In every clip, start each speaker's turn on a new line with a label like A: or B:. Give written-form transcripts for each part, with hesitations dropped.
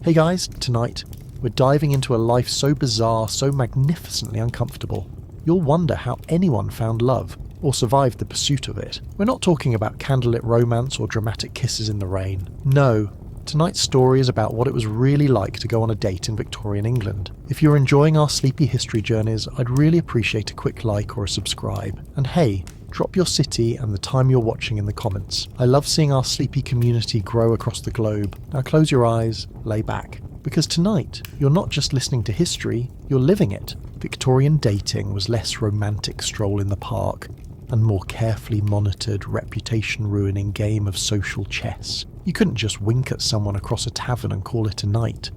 A: Hey guys, tonight, we're diving into a life so bizarre, so magnificently uncomfortable. You'll wonder how anyone found love, or survived the pursuit of it. We're not talking about candlelit romance or dramatic kisses in the rain. No, tonight's story is about what it was really like to go on a date in Victorian England. If you're enjoying our sleepy history journeys, I'd really appreciate a quick like or a subscribe. And hey, drop your city and the time you're watching in the comments. I love seeing our sleepy community grow across the globe. Now close your eyes, lay back. Because tonight, you're not just listening to history, you're living it. Victorian dating was less romantic stroll in the park and more carefully monitored, reputation-ruining game of social chess. You couldn't just wink at someone across a tavern and call it a night.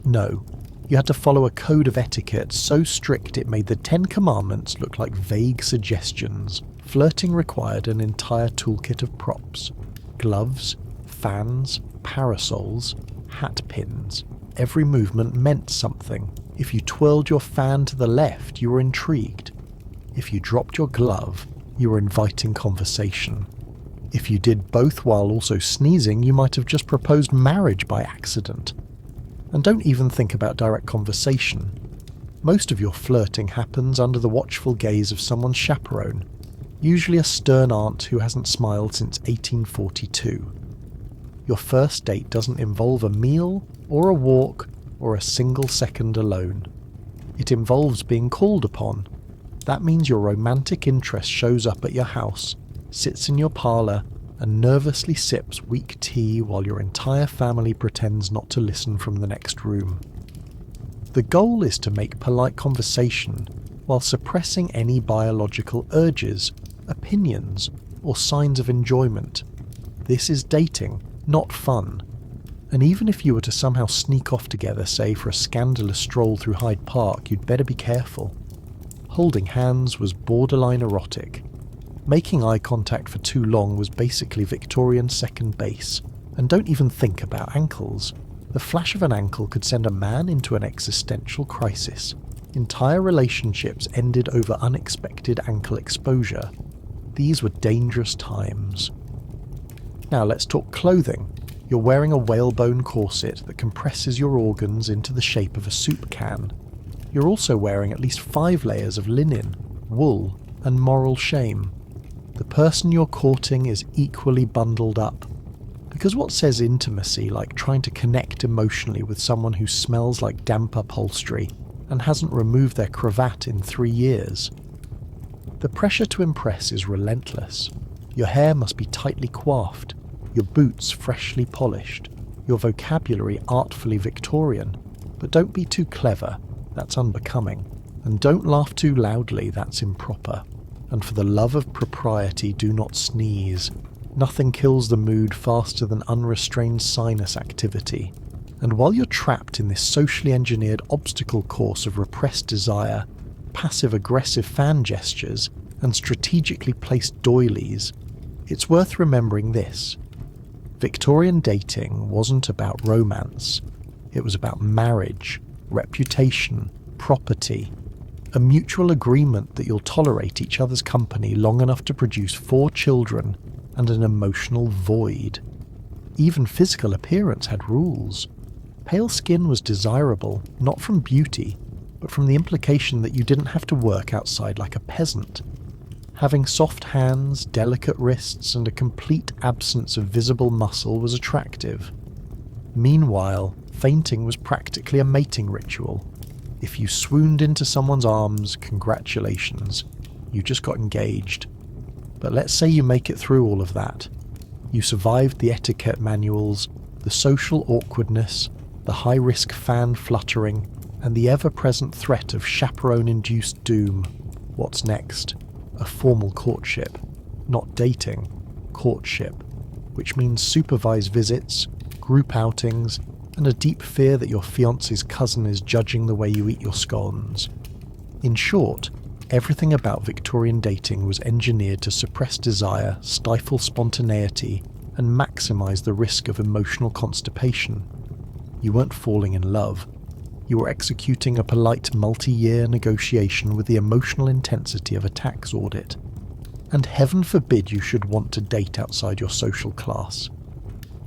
A: No, you had to follow a code of etiquette so strict it made the 10 Commandments look like vague suggestions. Flirting required an entire toolkit of props. Gloves, fans, parasols, hat pins. Every movement meant something. If you twirled your fan to the left, you were intrigued. If you dropped your glove, you were inviting conversation. If you did both while also sneezing, you might have just proposed marriage by accident. And don't even think about direct conversation. Most of your flirting happens under the watchful gaze of someone's chaperone, usually a stern aunt who hasn't smiled since 1842. Your first date doesn't involve a meal, or a walk, or a single second alone. It involves being called upon. That means your romantic interest shows up at your house, sits in your parlour, and nervously sips weak tea while your entire family pretends not to listen from the next room. The goal is to make polite conversation while suppressing any biological urges, opinions, or signs of enjoyment. This is dating, not fun. And even if you were to somehow sneak off together, say for a scandalous stroll through Hyde Park, you'd better be careful. Holding hands was borderline erotic. Making eye contact for too long was basically Victorian second base. And don't even think about ankles. The flash of an ankle could send a man into an existential crisis. Entire relationships ended over unexpected ankle exposure. These were dangerous times. Now let's talk clothing. You're wearing a whalebone corset that compresses your organs into the shape of a soup can. You're also wearing at least 5 layers of linen, wool, and moral shame. The person you're courting is equally bundled up. Because what says intimacy like trying to connect emotionally with someone who smells like damp upholstery and hasn't removed their cravat in 3 years? The pressure to impress is relentless. Your hair must be tightly coiffed, your boots freshly polished, your vocabulary artfully Victorian. But don't be too clever, that's unbecoming. And don't laugh too loudly, that's improper. And for the love of propriety, do not sneeze. Nothing kills the mood faster than unrestrained sinus activity. And while you're trapped in this socially engineered obstacle course of repressed desire, passive-aggressive fan gestures, and strategically placed doilies, it's worth remembering this. Victorian dating wasn't about romance. It was about marriage, reputation, property, a mutual agreement that you'll tolerate each other's company long enough to produce 4 children and an emotional void. Even physical appearance had rules. Pale skin was desirable, not from beauty, but from the implication that you didn't have to work outside like a peasant. Having soft hands, delicate wrists, and a complete absence of visible muscle was attractive. Meanwhile, fainting was practically a mating ritual. If you swooned into someone's arms, congratulations, you just got engaged. But let's say you make it through all of that. You survived the etiquette manuals, the social awkwardness, the high-risk fan fluttering, and the ever-present threat of chaperone-induced doom. What's next? A formal courtship. Not dating, courtship. Which means supervised visits, group outings, and a deep fear that your fiancé's cousin is judging the way you eat your scones. In short, everything about Victorian dating was engineered to suppress desire, stifle spontaneity, and maximise the risk of emotional constipation. You weren't falling in love. You were executing a polite multi-year negotiation with the emotional intensity of a tax audit. And heaven forbid you should want to date outside your social class.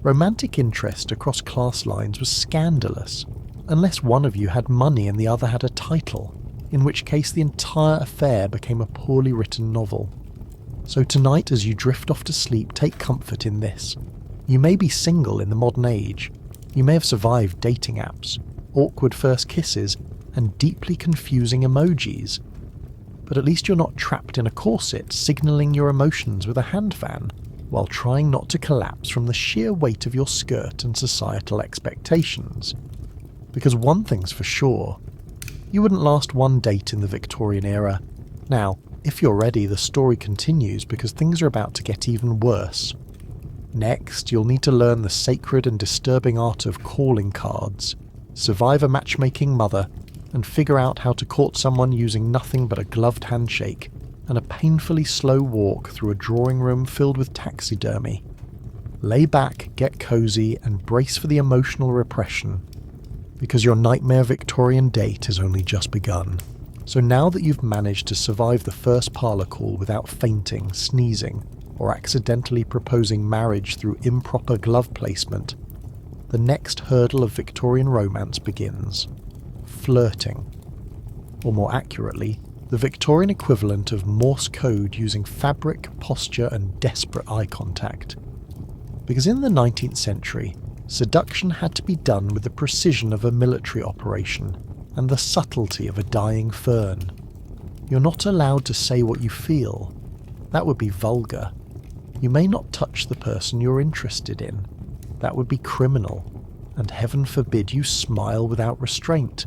A: Romantic interest across class lines was scandalous, unless one of you had money and the other had a title, in which case the entire affair became a poorly written novel. So tonight, as you drift off to sleep, take comfort in this. You may be single in the modern age. You may have survived dating apps, awkward first kisses, and deeply confusing emojis. But at least you're not trapped in a corset signalling your emotions with a hand fan, while trying not to collapse from the sheer weight of your skirt and societal expectations. Because one thing's for sure, you wouldn't last one date in the Victorian era. Now, if you're ready, the story continues because things are about to get even worse. Next, you'll need to learn the sacred and disturbing art of calling cards, survive a matchmaking mother, and figure out how to court someone using nothing but a gloved handshake and a painfully slow walk through a drawing room filled with taxidermy. Lay back, get cozy, and brace for the emotional repression, because your nightmare Victorian date has only just begun. So now that you've managed to survive the first parlour call without fainting, sneezing, or accidentally proposing marriage through improper glove placement, the next hurdle of Victorian romance begins. Flirting. Or more accurately, the Victorian equivalent of Morse code using fabric, posture, and desperate eye contact. Because in the 19th century, seduction had to be done with the precision of a military operation and the subtlety of a dying fern. You're not allowed to say what you feel. That would be vulgar. You may not touch the person you're interested in. That would be criminal. And heaven forbid you smile without restraint.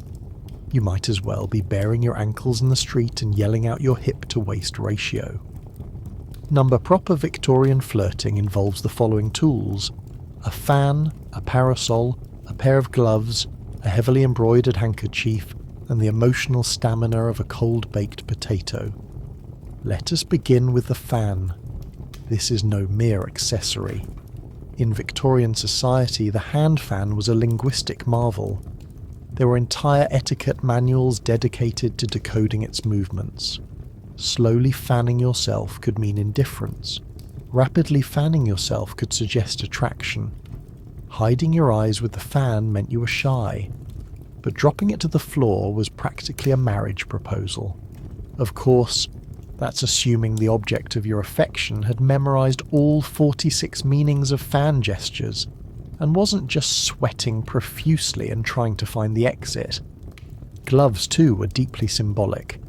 A: You might as well be baring your ankles in the street and yelling out your hip-to-waist ratio. Proper Victorian flirting involves the following tools: a fan, a parasol, a pair of gloves, a heavily embroidered handkerchief, and the emotional stamina of a cold-baked potato. Let us begin with the fan. This is no mere accessory. In Victorian society, the hand fan was a linguistic marvel. There were entire etiquette manuals dedicated to decoding its movements. Slowly fanning yourself could mean indifference. Rapidly fanning yourself could suggest attraction. Hiding your eyes with the fan meant you were shy. But dropping it to the floor was practically a marriage proposal. Of course, that's assuming the object of your affection had memorized all 46 meanings of fan gestures and wasn't just sweating profusely and trying to find the exit. Gloves, too, were deeply symbolic.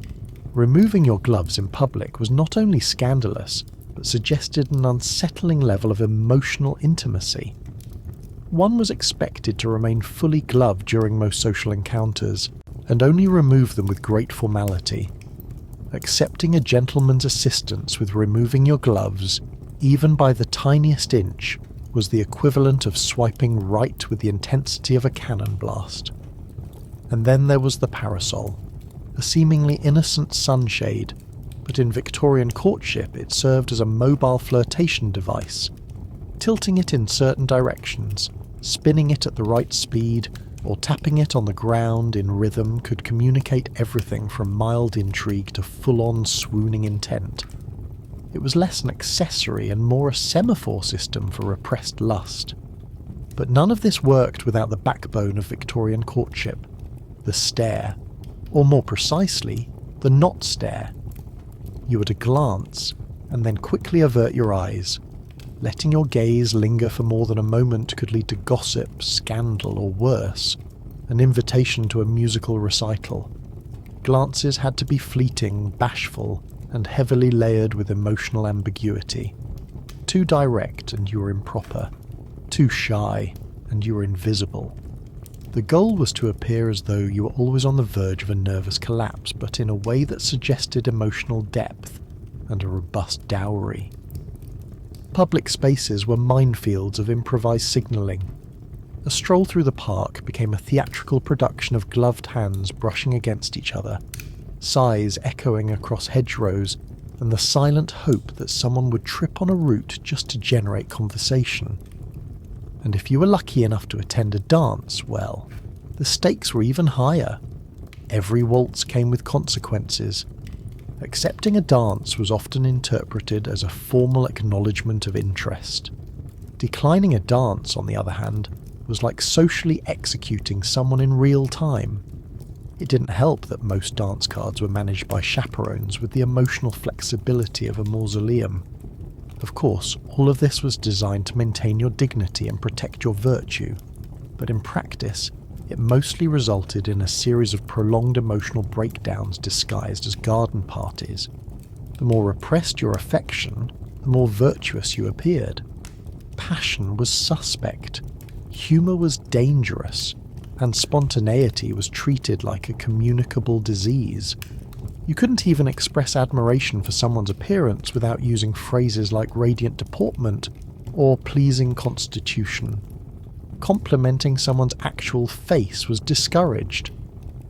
A: Removing your gloves in public was not only scandalous, but suggested an unsettling level of emotional intimacy. One was expected to remain fully gloved during most social encounters, and only remove them with great formality. Accepting a gentleman's assistance with removing your gloves, even by the tiniest inch, was the equivalent of swiping right with the intensity of a cannon blast. And then there was the parasol, a seemingly innocent sunshade, but in Victorian courtship it served as a mobile flirtation device. Tilting it in certain directions, spinning it at the right speed, or tapping it on the ground in rhythm could communicate everything from mild intrigue to full-on swooning intent. It was less an accessory and more a semaphore system for repressed lust. But none of this worked without the backbone of Victorian courtship, the stare, or more precisely, the not stare. You were to glance, and then quickly avert your eyes. Letting your gaze linger for more than a moment could lead to gossip, scandal, or worse, an invitation to a musical recital. Glances had to be fleeting, bashful, and heavily layered with emotional ambiguity. Too direct and you were improper. Too shy and you were invisible. The goal was to appear as though you were always on the verge of a nervous collapse, but in a way that suggested emotional depth and a robust dowry. Public spaces were minefields of improvised signalling. A stroll through the park became a theatrical production of gloved hands brushing against each other, sighs echoing across hedgerows, and the silent hope that someone would trip on a root just to generate conversation. And if you were lucky enough to attend a dance, well, the stakes were even higher. Every waltz came with consequences. Accepting a dance was often interpreted as a formal acknowledgement of interest. Declining a dance, on the other hand, was like socially executing someone in real time. It didn't help that most dance cards were managed by chaperones with the emotional flexibility of a mausoleum. Of course, all of this was designed to maintain your dignity and protect your virtue, but in practice, it mostly resulted in a series of prolonged emotional breakdowns disguised as garden parties. The more repressed your affection, the more virtuous you appeared. Passion was suspect, humour was dangerous, and spontaneity was treated like a communicable disease. You couldn't even express admiration for someone's appearance without using phrases like radiant deportment or pleasing constitution. Complimenting someone's actual face was discouraged,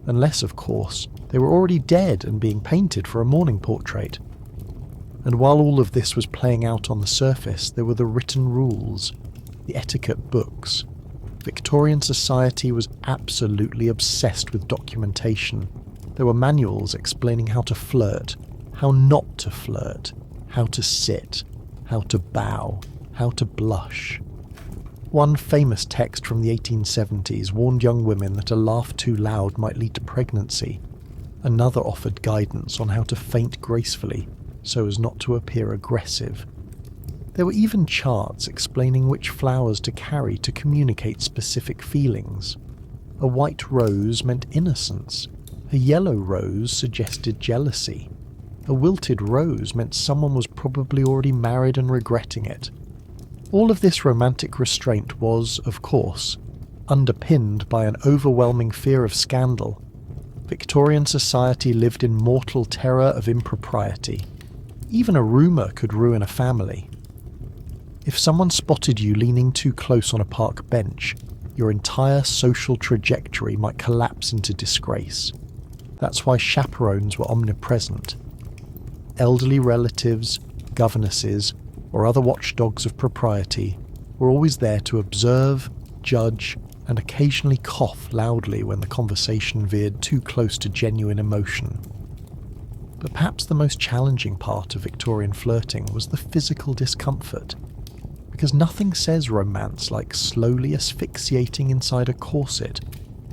A: unless, of course, they were already dead and being painted for a mourning portrait. And while all of this was playing out on the surface, there were the written rules, the etiquette books. Victorian society was absolutely obsessed with documentation. There were manuals explaining how to flirt, how not to flirt, how to sit, how to bow, how to blush. One famous text from the 1870s warned young women that a laugh too loud might lead to pregnancy. Another offered guidance on how to faint gracefully so as not to appear aggressive. There were even charts explaining which flowers to carry to communicate specific feelings. A white rose meant innocence. A yellow rose suggested jealousy. A wilted rose meant someone was probably already married and regretting it. All of this romantic restraint was, of course, underpinned by an overwhelming fear of scandal. Victorian society lived in mortal terror of impropriety. Even a rumour could ruin a family. If someone spotted you leaning too close on a park bench, your entire social trajectory might collapse into disgrace. That's why chaperones were omnipresent. Elderly relatives, governesses, or other watchdogs of propriety were always there to observe, judge, and occasionally cough loudly when the conversation veered too close to genuine emotion. But perhaps the most challenging part of Victorian flirting was the physical discomfort, because nothing says romance like slowly asphyxiating inside a corset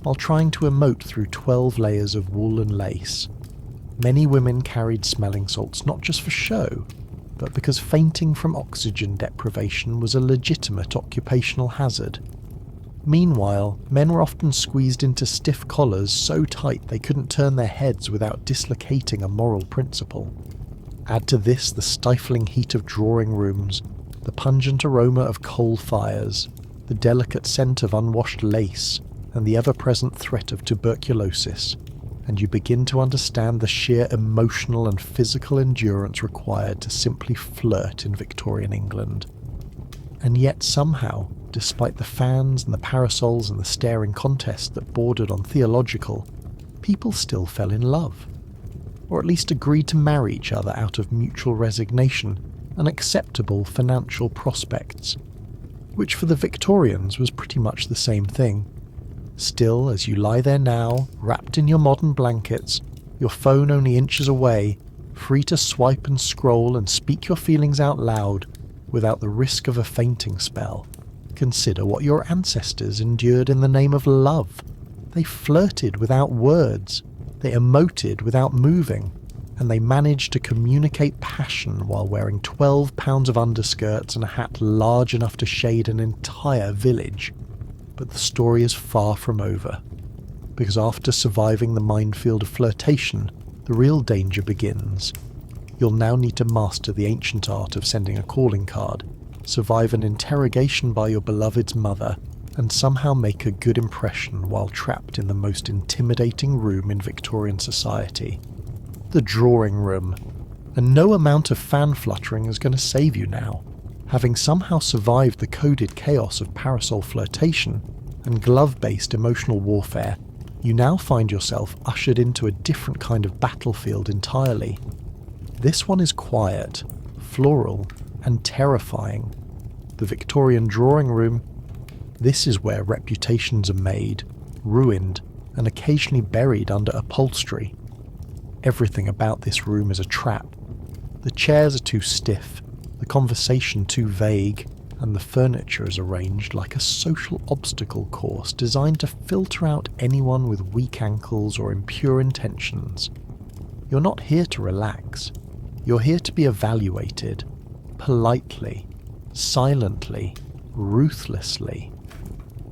A: while trying to emote through 12 layers of wool and lace. Many women carried smelling salts not just for show, but because fainting from oxygen deprivation was a legitimate occupational hazard. Meanwhile, men were often squeezed into stiff collars so tight they couldn't turn their heads without dislocating a moral principle. Add to this the stifling heat of drawing rooms, the pungent aroma of coal fires, the delicate scent of unwashed lace, and the ever-present threat of tuberculosis, and you begin to understand the sheer emotional and physical endurance required to simply flirt in Victorian England. And yet somehow, despite the fans and the parasols and the staring contests that bordered on theological, people still fell in love, or at least agreed to marry each other out of mutual resignation and acceptable financial prospects, which for the Victorians was pretty much the same thing. Still, as you lie there now, wrapped in your modern blankets, your phone only inches away, free to swipe and scroll and speak your feelings out loud without the risk of a fainting spell, consider what your ancestors endured in the name of love. They flirted without words, they emoted without moving, and they managed to communicate passion while wearing 12 pounds of underskirts and a hat large enough to shade an entire village. But the story is far from over, because after surviving the minefield of flirtation, the real danger begins. You'll now need to master the ancient art of sending a calling card, survive an interrogation by your beloved's mother, and somehow make a good impression while trapped in the most intimidating room in Victorian society. The drawing room. And no amount of fan fluttering is going to save you now. Having somehow survived the coded chaos of parasol flirtation and glove-based emotional warfare, you now find yourself ushered into a different kind of battlefield entirely. This one is quiet, floral, and terrifying. The Victorian drawing room. This is where reputations are made, ruined, and occasionally buried under upholstery. Everything about this room is a trap. The chairs are too stiff, the conversation too vague, and the furniture is arranged like a social obstacle course designed to filter out anyone with weak ankles or impure intentions. You're not here to relax. You're here to be evaluated, politely, silently, ruthlessly.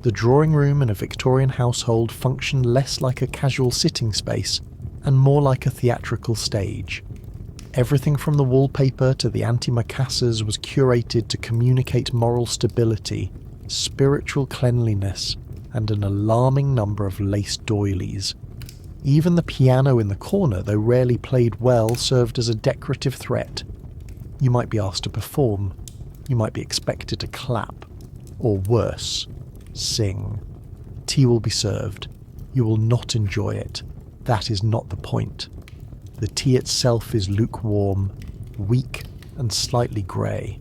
A: The drawing room in a Victorian household functioned less like a casual sitting space and more like a theatrical stage. Everything from the wallpaper to the antimacassars was curated to communicate moral stability, spiritual cleanliness, and an alarming number of lace doilies. Even the piano in the corner, though rarely played well, served as a decorative threat. You might be asked to perform. You might be expected to clap. Or worse, sing. Tea will be served. You will not enjoy it. That is not the point. The tea itself is lukewarm, weak, and slightly grey.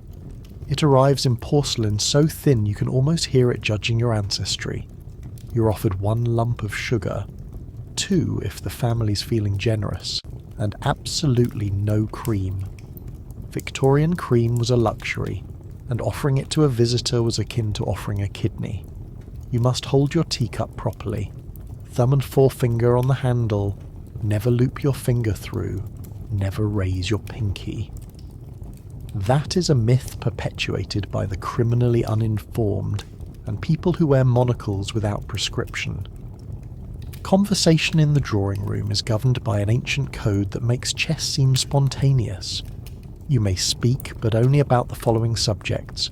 A: It arrives in porcelain so thin you can almost hear it judging your ancestry. You're offered 1 lump of sugar, 2 if the family's feeling generous, and absolutely no cream. Victorian cream was a luxury, and offering it to a visitor was akin to offering a kidney. You must hold your teacup properly. Thumb and forefinger on the handle. Never loop your finger through. Never raise your pinky. That is a myth perpetuated by the criminally uninformed and people who wear monocles without prescription. Conversation in the drawing room is governed by an ancient code that makes chess seem spontaneous. You may speak, but only about the following subjects: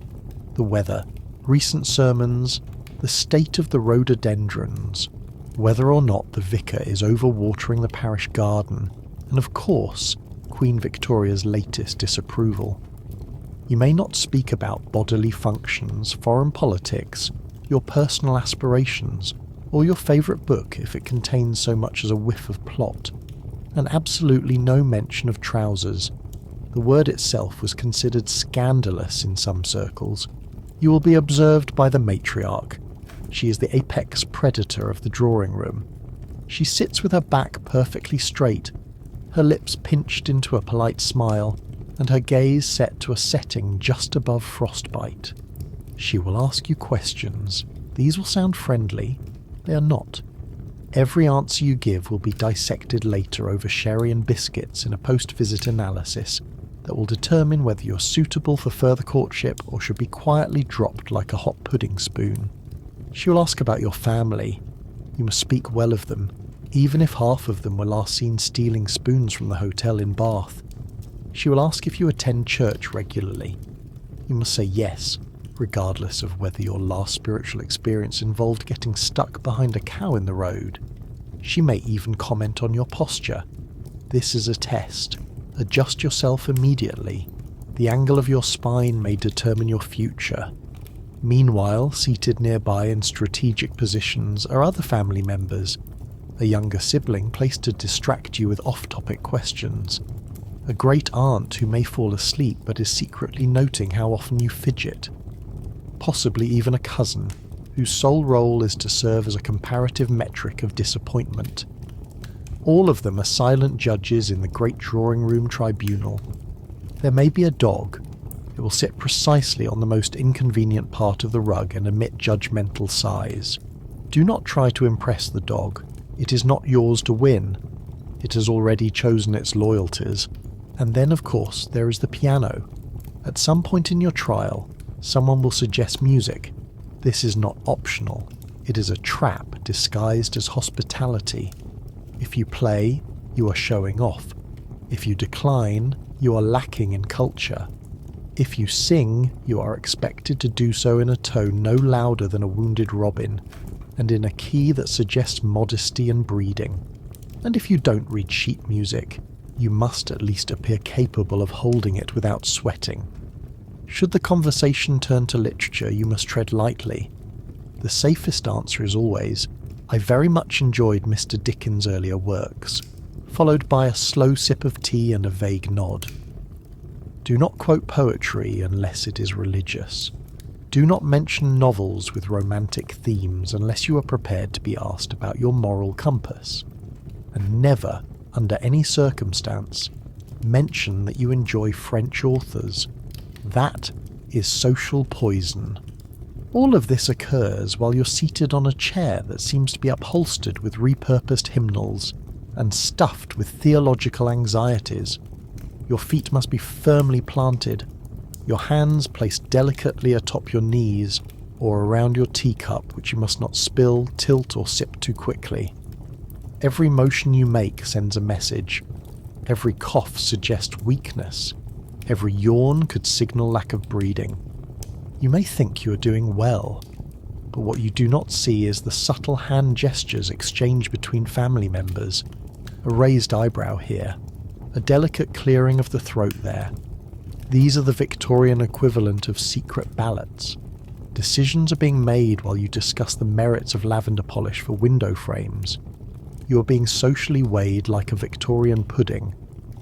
A: the weather, recent sermons, the state of the rhododendrons, whether or not the vicar is overwatering the parish garden, and of course, Queen Victoria's latest disapproval. You may not speak about bodily functions, foreign politics, your personal aspirations, or your favourite book if it contains so much as a whiff of plot, and absolutely no mention of trousers. The word itself was considered scandalous in some circles. You will be observed by the matriarch. She is the apex predator of the drawing room. She sits with her back perfectly straight, her lips pinched into a polite smile, and her gaze set to a setting just above frostbite. She will ask you questions. These will sound friendly. They are not. Every answer you give will be dissected later over sherry and biscuits in a post-visit analysis that will determine whether you're suitable for further courtship or should be quietly dropped like a hot pudding spoon. She will ask about your family. You must speak well of them, even if half of them were last seen stealing spoons from the hotel in Bath. She will ask if you attend church regularly. You must say yes, regardless of whether your last spiritual experience involved getting stuck behind a cow in the road. She may even comment on your posture. This is a test. Adjust yourself immediately. The angle of your spine may determine your future. Meanwhile, seated nearby in strategic positions are other family members, a younger sibling placed to distract you with off-topic questions, a great aunt who may fall asleep but is secretly noting how often you fidget, possibly even a cousin whose sole role is to serve as a comparative metric of disappointment. All of them are silent judges in the great drawing room tribunal. There may be a dog. It will sit precisely on the most inconvenient part of the rug and emit judgmental sighs. Do not try to impress the dog. It is not yours to win. It has already chosen its loyalties. And then, of course, there is the piano. At some point in your trial, someone will suggest music. This is not optional. It is a trap disguised as hospitality. If you play, you are showing off. If you decline, you are lacking in culture. If you sing, you are expected to do so in a tone no louder than a wounded robin, and in a key that suggests modesty and breeding. And if you don't read sheet music, you must at least appear capable of holding it without sweating. Should the conversation turn to literature, you must tread lightly. The safest answer is always, "I very much enjoyed Mr. Dickens' earlier works," followed by a slow sip of tea and a vague nod. Do not quote poetry unless it is religious. Do not mention novels with romantic themes unless you are prepared to be asked about your moral compass. And never, under any circumstance, mention that you enjoy French authors. That is social poison. All of this occurs while you're seated on a chair that seems to be upholstered with repurposed hymnals and stuffed with theological anxieties. Your feet must be firmly planted, your hands placed delicately atop your knees or around your teacup, which you must not spill, tilt or sip too quickly. Every motion you make sends a message. Every cough suggests weakness. Every yawn could signal lack of breeding. You may think you are doing well, but what you do not see is the subtle hand gestures exchanged between family members. A raised eyebrow here, a delicate clearing of the throat there. These are the Victorian equivalent of secret ballots. Decisions are being made while you discuss the merits of lavender polish for window frames. You are being socially weighed like a Victorian pudding,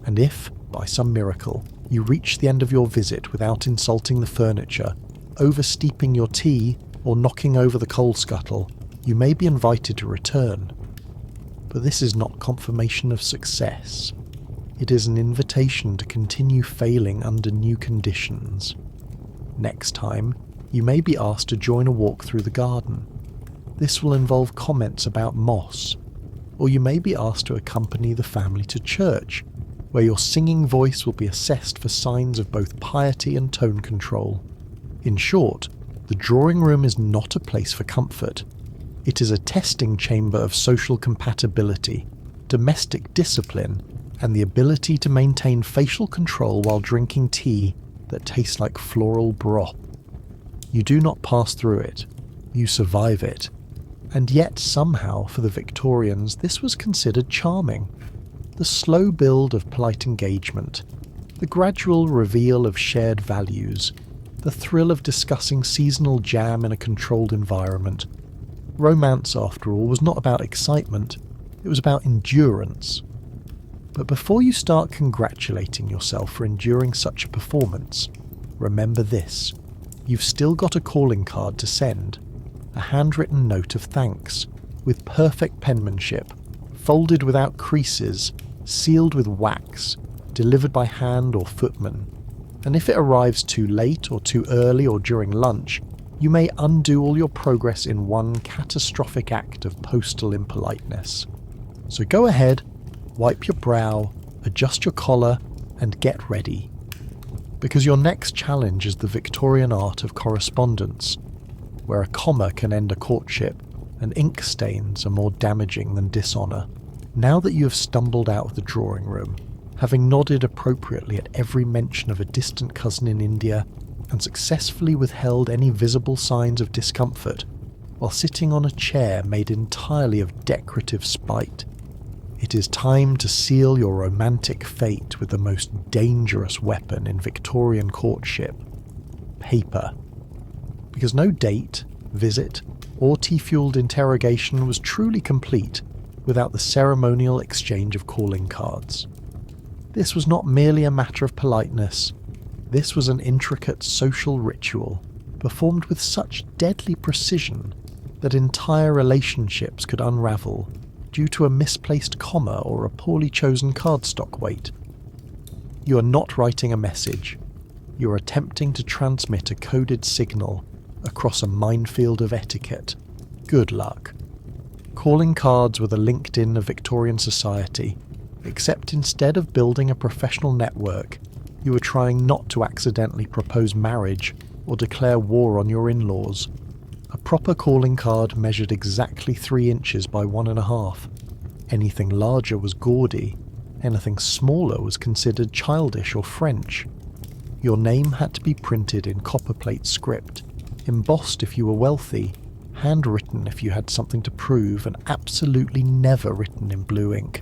A: and if, by some miracle, you reach the end of your visit without insulting the furniture, oversteeping your tea, or knocking over the coal scuttle, you may be invited to return. But this is not confirmation of success. It is an invitation to continue failing under new conditions. Next time, you may be asked to join a walk through the garden. This will involve comments about moss, or you may be asked to accompany the family to church, where your singing voice will be assessed for signs of both piety and tone control. In short, the drawing room is not a place for comfort. It is a testing chamber of social compatibility, domestic discipline, and the ability to maintain facial control while drinking tea that tastes like floral broth. You do not pass through it, you survive it. And yet somehow, for the Victorians, this was considered charming. The slow build of polite engagement, the gradual reveal of shared values, the thrill of discussing seasonal jam in a controlled environment. Romance, after all, was not about excitement, it was about endurance. But before you start congratulating yourself for enduring such a performance, remember this: you've still got a calling card to send, a handwritten note of thanks, with perfect penmanship, folded without creases, sealed with wax, delivered by hand or footman. And if it arrives too late or too early or during lunch, you may undo all your progress in one catastrophic act of postal impoliteness. So go ahead, wipe your brow, adjust your collar, and get ready. Because your next challenge is the Victorian art of correspondence, where a comma can end a courtship, and ink stains are more damaging than dishonour. Now that you have stumbled out of the drawing room, having nodded appropriately at every mention of a distant cousin in India, and successfully withheld any visible signs of discomfort, while sitting on a chair made entirely of decorative spite, it is time to seal your romantic fate with the most dangerous weapon in Victorian courtship: paper. Because no date, visit, or tea-fueled interrogation was truly complete without the ceremonial exchange of calling cards. This was not merely a matter of politeness. This was an intricate social ritual, performed with such deadly precision that entire relationships could unravel due to a misplaced comma or a poorly chosen cardstock weight. You are not writing a message. You are attempting to transmit a coded signal across a minefield of etiquette. Good luck. Calling cards were the LinkedIn of Victorian society, except instead of building a professional network, you were trying not to accidentally propose marriage or declare war on your in-laws. A proper calling card measured exactly 3 inches by 1.5. Anything larger was gaudy, anything smaller was considered childish or French. Your name had to be printed in copperplate script, embossed if you were wealthy, handwritten if you had something to prove, and absolutely never written in blue ink.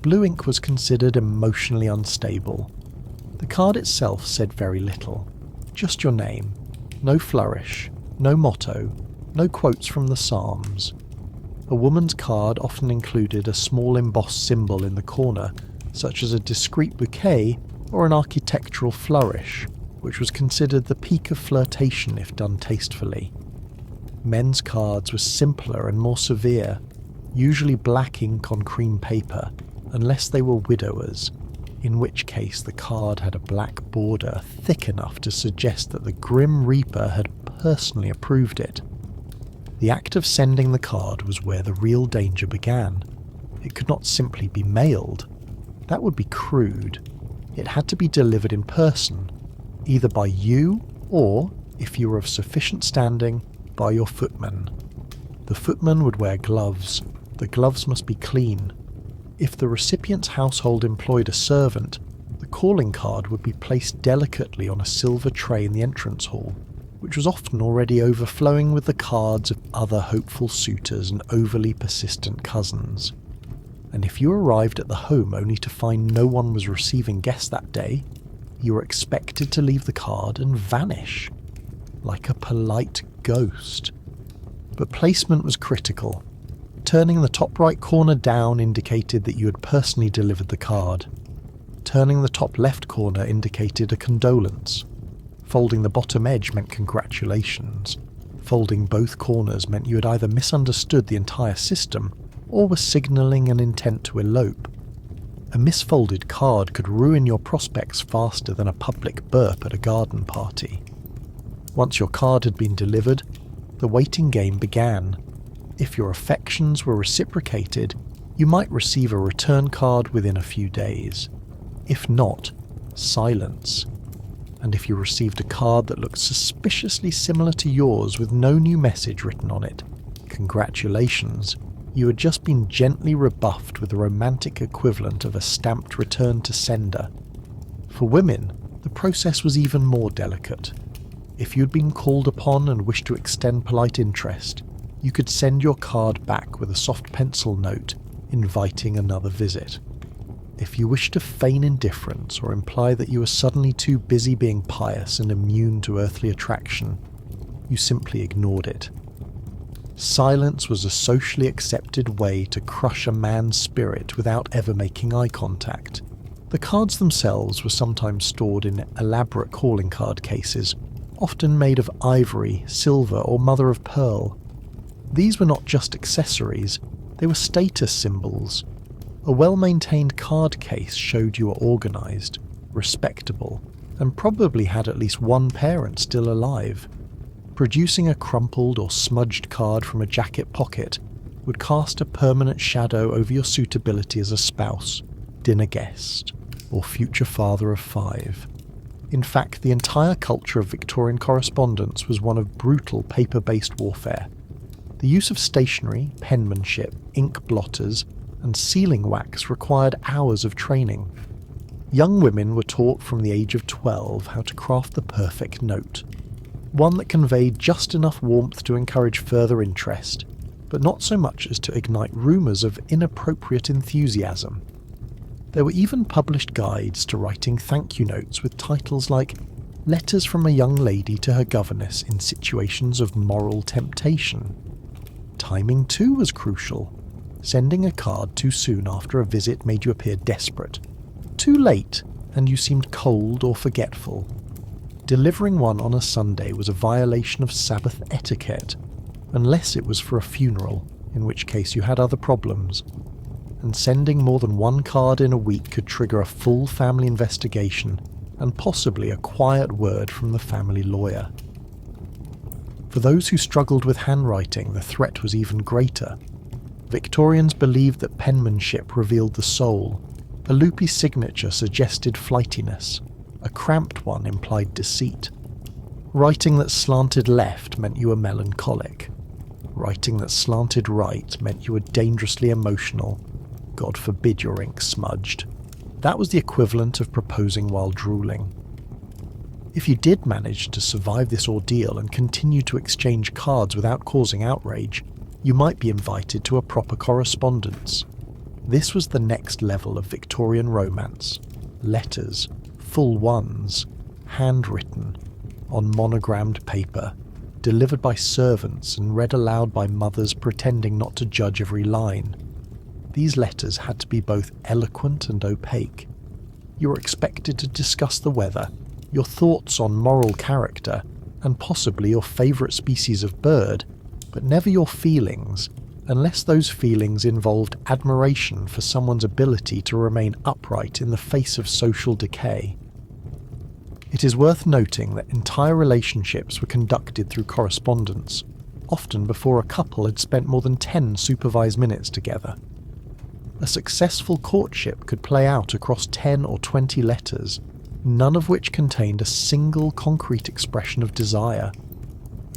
A: Blue ink was considered emotionally unstable. The card itself said very little. Just your name. No flourish. No motto. No quotes from the Psalms. A woman's card often included a small embossed symbol in the corner, such as a discreet bouquet or an architectural flourish, which was considered the peak of flirtation if done tastefully. Men's cards were simpler and more severe, usually black ink on cream paper, unless they were widowers. in which case the card had a black border thick enough to suggest that the Grim Reaper had personally approved it. The act of sending the card was where the real danger began. It could not simply be mailed. That would be crude. It had to be delivered in person, either by you or, if you were of sufficient standing, by your footman. The footman would wear gloves. The gloves must be clean. If the recipient's household employed a servant, the calling card would be placed delicately on a silver tray in the entrance hall, which was often already overflowing with the cards of other hopeful suitors and overly persistent cousins. And if you arrived at the home only to find no one was receiving guests that day, you were expected to leave the card and vanish, like a polite ghost. But placement was critical. Turning the top right corner down indicated that you had personally delivered the card. Turning the top left corner indicated a condolence. Folding the bottom edge meant congratulations. Folding both corners meant you had either misunderstood the entire system or were signalling an intent to elope. A misfolded card could ruin your prospects faster than a public burp at a garden party. Once your card had been delivered, the waiting game began. If your affections were reciprocated, you might receive a return card within a few days. If not, silence. And if you received a card that looked suspiciously similar to yours with no new message written on it, congratulations, you had just been gently rebuffed with the romantic equivalent of a stamped return to sender. For women, the process was even more delicate. If you'd been called upon and wished to extend polite interest, you could send your card back with a soft pencil note inviting another visit. If you wished to feign indifference or imply that you were suddenly too busy being pious and immune to earthly attraction, you simply ignored it. Silence was a socially accepted way to crush a man's spirit without ever making eye contact. The cards themselves were sometimes stored in elaborate calling card cases, often made of ivory, silver, or mother of pearl. These were not just accessories, they were status symbols. A well-maintained card case showed you were organised, respectable, and probably had at least one parent still alive. Producing a crumpled or smudged card from a jacket pocket would cast a permanent shadow over your suitability as a spouse, dinner guest, or future father of 5. In fact, the entire culture of Victorian correspondence was one of brutal paper-based warfare. The use of stationery, penmanship, ink blotters, and sealing wax required hours of training. Young women were taught from the age of 12 how to craft the perfect note, one that conveyed just enough warmth to encourage further interest, but not so much as to ignite rumours of inappropriate enthusiasm. There were even published guides to writing thank you notes with titles like Letters from a Young Lady to Her Governess in Situations of Moral Temptation. Timing too was crucial. Sending a card too soon after a visit made you appear desperate. Too late, and you seemed cold or forgetful. Delivering one on a Sunday was a violation of Sabbath etiquette, unless it was for a funeral, in which case you had other problems. And sending more than one card in a week could trigger a full family investigation and possibly a quiet word from the family lawyer. For those who struggled with handwriting, the threat was even greater. Victorians believed that penmanship revealed the soul. A loopy signature suggested flightiness. A cramped one implied deceit. Writing that slanted left meant you were melancholic. Writing that slanted right meant you were dangerously emotional. God forbid your ink smudged. That was the equivalent of proposing while drooling. If you did manage to survive this ordeal and continue to exchange cards without causing outrage, you might be invited to a proper correspondence. This was the next level of Victorian romance. Letters, full ones, handwritten, on monogrammed paper, delivered by servants and read aloud by mothers pretending not to judge every line. These letters had to be both eloquent and opaque. You were expected to discuss the weather, your thoughts on moral character, and possibly your favourite species of bird, but never your feelings, unless those feelings involved admiration for someone's ability to remain upright in the face of social decay. It is worth noting that entire relationships were conducted through correspondence, often before a couple had spent more than 10 supervised minutes together. A successful courtship could play out across 10 or 20 letters, none of which contained a single concrete expression of desire.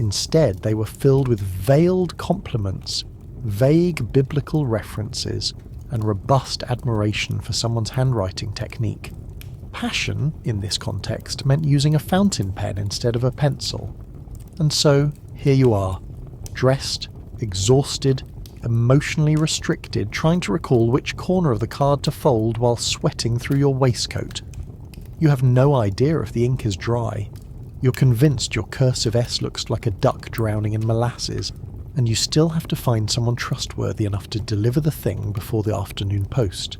A: Instead, they were filled with veiled compliments, vague biblical references, and robust admiration for someone's handwriting technique. Passion, in this context, meant using a fountain pen instead of a pencil. And so, here you are, dressed, exhausted, emotionally restricted, trying to recall which corner of the card to fold while sweating through your waistcoat. You have no idea if the ink is dry. You're convinced your cursive S looks like a duck drowning in molasses, and you still have to find someone trustworthy enough to deliver the thing before the afternoon post.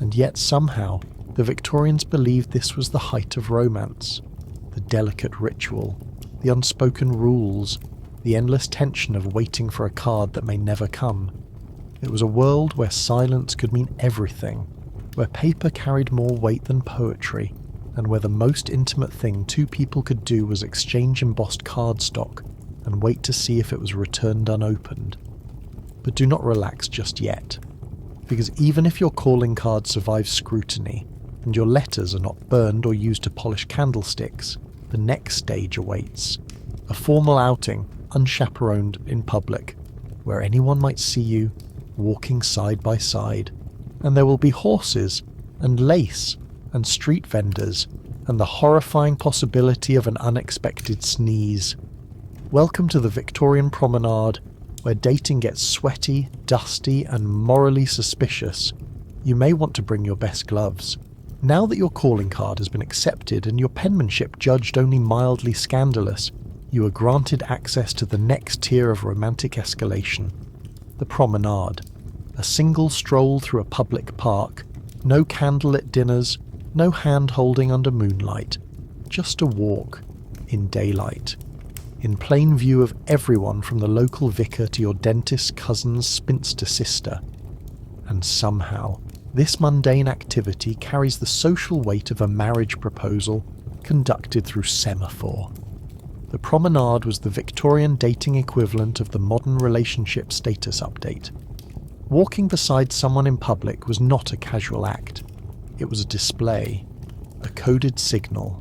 A: And yet somehow, the Victorians believed this was the height of romance. The delicate ritual, the unspoken rules, the endless tension of waiting for a card that may never come. It was a world where silence could mean everything, where paper carried more weight than poetry, and where the most intimate thing two people could do was exchange embossed cardstock and wait to see if it was returned unopened. But do not relax just yet, because even if your calling card survives scrutiny, and your letters are not burned or used to polish candlesticks, the next stage awaits. A formal outing, unchaperoned in public, where anyone might see you, walking side by side, and there will be horses, and lace, and street vendors, and the horrifying possibility of an unexpected sneeze. Welcome to the Victorian promenade, where dating gets sweaty, dusty, and morally suspicious. You may want to bring your best gloves. Now that your calling card has been accepted and your penmanship judged only mildly scandalous, you are granted access to the next tier of romantic escalation. The promenade. A single stroll through a public park. No candlelit dinners, no hand-holding under moonlight. Just a walk. In daylight. In plain view of everyone from the local vicar to your dentist's cousin's spinster sister. And somehow, this mundane activity carries the social weight of a marriage proposal conducted through semaphore. The promenade was the Victorian dating equivalent of the modern relationship status update. Walking beside someone in public was not a casual act. It was a display, a coded signal,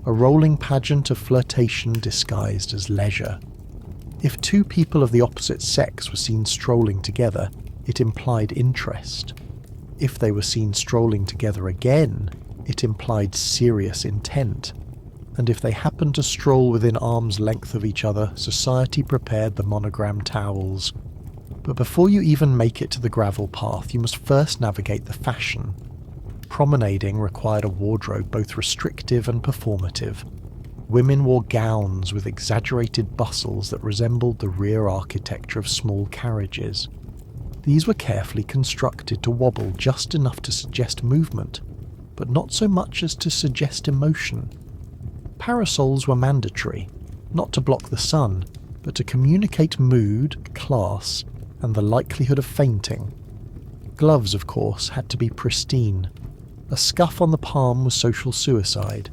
A: a rolling pageant of flirtation disguised as leisure. If two people of the opposite sex were seen strolling together, it implied interest. If they were seen strolling together again, it implied serious intent. And if they happened to stroll within arm's length of each other, society prepared the monogram towels. But before you even make it to the gravel path, you must first navigate the fashion. Promenading required a wardrobe both restrictive and performative. Women wore gowns with exaggerated bustles that resembled the rear architecture of small carriages. These were carefully constructed to wobble just enough to suggest movement, but not so much as to suggest emotion. Parasols were mandatory, not to block the sun, but to communicate mood, class, and the likelihood of fainting. Gloves, of course, had to be pristine. A scuff on the palm was social suicide.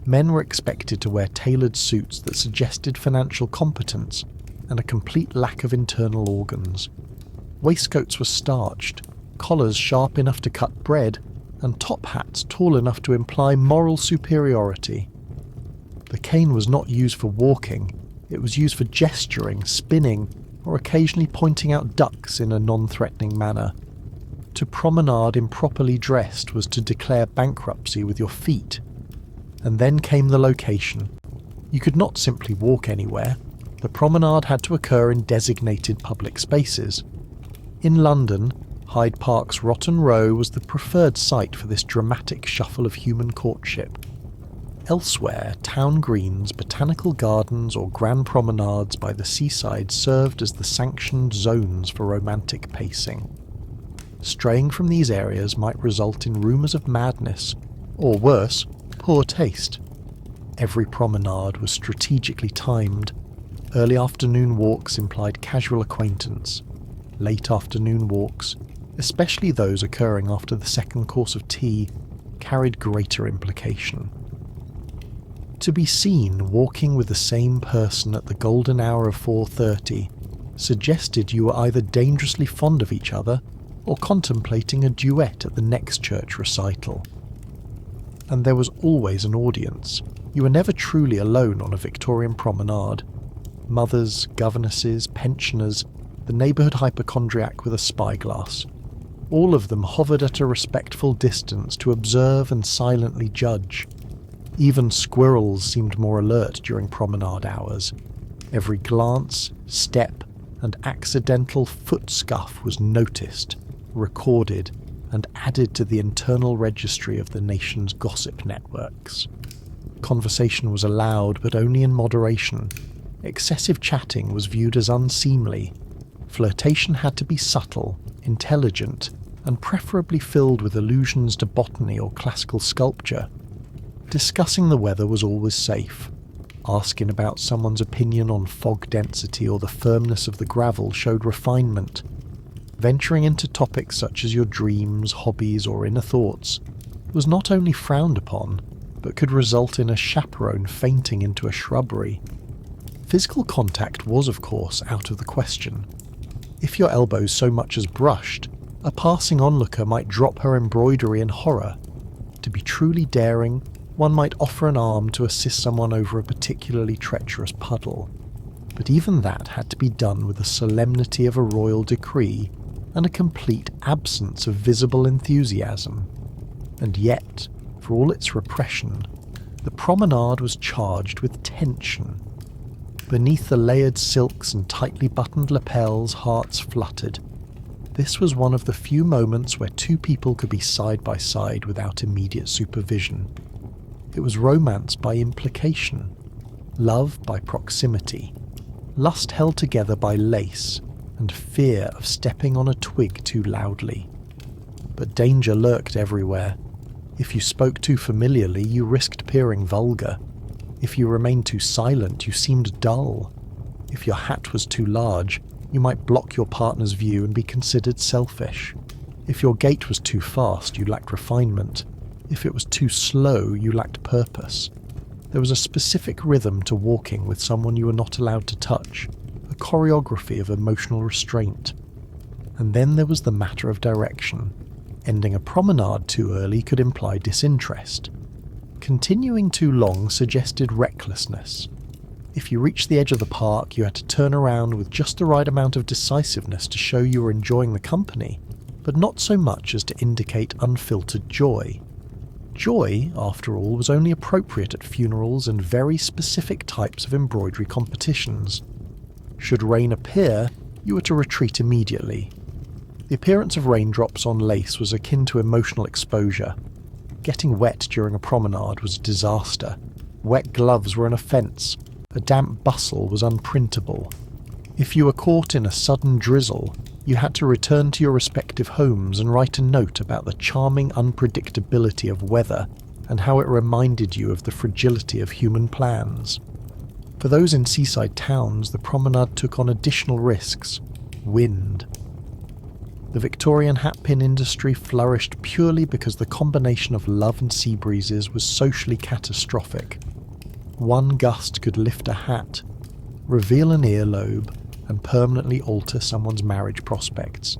A: Men were expected to wear tailored suits that suggested financial competence and a complete lack of internal organs. Waistcoats were starched, collars sharp enough to cut bread, and top hats tall enough to imply moral superiority. The cane was not used for walking, it was used for gesturing, spinning, or occasionally pointing out ducks in a non-threatening manner. To promenade improperly dressed was to declare bankruptcy with your feet. And then came the location. You could not simply walk anywhere. The promenade had to occur in designated public spaces. In London, Hyde Park's Rotten Row was the preferred site for this dramatic shuffle of human courtship. Elsewhere, town greens, botanical gardens, or grand promenades by the seaside served as the sanctioned zones for romantic pacing. Straying from these areas might result in rumours of madness, or worse, poor taste. Every promenade was strategically timed. Early afternoon walks implied casual acquaintance. late afternoon walks, especially those occurring after the second course of tea, carried greater implication. To be seen walking with the same person at the golden hour of 4:30 suggested you were either dangerously fond of each other or contemplating a duet at the next church recital. And there was always an audience. You were never truly alone on a Victorian promenade. Mothers, governesses, pensioners, the neighbourhood hypochondriac with a spyglass. All of them hovered at a respectful distance to observe and silently judge. Even squirrels seemed more alert during promenade hours. Every glance, step, and accidental foot scuff was noticed, recorded, and added to the internal registry of the nation's gossip networks. Conversation was allowed, but only in moderation. Excessive chatting was viewed as unseemly. Flirtation had to be subtle, intelligent, and preferably filled with allusions to botany or classical sculpture. Discussing the weather was always safe. Asking about someone's opinion on fog density or the firmness of the gravel showed refinement. Venturing into topics such as your dreams, hobbies, or inner thoughts was not only frowned upon, but could result in a chaperone fainting into a shrubbery. Physical contact was, of course, out of the question. If your elbows so much as brushed, a passing onlooker might drop her embroidery in horror. To be truly daring, one might offer an arm to assist someone over a particularly treacherous puddle. But even that had to be done with the solemnity of a royal decree and a complete absence of visible enthusiasm. And yet, for all its repression, the promenade was charged with tension. Beneath the layered silks and tightly buttoned lapels, hearts fluttered. This was one of the few moments where two people could be side by side without immediate supervision. It was romance by implication, love by proximity, lust held together by lace, and fear of stepping on a twig too loudly. But danger lurked everywhere. If you spoke too familiarly, you risked appearing vulgar. If you remained too silent, you seemed dull. If your hat was too large, you might block your partner's view and be considered selfish. If your gait was too fast, you lacked refinement. If it was too slow, you lacked purpose. There was a specific rhythm to walking with someone you were not allowed to touch, a choreography of emotional restraint. And then there was the matter of direction. Ending a promenade too early could imply disinterest. Continuing too long suggested recklessness. If you reached the edge of the park, you had to turn around with just the right amount of decisiveness to show you were enjoying the company, but not so much as to indicate unfiltered joy. Joy, after all, was only appropriate at funerals and very specific types of embroidery competitions. Should rain appear, you were to retreat immediately. The appearance of raindrops on lace was akin to emotional exposure. Getting wet during a promenade was a disaster. Wet gloves were an offence. A damp bustle was unprintable. If you were caught in a sudden drizzle, you had to return to your respective homes and write a note about the charming unpredictability of weather and how it reminded you of the fragility of human plans. For those in seaside towns, the promenade took on additional risks. Wind. The Victorian hatpin industry flourished purely because the combination of love and sea breezes was socially catastrophic. One gust could lift a hat, reveal an earlobe, and permanently alter someone's marriage prospects.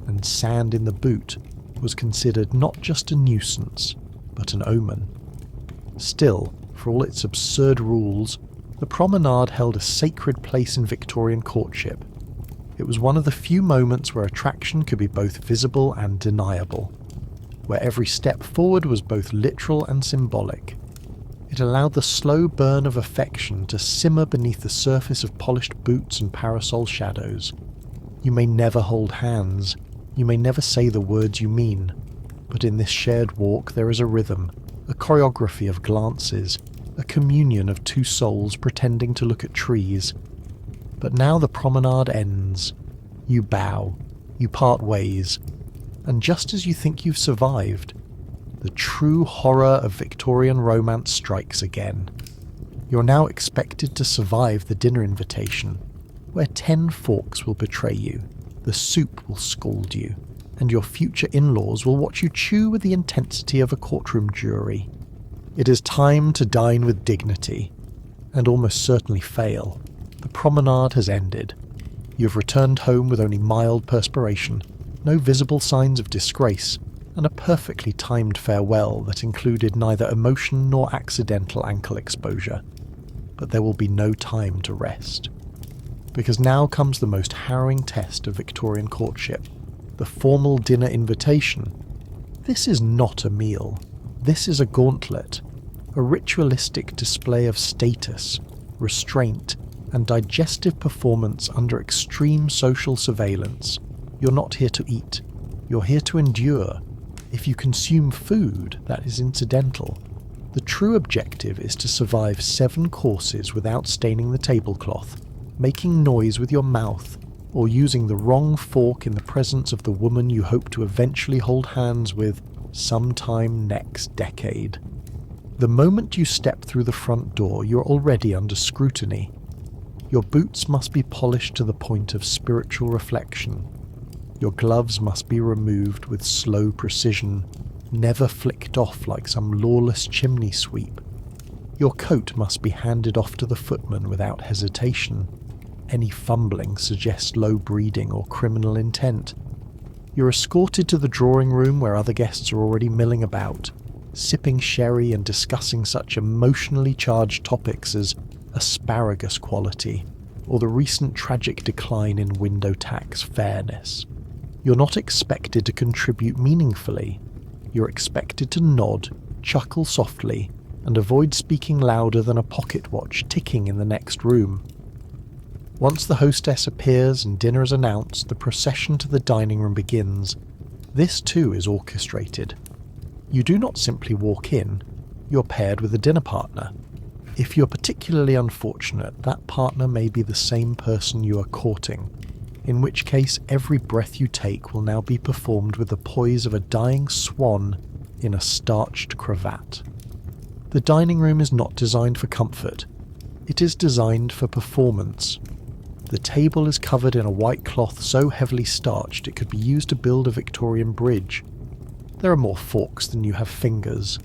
A: And sand in the boot was considered not just a nuisance, but an omen. Still, for all its absurd rules, the promenade held a sacred place in Victorian courtship. It was one of the few moments where attraction could be both visible and deniable, where every step forward was both literal and symbolic. It allowed the slow burn of affection to simmer beneath the surface of polished boots and parasol shadows. You may never hold hands, you may never say the words you mean, but in this shared walk there is a rhythm, a choreography of glances, a communion of two souls pretending to look at trees. But now the promenade ends. You bow, you part ways, and just as you think you've survived, the true horror of Victorian romance strikes again. You're now expected to survive the dinner invitation, where 10 forks will betray you, The soup will scald you, and your future in-laws will watch you chew with the intensity of a courtroom jury. It is time to dine with dignity, and almost certainly fail. The promenade has ended. You have returned home with only mild perspiration, no visible signs of disgrace, and a perfectly timed farewell that included neither emotion nor accidental ankle exposure. But there will be no time to rest. Because now comes the most harrowing test of Victorian courtship, the formal dinner invitation. This is not a meal. This is a gauntlet, a ritualistic display of status, restraint, and digestive performance under extreme social surveillance. You're not here to eat. You're here to endure. If you consume food, that is incidental. The true objective is to survive 7 courses without staining the tablecloth, making noise with your mouth, or using the wrong fork in the presence of the woman you hope to eventually hold hands with sometime next decade. The moment you step through the front door, you're already under scrutiny. Your boots must be polished to the point of spiritual reflection. Your gloves must be removed with slow precision, never flicked off like some lawless chimney sweep. Your coat must be handed off to the footman without hesitation. Any fumbling suggests low breeding or criminal intent. You're escorted to the drawing room where other guests are already milling about, sipping sherry and discussing such emotionally charged topics as asparagus quality or the recent tragic decline in window tax fairness. You're not expected to contribute meaningfully. You're expected to nod, chuckle softly, and avoid speaking louder than a pocket watch ticking in the next room. Once the hostess appears and dinner is announced, the procession to the dining room begins. This too is orchestrated. You do not simply walk in, you're paired with a dinner partner. If you're particularly unfortunate, that partner may be the same person you are courting, in which case every breath you take will now be performed with the poise of a dying swan in a starched cravat. The dining room is not designed for comfort. It is designed for performance. The table is covered in a white cloth so heavily starched it could be used to build a Victorian bridge. There are more forks than you have fingers.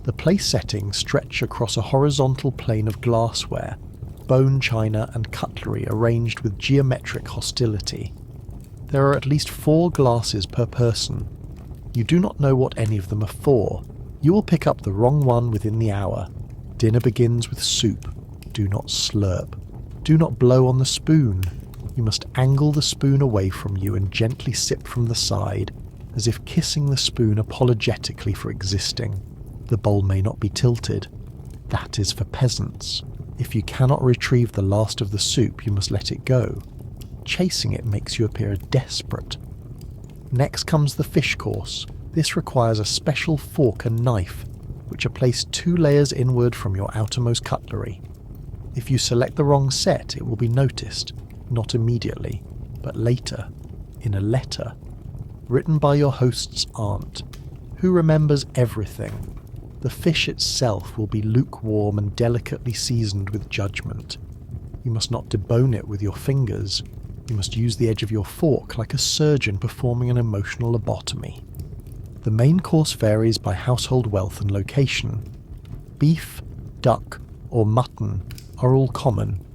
A: The place settings stretch across a horizontal plane of glassware, bone china and cutlery arranged with geometric hostility. There are at least 4 glasses per person. You do not know what any of them are for. You will pick up the wrong one within the hour. Dinner begins with soup. Do not slurp. Do not blow on the spoon. You must angle the spoon away from you and gently sip from the side, as if kissing the spoon apologetically for existing. The bowl may not be tilted. That is for peasants. If you cannot retrieve the last of the soup, you must let it go. Chasing it makes you appear desperate. Next comes the fish course. This requires a special fork and knife, which are placed 2 layers inward from your outermost cutlery. If you select the wrong set, it will be noticed, not immediately, but later, in a letter, written by your host's aunt, who remembers everything. The fish itself will be lukewarm and delicately seasoned with judgment. You must not debone it with your fingers. You must use the edge of your fork like a surgeon performing an emotional lobotomy. The main course varies by household wealth and location. Beef, duck, or mutton are all common.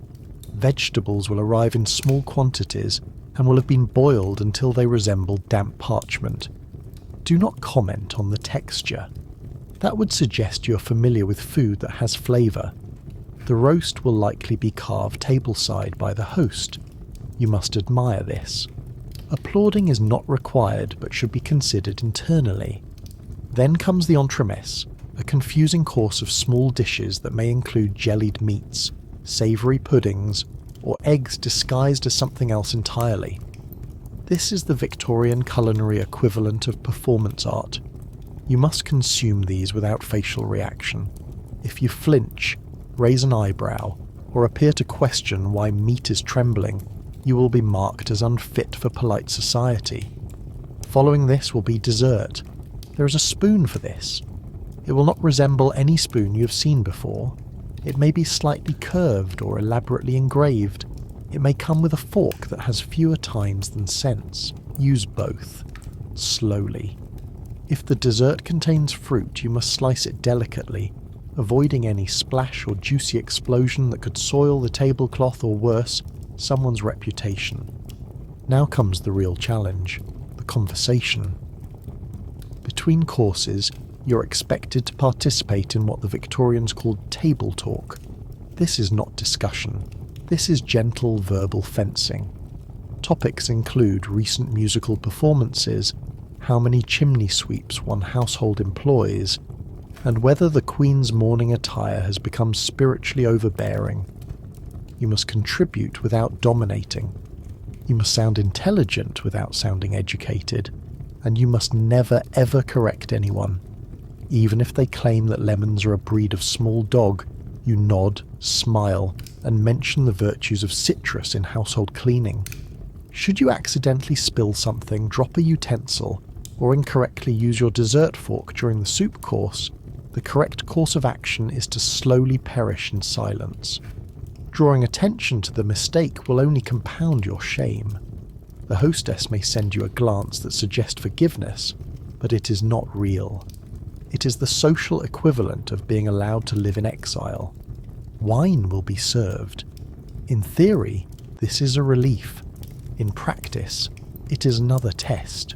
A: Vegetables will arrive in small quantities and will have been boiled until they resemble damp parchment. Do not comment on the texture. That would suggest you are familiar with food that has flavour. The roast will likely be carved tableside by the host. You must admire this. Applauding is not required but should be considered internally. Then comes the entremets, a confusing course of small dishes that may include jellied meats, savoury puddings, or eggs disguised as something else entirely. This is the Victorian culinary equivalent of performance art. You must consume these without facial reaction. If you flinch, raise an eyebrow, or appear to question why meat is trembling, you will be marked as unfit for polite society. Following this will be dessert. There is a spoon for this. It will not resemble any spoon you have seen before. It may be slightly curved or elaborately engraved. It may come with a fork that has fewer tines than cents. Use both. Slowly. If the dessert contains fruit, you must slice it delicately, avoiding any splash or juicy explosion that could soil the tablecloth or worse, someone's reputation. Now comes the real challenge, the conversation. Between courses, you're expected to participate in what the Victorians called table talk. This is not discussion. This is gentle verbal fencing. Topics include recent musical performances, how many chimney sweeps one household employs, and whether the Queen's mourning attire has become spiritually overbearing. You must contribute without dominating. You must sound intelligent without sounding educated, and you must never ever correct anyone. Even if they claim that lemons are a breed of small dog, you nod, smile, and mention the virtues of citrus in household cleaning. Should you accidentally spill something, drop a utensil, or incorrectly use your dessert fork during the soup course, the correct course of action is to slowly perish in silence. Drawing attention to the mistake will only compound your shame. The hostess may send you a glance that suggests forgiveness, but it is not real. It is the social equivalent of being allowed to live in exile. Wine will be served. In theory, this is a relief. In practice, it is another test.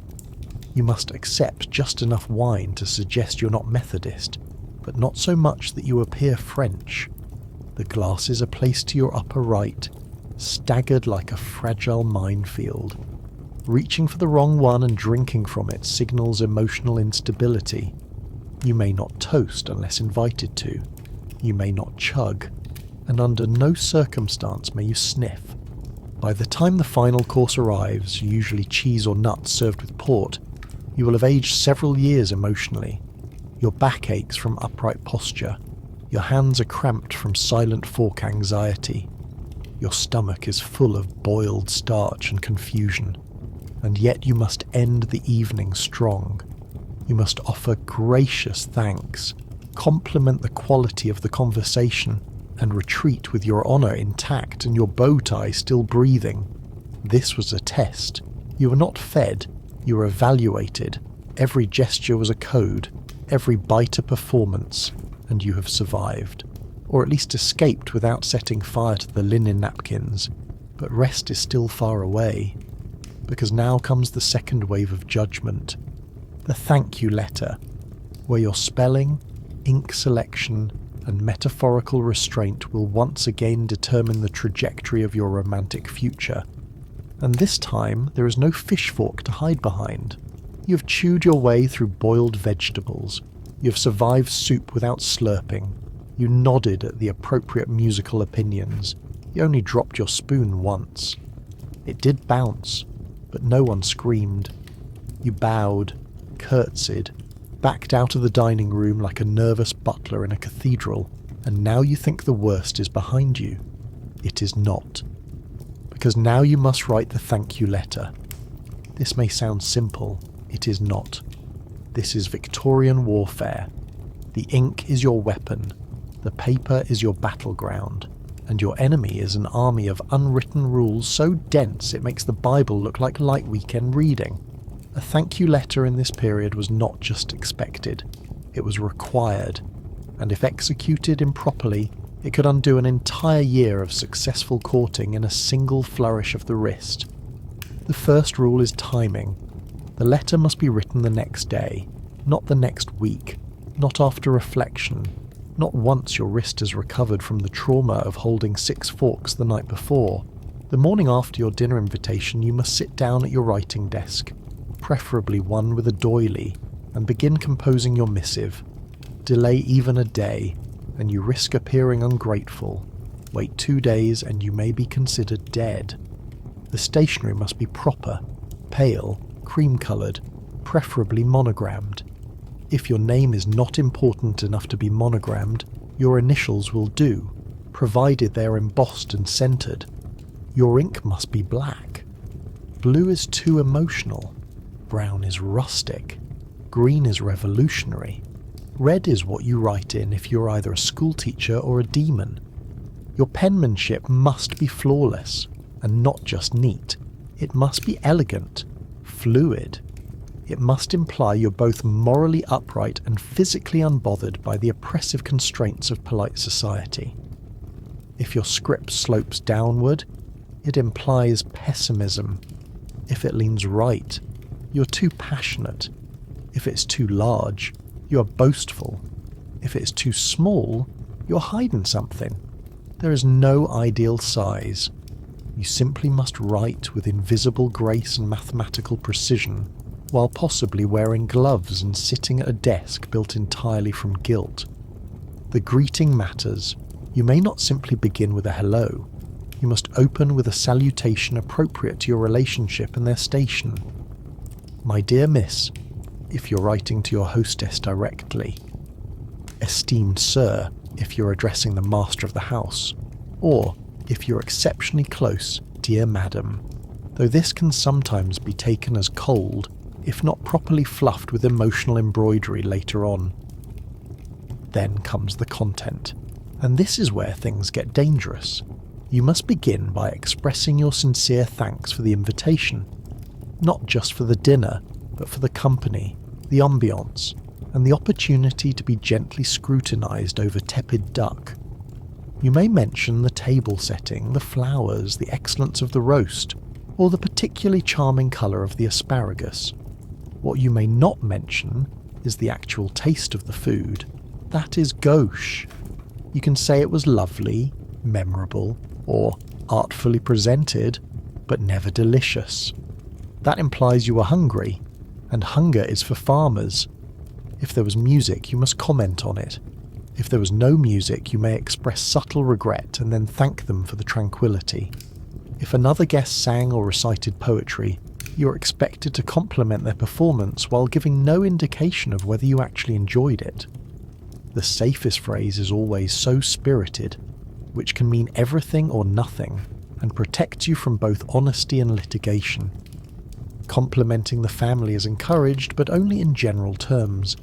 A: You must accept just enough wine to suggest you're not Methodist, but not so much that you appear French. The glasses are placed to your upper right, staggered like a fragile minefield. Reaching for the wrong one and drinking from it signals emotional instability. You may not toast unless invited to. You may not chug, and under no circumstance may you sniff. By the time the final course arrives, usually cheese or nuts served with port, you will have aged several years emotionally. Your back aches from upright posture. Your hands are cramped from silent fork anxiety. Your stomach is full of boiled starch and confusion. And yet you must end the evening strong. You must offer gracious thanks, compliment the quality of the conversation, and retreat with your honour intact and your bow tie still breathing. This was a test. You were not fed, you were evaluated. Every gesture was a code, every bite a performance, and you have survived. Or at least escaped without setting fire to the linen napkins. But rest is still far away, because now comes the second wave of judgment. The thank you letter, where your spelling, ink selection, and metaphorical restraint will once again determine the trajectory of your romantic future. And this time there is no fish fork to hide behind. You have chewed your way through boiled vegetables. You have survived soup without slurping. You nodded at the appropriate musical opinions. You only dropped your spoon once. It did bounce, but no one screamed. You bowed, curtsied, backed out of the dining room like a nervous butler in a cathedral, and now you think the worst is behind you. It is not. Because now you must write the thank you letter. This may sound simple, it is not. This is Victorian warfare. The ink is your weapon, the paper is your battleground, and your enemy is an army of unwritten rules so dense it makes the Bible look like light weekend reading. A thank you letter in this period was not just expected, it was required, and if executed improperly, it could undo an entire year of successful courting in a single flourish of the wrist. The first rule is timing. The letter must be written the next day, not the next week, not after reflection, not once your wrist has recovered from the trauma of holding 6 forks the night before. The morning after your dinner invitation, you must sit down at your writing desk, preferably one with a doily, and begin composing your missive. Delay even a day, and you risk appearing ungrateful. Wait 2 days and you may be considered dead. The stationery must be proper, pale, cream-coloured, preferably monogrammed. If your name is not important enough to be monogrammed, your initials will do, provided they are embossed and centred. Your ink must be black. Blue is too emotional. Brown is rustic. Green is revolutionary. Red is what you write in if you're either a schoolteacher or a demon. Your penmanship must be flawless. and not just neat. It must be elegant, fluid. It must imply you're both morally upright and physically unbothered by the oppressive constraints of polite society. If your script slopes downward, it implies pessimism. If it leans right, you're too passionate. If it's too large, you're boastful. If it's too small, you're hiding something. There is no ideal size. You simply must write with invisible grace and mathematical precision, while possibly wearing gloves and sitting at a desk built entirely from guilt. The greeting matters. You may not simply begin with a hello. You must open with a salutation appropriate to your relationship and their station. My dear miss, if you're writing to your hostess directly. Esteemed sir, if you're addressing the master of the house. Or, if you're exceptionally close, dear madam, though this can sometimes be taken as cold, if not properly fluffed with emotional embroidery later on. Then comes the content, and this is where things get dangerous. You must begin by expressing your sincere thanks for the invitation, not just for the dinner, but for the company, the ambience, and the opportunity to be gently scrutinised over tepid duck. You may mention the table setting, the flowers, the excellence of the roast, or the particularly charming colour of the asparagus. What you may not mention is the actual taste of the food. That is gauche. You can say it was lovely, memorable, or artfully presented, but never delicious. That implies you were hungry, and hunger is for farmers. If there was music, you must comment on it. If there was no music, you may express subtle regret and then thank them for the tranquility. If another guest sang or recited poetry, you are expected to compliment their performance while giving no indication of whether you actually enjoyed it. The safest phrase is always so spirited, which can mean everything or nothing, and protects you from both honesty and litigation. Complimenting the family is encouraged, but only in general terms.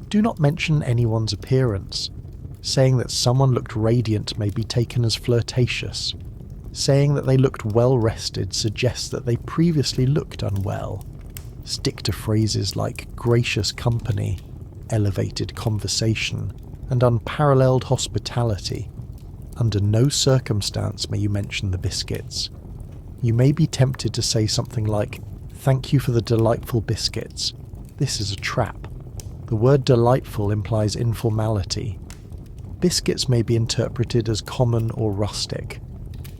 A: Do not mention anyone's appearance. Saying that someone looked radiant may be taken as flirtatious. Saying that they looked well rested suggests that they previously looked unwell. Stick to phrases like gracious company, elevated conversation, and unparalleled hospitality. Under no circumstance may you mention the biscuits. You may be tempted to say something like, "Thank you for the delightful biscuits." This is a trap. The word delightful implies informality. Biscuits may be interpreted as common or rustic.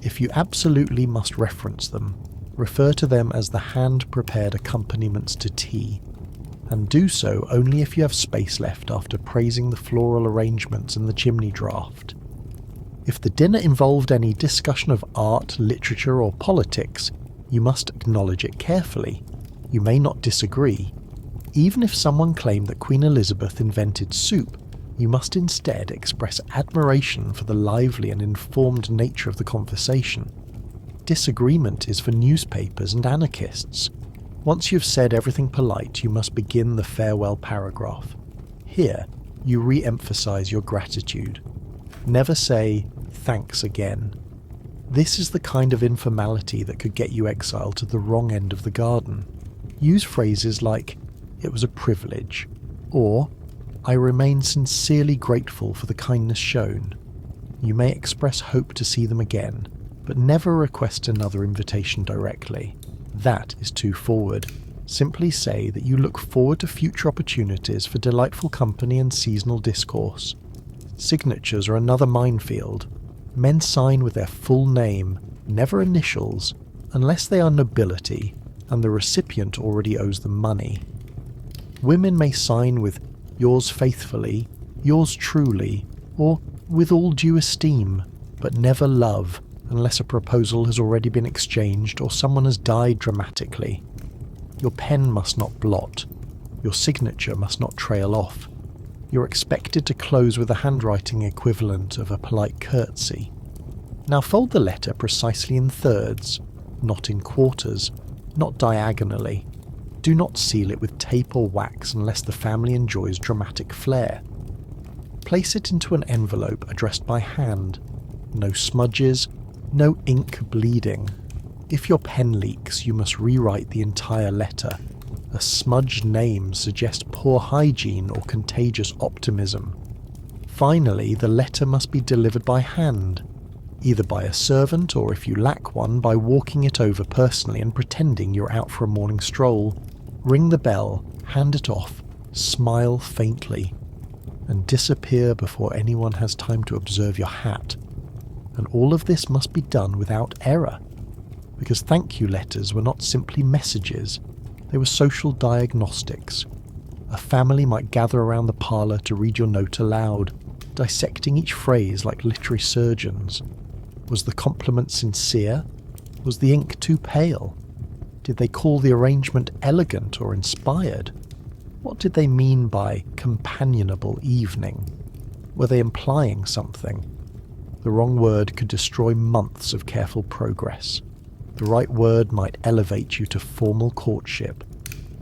A: If you absolutely must reference them, refer to them as the hand-prepared accompaniments to tea, and do so only if you have space left after praising the floral arrangements and the chimney draught. If the dinner involved any discussion of art, literature, or politics, you must acknowledge it carefully. You may not disagree. Even if someone claimed that Queen Elizabeth invented soup, you must instead express admiration for the lively and informed nature of the conversation. Disagreement is for newspapers and anarchists. Once you've said everything polite, you must begin the farewell paragraph. Here, you re-emphasize your gratitude. Never say, "thanks again." This is the kind of informality that could get you exiled to the wrong end of the garden. Use phrases like, "It was a privilege," or "I remain sincerely grateful for the kindness shown." You may express hope to see them again, but never request another invitation directly. That is too forward. Simply say that you look forward to future opportunities for delightful company and seasonal discourse. Signatures are another minefield. Men sign with their full name, never initials, unless they are nobility and the recipient already owes them money. Women may sign with "yours faithfully," "yours truly," or "with all due esteem," but never "love," unless a proposal has already been exchanged or someone has died dramatically. Your pen must not blot. Your signature must not trail off. You're expected to close with a handwriting equivalent of a polite curtsy. Now fold the letter precisely in thirds, not in quarters, not diagonally. Do not seal it with tape or wax unless the family enjoys dramatic flair. Place it into an envelope addressed by hand. No smudges, no ink bleeding. If your pen leaks, you must rewrite the entire letter. A smudged name suggests poor hygiene or contagious optimism. Finally, the letter must be delivered by hand, either by a servant or, if you lack one, by walking it over personally and pretending you're out for a morning stroll. Ring the bell, hand it off, smile faintly, and disappear before anyone has time to observe your hat. And all of this must be done without error, because thank you letters were not simply messages, they were social diagnostics. A family might gather around the parlour to read your note aloud, dissecting each phrase like literary surgeons. Was the compliment sincere? Was the ink too pale? Did they call the arrangement elegant or inspired? What did they mean by companionable evening? Were they implying something? The wrong word could destroy months of careful progress. The right word might elevate you to formal courtship.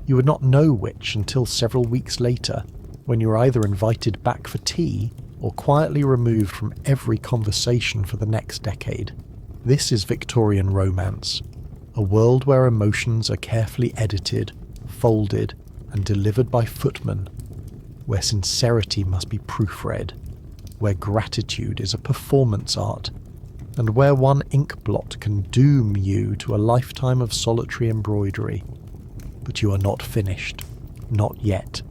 A: You would not know which until several weeks later, when you were either invited back for tea or quietly removed from every conversation for the next decade. This is Victorian romance, a world where emotions are carefully edited, folded, and delivered by footmen, where sincerity must be proofread, where gratitude is a performance art, and where one ink blot can doom you to a lifetime of solitary embroidery. But you are not finished. Not yet.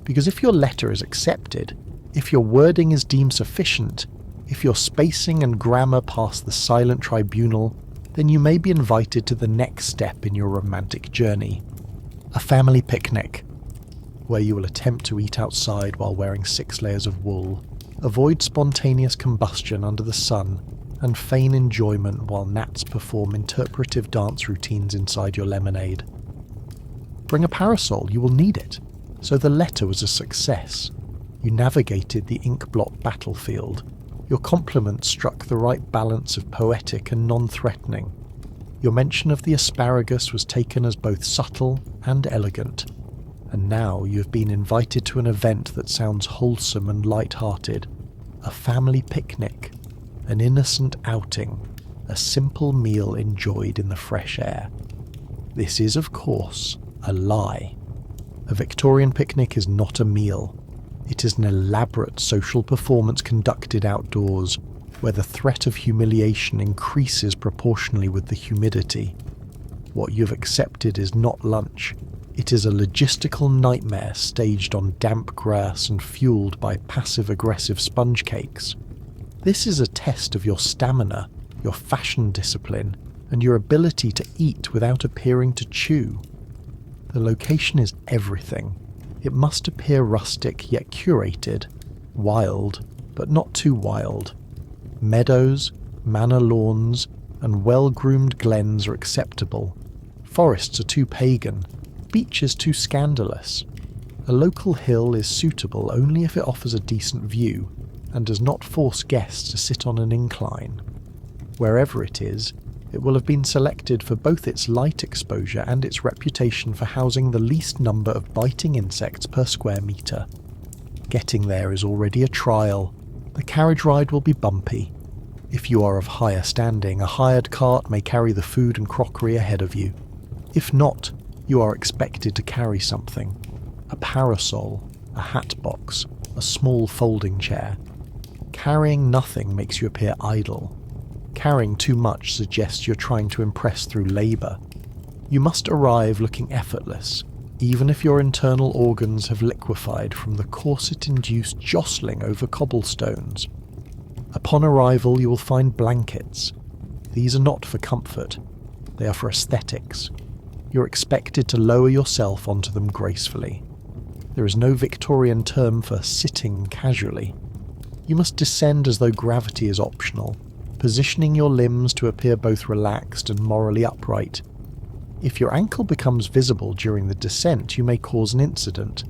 A: Because if your letter is accepted, if your wording is deemed sufficient, if your spacing and grammar pass the silent tribunal, then you may be invited to the next step in your romantic journey. A family picnic, where you will attempt to eat outside while wearing 6 layers of wool, avoid spontaneous combustion under the sun, and feign enjoyment while gnats perform interpretive dance routines inside your lemonade. Bring a parasol, you will need it. So the letter was a success. You navigated the ink-blot battlefield. Your compliment struck the right balance of poetic and non-threatening. Your mention of the asparagus was taken as both subtle and elegant. And now you have been invited to an event that sounds wholesome and light-hearted. A family picnic. An innocent outing, a simple meal enjoyed in the fresh air. This is, of course, a lie. A Victorian picnic is not a meal. It is an elaborate social performance conducted outdoors, where the threat of humiliation increases proportionally with the humidity. What you've accepted is not lunch. It is a logistical nightmare staged on damp grass and fueled by passive-aggressive sponge cakes. This is a test of your stamina, your fashion discipline, and your ability to eat without appearing to chew. The location is everything. It must appear rustic yet curated, wild but not too wild. Meadows, manor lawns, and well-groomed glens are acceptable. Forests are too pagan, beaches too scandalous. A local hill is suitable only if it offers a decent view, and does not force guests to sit on an incline. Wherever it is, it will have been selected for both its light exposure and its reputation for housing the least number of biting insects per square metre. Getting there is already a trial. The carriage ride will be bumpy. If you are of higher standing, a hired cart may carry the food and crockery ahead of you. If not, you are expected to carry something. A parasol, a hat box, a small folding chair. Carrying nothing makes you appear idle. Carrying too much suggests you're trying to impress through labour. You must arrive looking effortless, even if your internal organs have liquefied from the corset-induced jostling over cobblestones. Upon arrival you will find blankets. These are not for comfort, they are for aesthetics. You're expected to lower yourself onto them gracefully. There is no Victorian term for sitting casually. You must descend as though gravity is optional, positioning your limbs to appear both relaxed and morally upright. If your ankle becomes visible during the descent, you may cause an incident.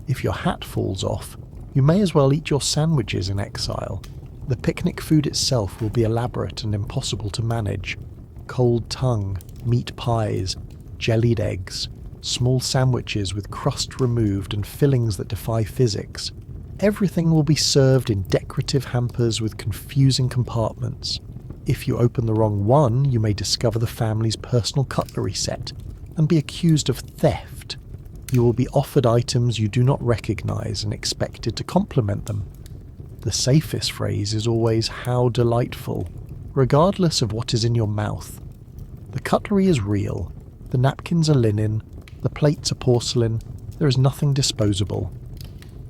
A: If your hat falls off, you may as well eat your sandwiches in exile. The picnic food itself will be elaborate and impossible to manage. Cold tongue, meat pies, jellied eggs, small sandwiches with crust removed and fillings that defy physics. Everything will be served in decorative hampers with confusing compartments. If you open the wrong one, you may discover the family's personal cutlery set and be accused of theft. You will be offered items you do not recognise and expected to compliment them. The safest phrase is always "how delightful," regardless of what is in your mouth. The cutlery is real, the napkins are linen, the plates are porcelain, there is nothing disposable.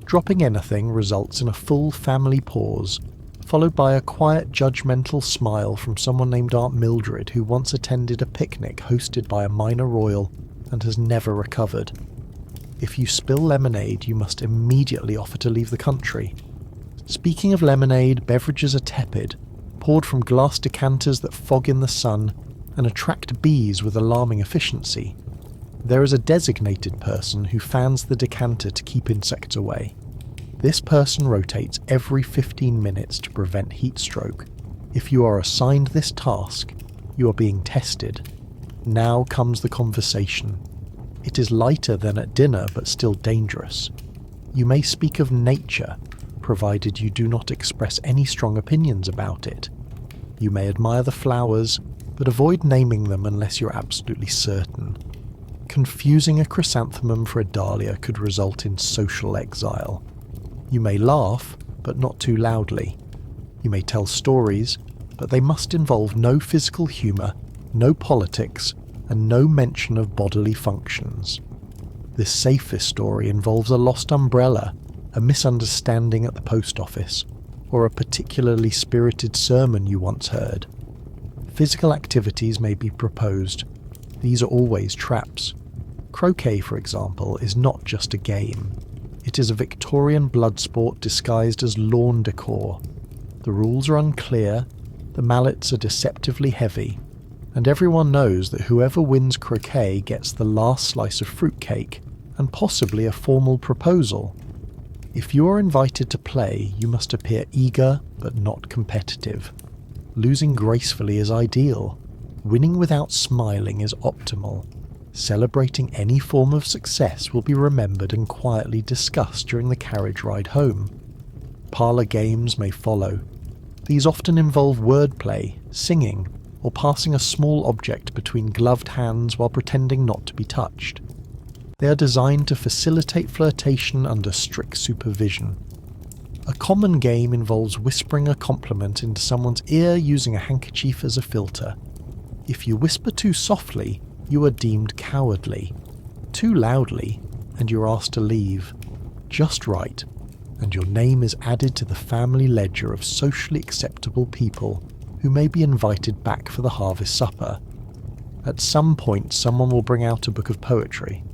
A: Dropping anything results in a full family pause, followed by a quiet judgmental smile from someone named Aunt Mildred who once attended a picnic hosted by a minor royal and has never recovered. If you spill lemonade, you must immediately offer to leave the country. Speaking of lemonade, beverages are tepid, poured from glass decanters that fog in the sun and attract bees with alarming efficiency. There is a designated person who fans the decanter to keep insects away. This person rotates every 15 minutes to prevent heat stroke. If you are assigned this task, you are being tested. Now comes the conversation. It is lighter than at dinner, but still dangerous. You may speak of nature, provided you do not express any strong opinions about it. You may admire the flowers, but avoid naming them unless you're absolutely certain. Confusing a chrysanthemum for a dahlia could result in social exile. You may laugh, but not too loudly. You may tell stories, but they must involve no physical humour, no politics, and no mention of bodily functions. This safest story involves a lost umbrella, a misunderstanding at the post office, or a particularly spirited sermon you once heard. Physical activities may be proposed. These are always traps. Croquet, for example, is not just a game. It is a Victorian blood sport disguised as lawn decor. The rules are unclear, the mallets are deceptively heavy, and everyone knows that whoever wins croquet gets the last slice of fruitcake, and possibly a formal proposal. If you are invited to play, you must appear eager but not competitive. Losing gracefully is ideal. Winning without smiling is optimal. Celebrating any form of success will be remembered and quietly discussed during the carriage ride home. Parlour games may follow. These often involve wordplay, singing, or passing a small object between gloved hands while pretending not to be touched. They are designed to facilitate flirtation under strict supervision. A common game involves whispering a compliment into someone's ear using a handkerchief as a filter. If you whisper too softly, you are deemed cowardly. Too loudly, and you're asked to leave. Just right, and your name is added to the family ledger of socially acceptable people who may be invited back for the harvest supper. At some point, someone will bring out a book of poetry.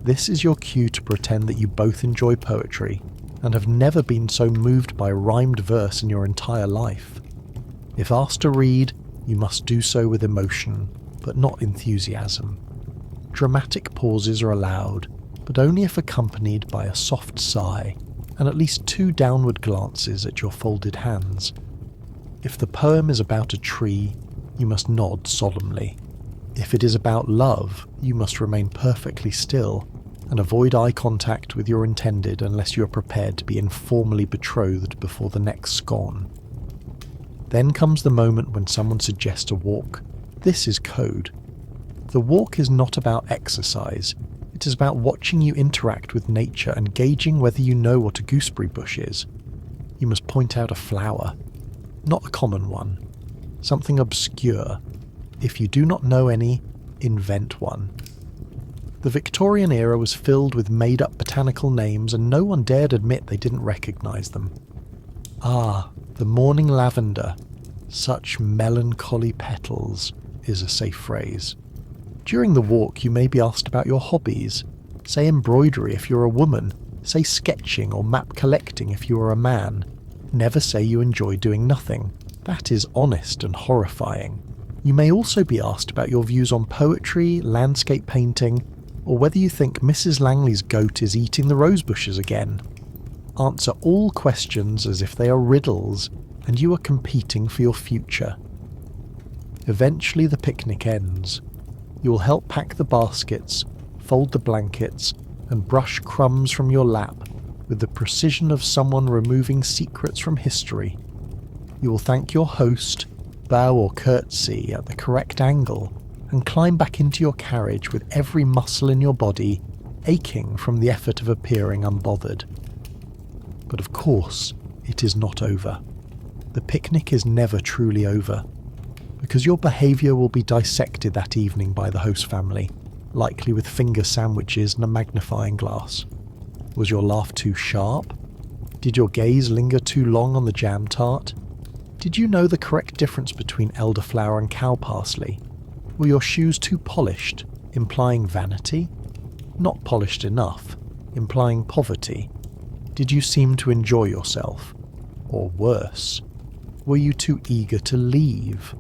A: This is your cue to pretend that you both enjoy poetry and have never been so moved by rhymed verse in your entire life. If asked to read, you must do so with emotion, but not enthusiasm. Dramatic pauses are allowed, but only if accompanied by a soft sigh and at least 2 downward glances at your folded hands. If the poem is about a tree, you must nod solemnly. If it is about love, you must remain perfectly still and avoid eye contact with your intended unless you are prepared to be informally betrothed before the next scone. Then comes the moment when someone suggests a walk. This is code. The walk is not about exercise. It is about watching you interact with nature and gauging whether you know what a gooseberry bush is. You must point out a flower. Not a common one. Something obscure. If you do not know any, invent one. The Victorian era was filled with made-up botanical names and no one dared admit they didn't recognise them. Ah, the morning lavender. Such melancholy petals is a safe phrase. During the walk you may be asked about your hobbies. Say embroidery if you're a woman. Say sketching or map collecting if you are a man. Never say you enjoy doing nothing. That is honest and horrifying. You may also be asked about your views on poetry, landscape painting, or whether you think Mrs. Langley's goat is eating the rose bushes again. Answer all questions as if they are riddles, and you are competing for your future. Eventually the picnic ends. You will help pack the baskets, fold the blankets, and brush crumbs from your lap with the precision of someone removing secrets from history. You will thank your host, bow or curtsy at the correct angle, and climb back into your carriage with every muscle in your body aching from the effort of appearing unbothered. But of course, it is not over. The picnic is never truly over, because your behaviour will be dissected that evening by the host family, likely with finger sandwiches and a magnifying glass. Was your laugh too sharp? Did your gaze linger too long on the jam tart? Did you know the correct difference between elderflower and cow parsley? Were your shoes too polished, implying vanity? Not polished enough, implying poverty? Did you seem to enjoy yourself? Or worse, were you too eager to leave?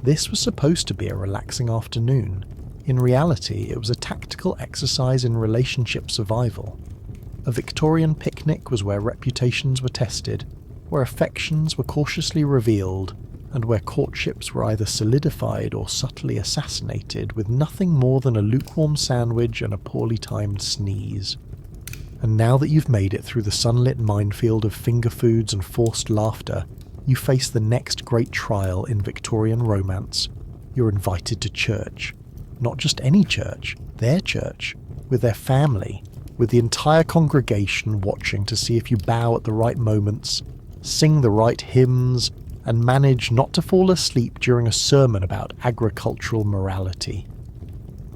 A: This was supposed to be a relaxing afternoon. In reality, it was a tactical exercise in relationship survival. A Victorian picnic was where reputations were tested, where affections were cautiously revealed, and where courtships were either solidified or subtly assassinated with nothing more than a lukewarm sandwich and a poorly timed sneeze. And now that you've made it through the sunlit minefield of finger foods and forced laughter, you face the next great trial in Victorian romance. You're invited to church. Not just any church, their church, with their family, with the entire congregation watching to see if you bow at the right moments, sing the right hymns, and manage not to fall asleep during a sermon about agricultural morality.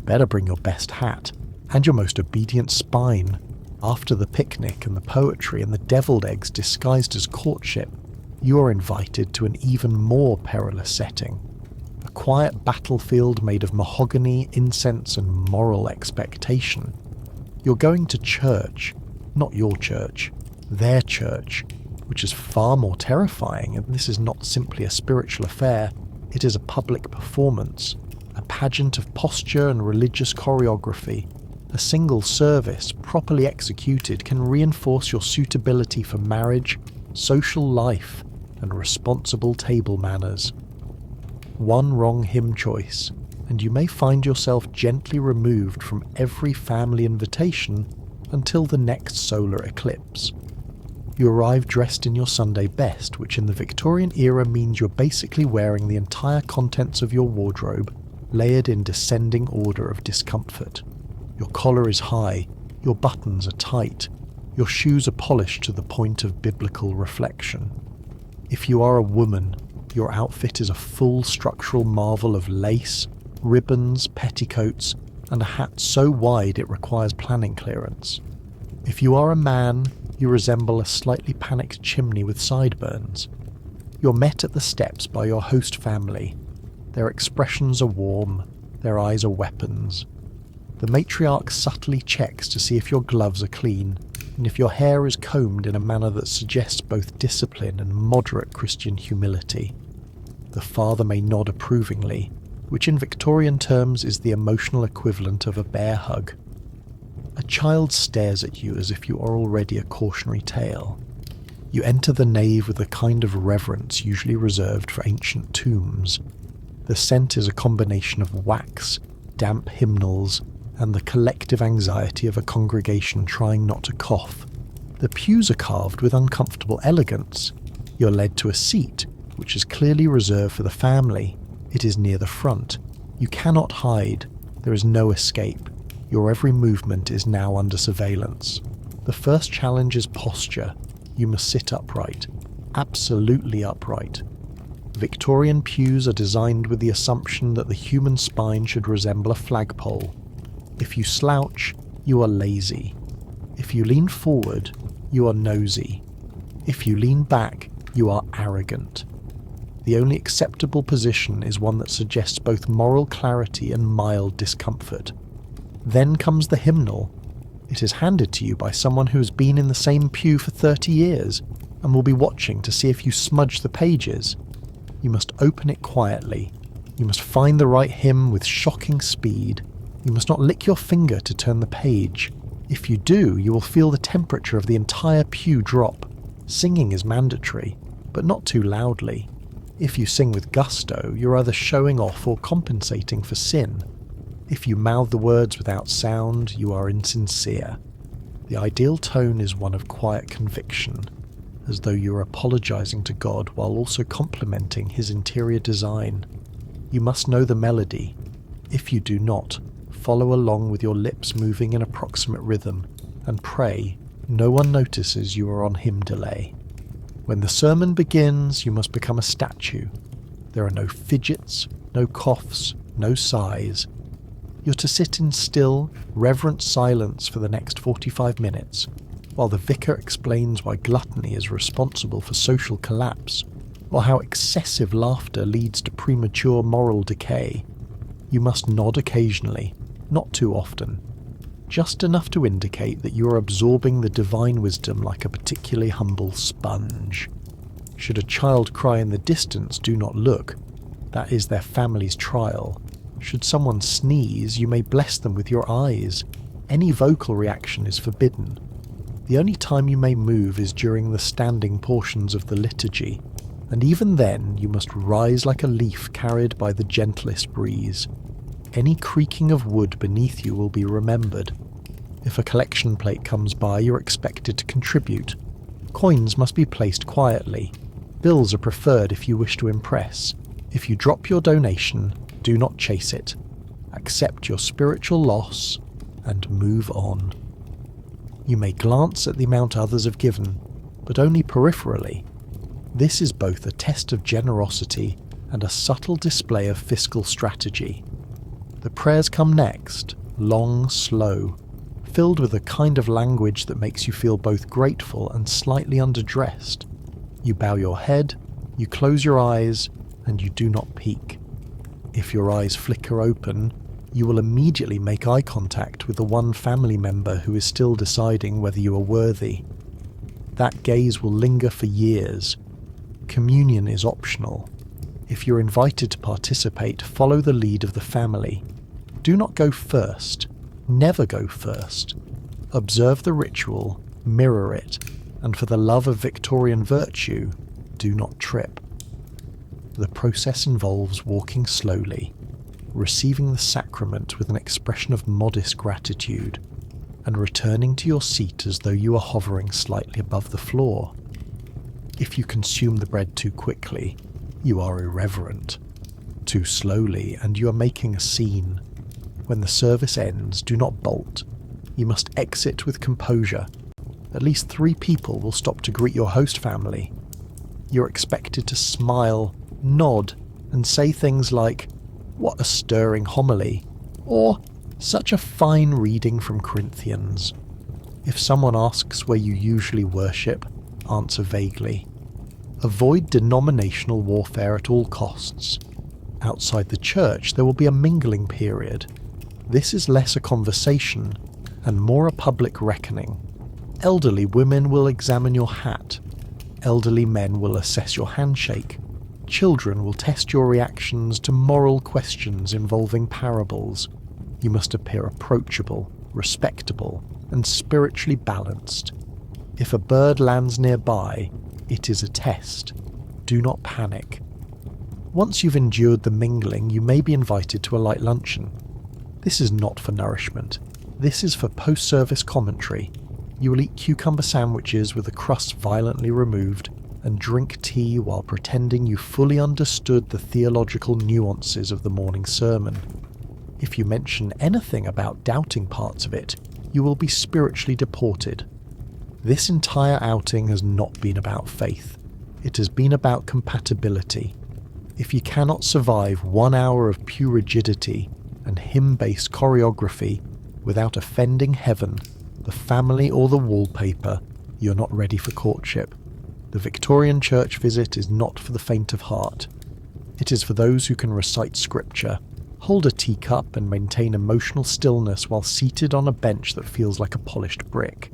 A: Better bring your best hat, and your most obedient spine. After the picnic and the poetry and the deviled eggs disguised as courtship, you are invited to an even more perilous setting. A quiet battlefield made of mahogany, incense, and moral expectation. You're going to church, not your church, their church, which is far more terrifying, and this is not simply a spiritual affair, it is a public performance, a pageant of posture and religious choreography. A single service, properly executed, can reinforce your suitability for marriage, social life, and responsible table manners. One wrong hymn choice, and you may find yourself gently removed from every family invitation until the next solar eclipse. You arrive dressed in your Sunday best, which in the Victorian era means you're basically wearing the entire contents of your wardrobe, layered in descending order of discomfort. Your collar is high, your buttons are tight, your shoes are polished to the point of biblical reflection. If you are a woman, your outfit is a full structural marvel of lace, ribbons, petticoats, and a hat so wide it requires planning clearance. If you are a man, you resemble a slightly panicked chimney with sideburns. You're met at the steps by your host family. Their expressions are warm, their eyes are weapons. The matriarch subtly checks to see if your gloves are clean, and if your hair is combed in a manner that suggests both discipline and moderate Christian humility. The father may nod approvingly, which in Victorian terms is the emotional equivalent of a bear hug. A child stares at you as if you are already a cautionary tale. You enter the nave with a kind of reverence usually reserved for ancient tombs. The scent is a combination of wax, damp hymnals, and the collective anxiety of a congregation trying not to cough. The pews are carved with uncomfortable elegance. You're led to a seat, which is clearly reserved for the family. It is near the front. You cannot hide. There is no escape. Your every movement is now under surveillance. The first challenge is posture. You must sit upright. Absolutely upright. Victorian pews are designed with the assumption that the human spine should resemble a flagpole. If you slouch, you are lazy. If you lean forward, you are nosy. If you lean back, you are arrogant. The only acceptable position is one that suggests both moral clarity and mild discomfort. Then comes the hymnal. It is handed to you by someone who has been in the same pew for 30 years and will be watching to see if you smudge the pages. You must open it quietly. You must find the right hymn with shocking speed. You must not lick your finger to turn the page. If you do, you will feel the temperature of the entire pew drop. Singing is mandatory, but not too loudly. If you sing with gusto, you're either showing off or compensating for sin. If you mouth the words without sound, you are insincere. The ideal tone is one of quiet conviction. as though you are apologizing to God while also complimenting his interior design. You must know the melody. If you do not, follow along with your lips moving in approximate rhythm, and pray no one notices you are on hymn delay. When the sermon begins, you must become a statue. There are no fidgets, no coughs, no sighs. You're to sit in still, reverent silence for the next 45 minutes, while the vicar explains why gluttony is responsible for social collapse, or how excessive laughter leads to premature moral decay. You must nod occasionally, not too often, just enough to indicate that you are absorbing the divine wisdom like a particularly humble sponge. Should a child cry in the distance, do not look. That is their family's trial. Should someone sneeze, you may bless them with your eyes. Any vocal reaction is forbidden. The only time you may move is during the standing portions of the liturgy, and even then you must rise like a leaf carried by the gentlest breeze. Any creaking of wood beneath you will be remembered. If a collection plate comes by, you're expected to contribute. Coins must be placed quietly. Bills are preferred if you wish to impress. If you drop your donation, do not chase it. Accept your spiritual loss and move on. You may glance at the amount others have given, but only peripherally. This is both a test of generosity and a subtle display of fiscal strategy. The prayers come next, long, slow, filled with a kind of language that makes you feel both grateful and slightly underdressed. You bow your head, you close your eyes, and you do not peek. If your eyes flicker open, you will immediately make eye contact with the one family member who is still deciding whether you are worthy. That gaze will linger for years. Communion is optional. If you're invited to participate, follow the lead of the family. Do not go first. Never go first. Observe the ritual, mirror it, and for the love of Victorian virtue, do not trip. The process involves walking slowly, receiving the sacrament with an expression of modest gratitude, and returning to your seat as though you are hovering slightly above the floor. If you consume the bread too quickly, you are irreverent. Too slowly, and you are making a scene. When the service ends, do not bolt. You must exit with composure. At least 3 people will stop to greet your host family. You're expected to smile, nod, and say things like, "What a stirring homily," or "Such a fine reading from Corinthians." If someone asks where you usually worship, answer vaguely. Avoid denominational warfare at all costs. Outside the church, there will be a mingling period. This is less a conversation and more a public reckoning. Elderly women will examine your hat. Elderly men will assess your handshake. Children will test your reactions to moral questions involving parables. You must appear approachable, respectable, and spiritually balanced. If a bird lands nearby, it is a test. Do not panic. Once you've endured the mingling, you may be invited to a light luncheon. This is not for nourishment. This is for post-service commentary. You will eat cucumber sandwiches with the crust violently removed and drink tea while pretending you fully understood the theological nuances of the morning sermon. If you mention anything about doubting parts of it, you will be spiritually deported. This entire outing has not been about faith. It has been about compatibility. If you cannot survive 1 hour of pure rigidity and hymn-based choreography without offending heaven, the family, or the wallpaper, you're not ready for courtship. The Victorian church visit is not for the faint of heart. It is for those who can recite scripture, hold a teacup, and maintain emotional stillness while seated on a bench that feels like a polished brick.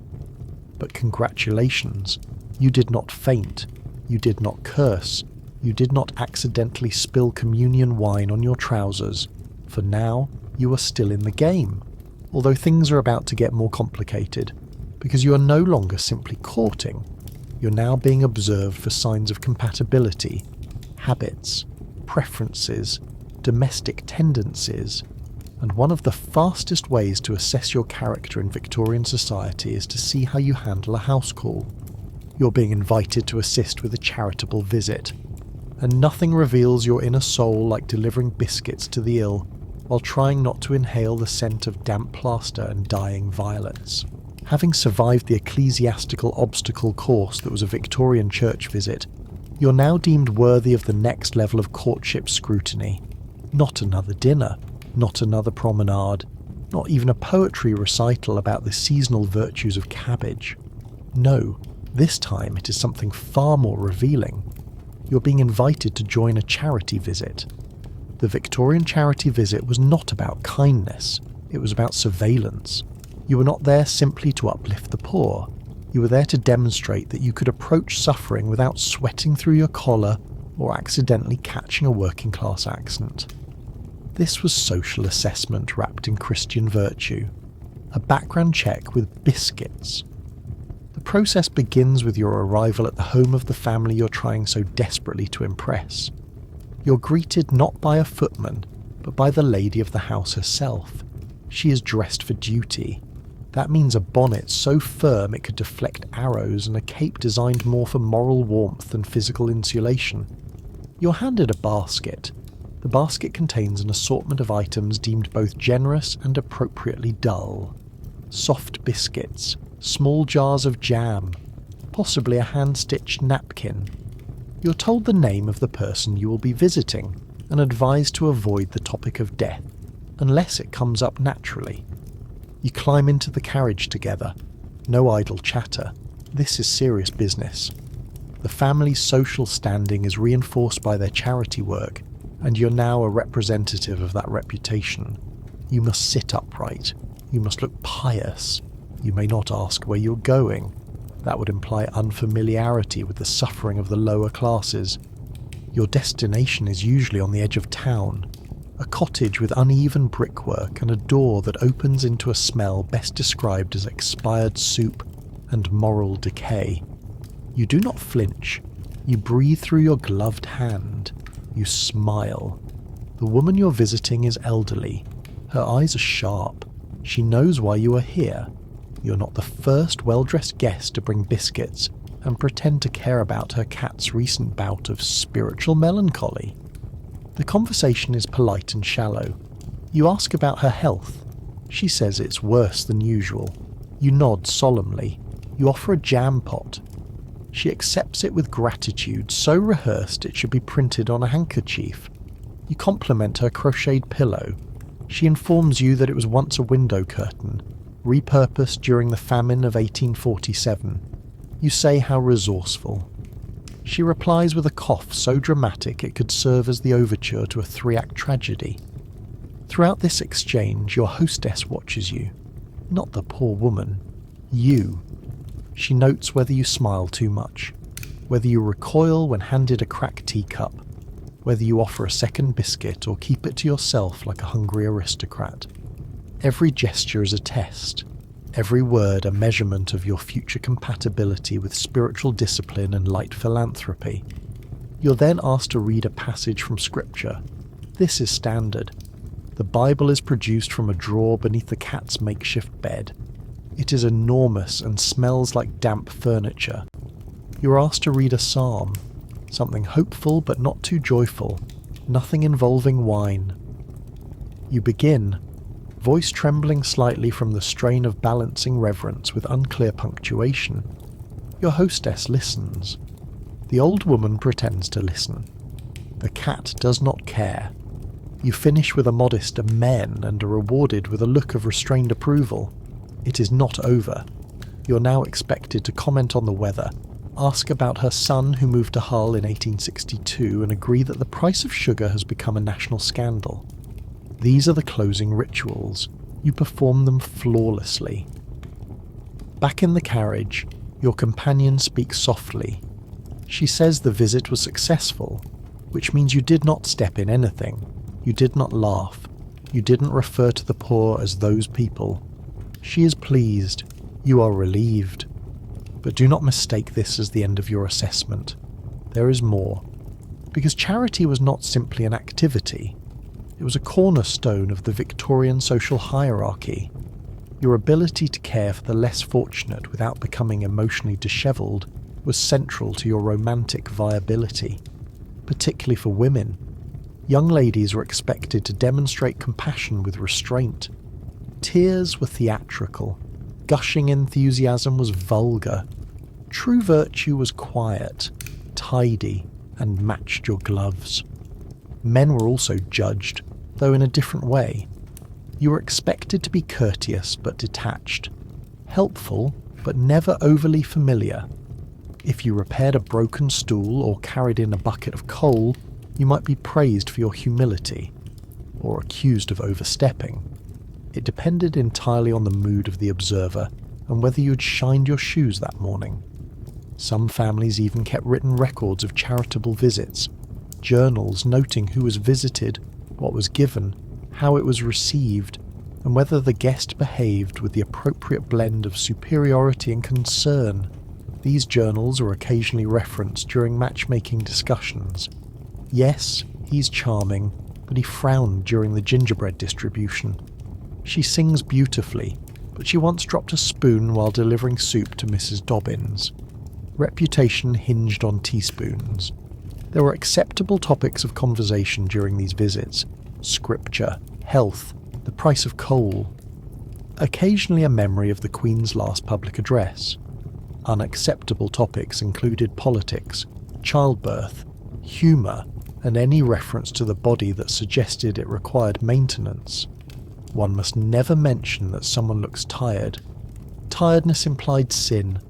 A: But congratulations, you did not faint, you did not curse, you did not accidentally spill communion wine on your trousers, for now you are still in the game, although things are about to get more complicated, because you are no longer simply courting, you're now being observed for signs of compatibility, habits, preferences, domestic tendencies, and one of the fastest ways to assess your character in Victorian society is to see how you handle a house call. You're being invited to assist with a charitable visit. And nothing reveals your inner soul like delivering biscuits to the ill while trying not to inhale the scent of damp plaster and dying violets. Having survived the ecclesiastical obstacle course that was a Victorian church visit, you're now deemed worthy of the next level of courtship scrutiny. Not another dinner, not another promenade, not even a poetry recital about the seasonal virtues of cabbage. No, this time it is something far more revealing. You're being invited to join a charity visit. The Victorian charity visit was not about kindness, it was about surveillance. You were not there simply to uplift the poor. You were there to demonstrate that you could approach suffering without sweating through your collar or accidentally catching a working class accent. This was social assessment wrapped in Christian virtue. A background check with biscuits. The process begins with your arrival at the home of the family you're trying so desperately to impress. You're greeted not by a footman, but by the lady of the house herself. She is dressed for duty. That means a bonnet so firm it could deflect arrows and a cape designed more for moral warmth than physical insulation. You're handed a basket. The basket contains an assortment of items deemed both generous and appropriately dull. Soft biscuits, small jars of jam, possibly a hand-stitched napkin. You're told the name of the person you will be visiting and advised to avoid the topic of death, unless it comes up naturally. You climb into the carriage together. No idle chatter. This is serious business. The family's social standing is reinforced by their charity work, and you're now a representative of that reputation. You must sit upright. You must look pious. You may not ask where you're going. That would imply unfamiliarity with the suffering of the lower classes. Your destination is usually on the edge of town. A cottage with uneven brickwork and a door that opens into a smell best described as expired soup and moral decay. You do not flinch. You breathe through your gloved hand. You smile. The woman you're visiting is elderly. Her eyes are sharp. She knows why you are here. You're not the first well-dressed guest to bring biscuits and pretend to care about her cat's recent bout of spiritual melancholy. The conversation is polite and shallow. You ask about her health. She says it's worse than usual. You nod solemnly. You offer a jam pot. She accepts it with gratitude so rehearsed it should be printed on a handkerchief. You compliment her crocheted pillow. She informs you that it was once a window curtain, repurposed during the famine of 1847. You say how resourceful. She replies with a cough so dramatic it could serve as the overture to a 3-act tragedy. Throughout this exchange, your hostess watches you. Not the poor woman. You. She notes whether you smile too much, whether you recoil when handed a cracked teacup, whether you offer a second biscuit or keep it to yourself like a hungry aristocrat. Every gesture is a test. Every word a measurement of your future compatibility with spiritual discipline and light philanthropy. You're then asked to read a passage from Scripture. This is standard. The Bible is produced from a drawer beneath the cat's makeshift bed. It is enormous and smells like damp furniture. You're asked to read a psalm, something hopeful but not too joyful, nothing involving wine. You begin, voice trembling slightly from the strain of balancing reverence with unclear punctuation. Your hostess listens. The old woman pretends to listen. The cat does not care. You finish with a modest amen and are rewarded with a look of restrained approval. It is not over. You're now expected to comment on the weather, ask about her son who moved to Hull in 1862 and agree that the price of sugar has become a national scandal. These are the closing rituals. You perform them flawlessly. Back in the carriage, your companion speaks softly. She says the visit was successful, which means you did not step in anything. You did not laugh. You didn't refer to the poor as those people. She is pleased. You are relieved. But do not mistake this as the end of your assessment. There is more. Because charity was not simply an activity. It was a cornerstone of the Victorian social hierarchy. Your ability to care for the less fortunate without becoming emotionally dishevelled was central to your romantic viability, particularly for women. Young ladies were expected to demonstrate compassion with restraint. Tears were theatrical. Gushing enthusiasm was vulgar. True virtue was quiet, tidy, and matched your gloves. Men were also judged, though in a different way. You were expected to be courteous but detached, helpful but never overly familiar. If you repaired a broken stool or carried in a bucket of coal, you might be praised for your humility, or accused of overstepping. It depended entirely on the mood of the observer and whether you had shined your shoes that morning. Some families even kept written records of charitable visits, journals noting who was visited, what was given, how it was received, and whether the guest behaved with the appropriate blend of superiority and concern. These journals were occasionally referenced during matchmaking discussions. Yes, he's charming, but he frowned during the gingerbread distribution. She sings beautifully, but she once dropped a spoon while delivering soup to Mrs. Dobbins. Reputation hinged on teaspoons. There were acceptable topics of conversation during these visits: scripture, health, the price of coal. Occasionally a memory of the Queen's last public address. Unacceptable topics included politics, childbirth, humour, and any reference to the body that suggested it required maintenance. One must never mention that someone looks tired. Tiredness implied sin,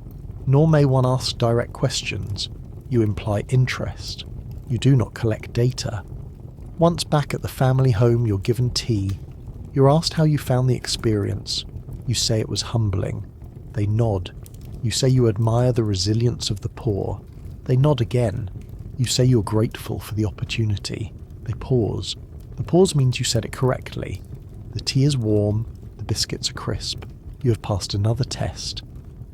A: nor may one ask direct questions. You imply interest. You do not collect data. Once back at the family home, you're given tea. You're asked how you found the experience. You say it was humbling. They nod. You say you admire the resilience of the poor. They nod again. You say you're grateful for the opportunity. They pause. The pause means you said it correctly. The tea is warm, the biscuits are crisp. You have passed another test.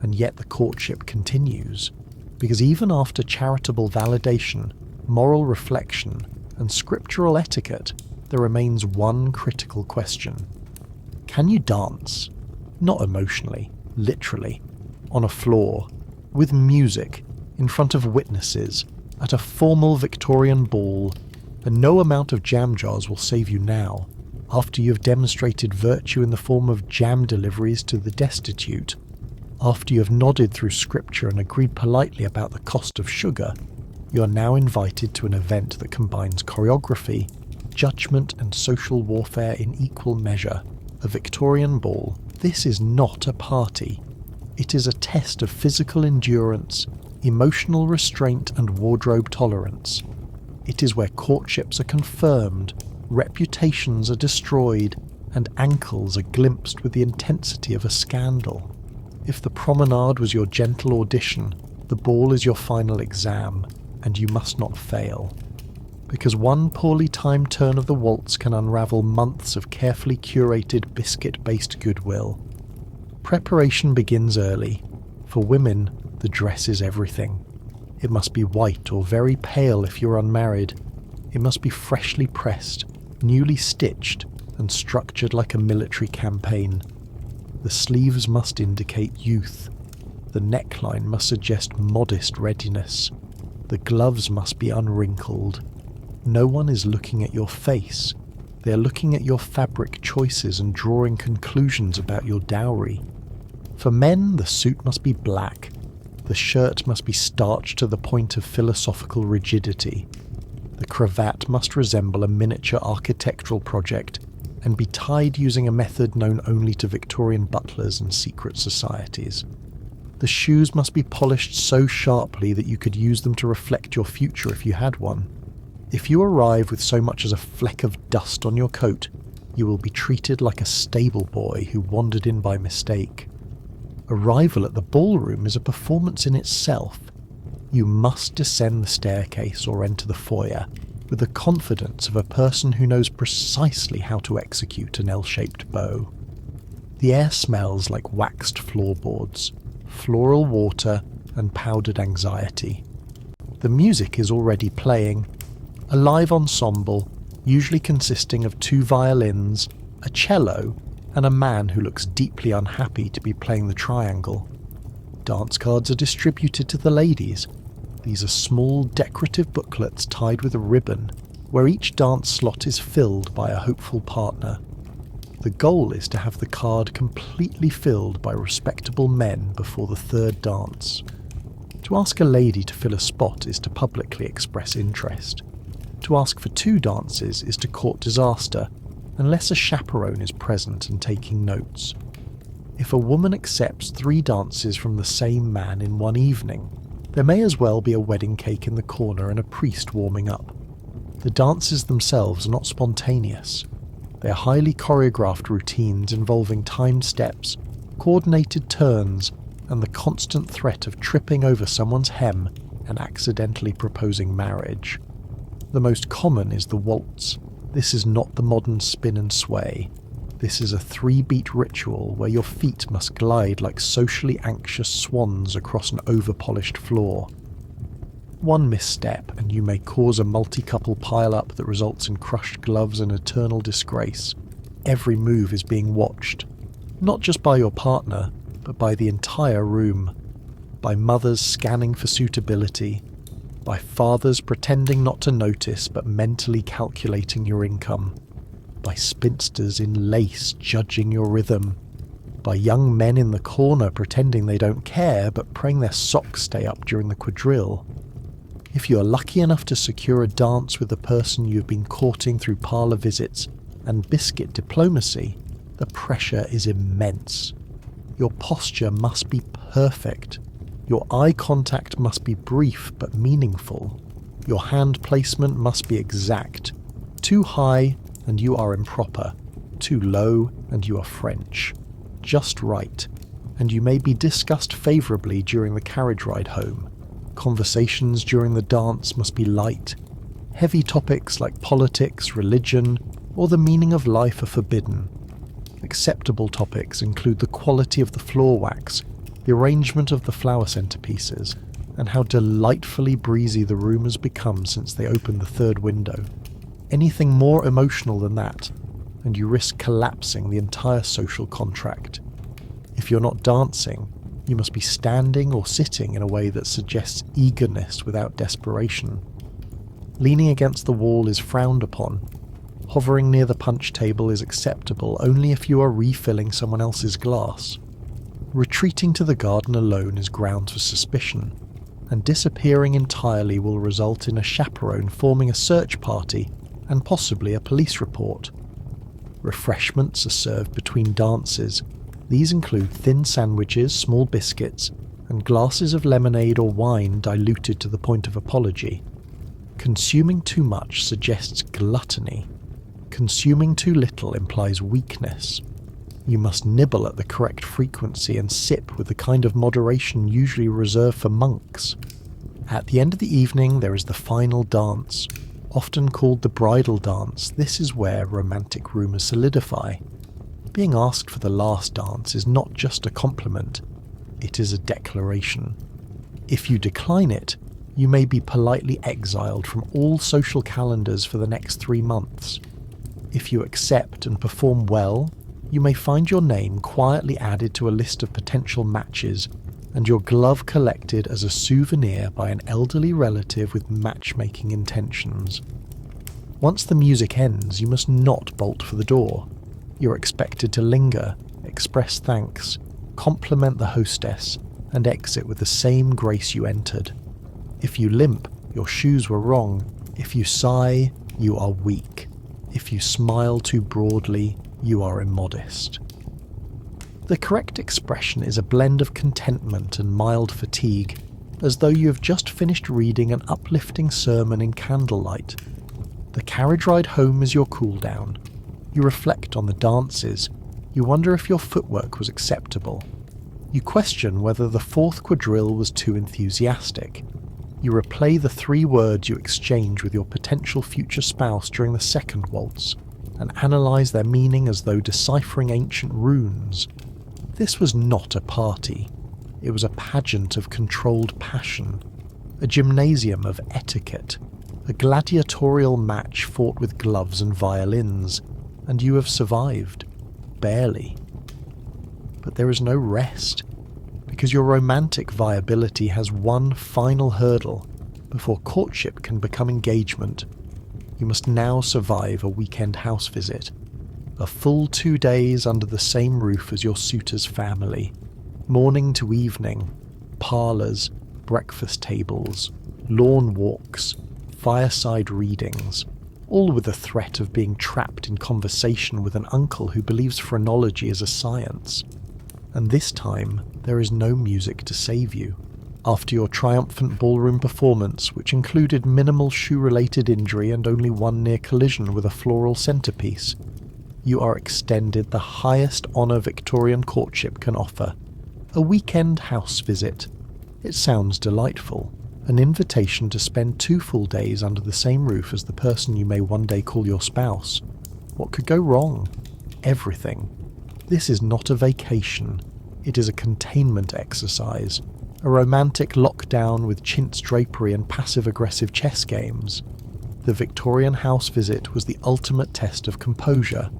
A: And yet the courtship continues. Because even after charitable validation, moral reflection, and scriptural etiquette, there remains one critical question. Can you dance? Not emotionally, literally. On a floor, with music, in front of witnesses, at a formal Victorian ball, and no amount of jam jars will save you now, after you have demonstrated virtue in the form of jam deliveries to the destitute, after you have nodded through scripture and agreed politely about the cost of sugar. You are now invited to an event that combines choreography, judgment and social warfare in equal measure. A Victorian ball. This is not a party. It is a test of physical endurance, emotional restraint and wardrobe tolerance. It is where courtships are confirmed, reputations are destroyed, and ankles are glimpsed with the intensity of a scandal. If the promenade was your gentle audition, the ball is your final exam, and you must not fail. Because one poorly timed turn of the waltz can unravel months of carefully curated biscuit-based goodwill. Preparation begins early. For women, the dress is everything. It must be white or very pale if you're unmarried. It must be freshly pressed, newly stitched, and structured like a military campaign. The sleeves must indicate youth. The neckline must suggest modest readiness. The gloves must be unwrinkled. No one is looking at your face. They are looking at your fabric choices and drawing conclusions about your dowry. For men, the suit must be black. The shirt must be starched to the point of philosophical rigidity. The cravat must resemble a miniature architectural project and be tied using a method known only to Victorian butlers and secret societies. The shoes must be polished so sharply that you could use them to reflect your future if you had one. If you arrive with so much as a fleck of dust on your coat, you will be treated like a stable boy who wandered in by mistake. Arrival at the ballroom is a performance in itself. You must descend the staircase or enter the foyer with the confidence of a person who knows precisely how to execute an L-shaped bow. The air smells like waxed floorboards, floral water, and powdered anxiety. The music is already playing. A live ensemble, usually consisting of 2 violins, a cello, and a man who looks deeply unhappy to be playing the triangle. Dance cards are distributed to the ladies. These are small decorative booklets tied with a ribbon, where each dance slot is filled by a hopeful partner. The goal is to have the card completely filled by respectable men before the third dance. To ask a lady to fill a spot is to publicly express interest. To ask for 2 dances is to court disaster, unless a chaperone is present and taking notes. If a woman accepts 3 dances from the same man in one evening, there may as well be a wedding cake in the corner and a priest warming up. The dances themselves are not spontaneous. They are highly choreographed routines involving timed steps, coordinated turns, and the constant threat of tripping over someone's hem and accidentally proposing marriage. The most common is the waltz. This is not the modern spin and sway. This is a 3-beat ritual where your feet must glide like socially anxious swans across an over-polished floor. One misstep and you may cause a multi-couple pile-up that results in crushed gloves and eternal disgrace. Every move is being watched, not just by your partner, but by the entire room, by mothers scanning for suitability, by fathers pretending not to notice but mentally calculating your income, by spinsters in lace judging your rhythm, by young men in the corner pretending they don't care but praying their socks stay up during the quadrille. If you are lucky enough to secure a dance with the person you've been courting through parlour visits and biscuit diplomacy, the pressure is immense. Your posture must be perfect. Your eye contact must be brief but meaningful. Your hand placement must be exact. Too high and you are improper. Too low and you are French. Just right, and you may be discussed favourably during the carriage ride home. Conversations during the dance must be light. Heavy topics like politics, religion, or the meaning of life are forbidden. Acceptable topics include the quality of the floor wax, the arrangement of the flower centerpieces, and how delightfully breezy the room has become since they opened the 3rd window. Anything more emotional than that, and you risk collapsing the entire social contract. If you're not dancing, you must be standing or sitting in a way that suggests eagerness without desperation. Leaning against the wall is frowned upon. Hovering near the punch table is acceptable only if you are refilling someone else's glass. Retreating to the garden alone is grounds for suspicion, and disappearing entirely will result in a chaperone forming a search party and possibly a police report. Refreshments are served between dances. These include thin sandwiches, small biscuits, and glasses of lemonade or wine diluted to the point of apology. Consuming too much suggests gluttony. Consuming too little implies weakness. You must nibble at the correct frequency and sip with the kind of moderation usually reserved for monks. At the end of the evening there is the final dance. Often called the bridal dance, this is where romantic rumours solidify. Being asked for the last dance is not just a compliment, it is a declaration. If you decline it, you may be politely exiled from all social calendars for the next 3 months. If you accept and perform well, you may find your name quietly added to a list of potential matches and your glove collected as a souvenir by an elderly relative with matchmaking intentions. Once the music ends, you must not bolt for the door. You're expected to linger, express thanks, compliment the hostess, and exit with the same grace you entered. If you limp, your shoes were wrong. If you sigh, you are weak. If you smile too broadly, you are immodest. The correct expression is a blend of contentment and mild fatigue, as though you have just finished reading an uplifting sermon in candlelight. The carriage ride home is your cool-down. You reflect on the dances. You wonder if your footwork was acceptable. You question whether the 4th quadrille was too enthusiastic. You replay the 3 words you exchange with your potential future spouse during the 2nd waltz, and analyse their meaning as though deciphering ancient runes. This was not a party. It was a pageant of controlled passion, a gymnasium of etiquette, a gladiatorial match fought with gloves and violins, and you have survived. Barely. But there is no rest, because your romantic viability has one final hurdle before courtship can become engagement. You must now survive a weekend house visit, a full 2 days under the same roof as your suitor's family, morning to evening, parlours, breakfast tables, lawn walks, fireside readings, all with the threat of being trapped in conversation with an uncle who believes phrenology is a science. And this time, there is no music to save you. After your triumphant ballroom performance, which included minimal shoe-related injury and only one near collision with a floral centerpiece, you are extended the highest honour Victorian courtship can offer, a weekend house visit. It sounds delightful, an invitation to spend 2 full days under the same roof as the person you may one day call your spouse. What could go wrong? Everything. This is not a vacation, it is a containment exercise, a romantic lockdown with chintz drapery and passive-aggressive chess games. The Victorian house visit was the ultimate test of composure,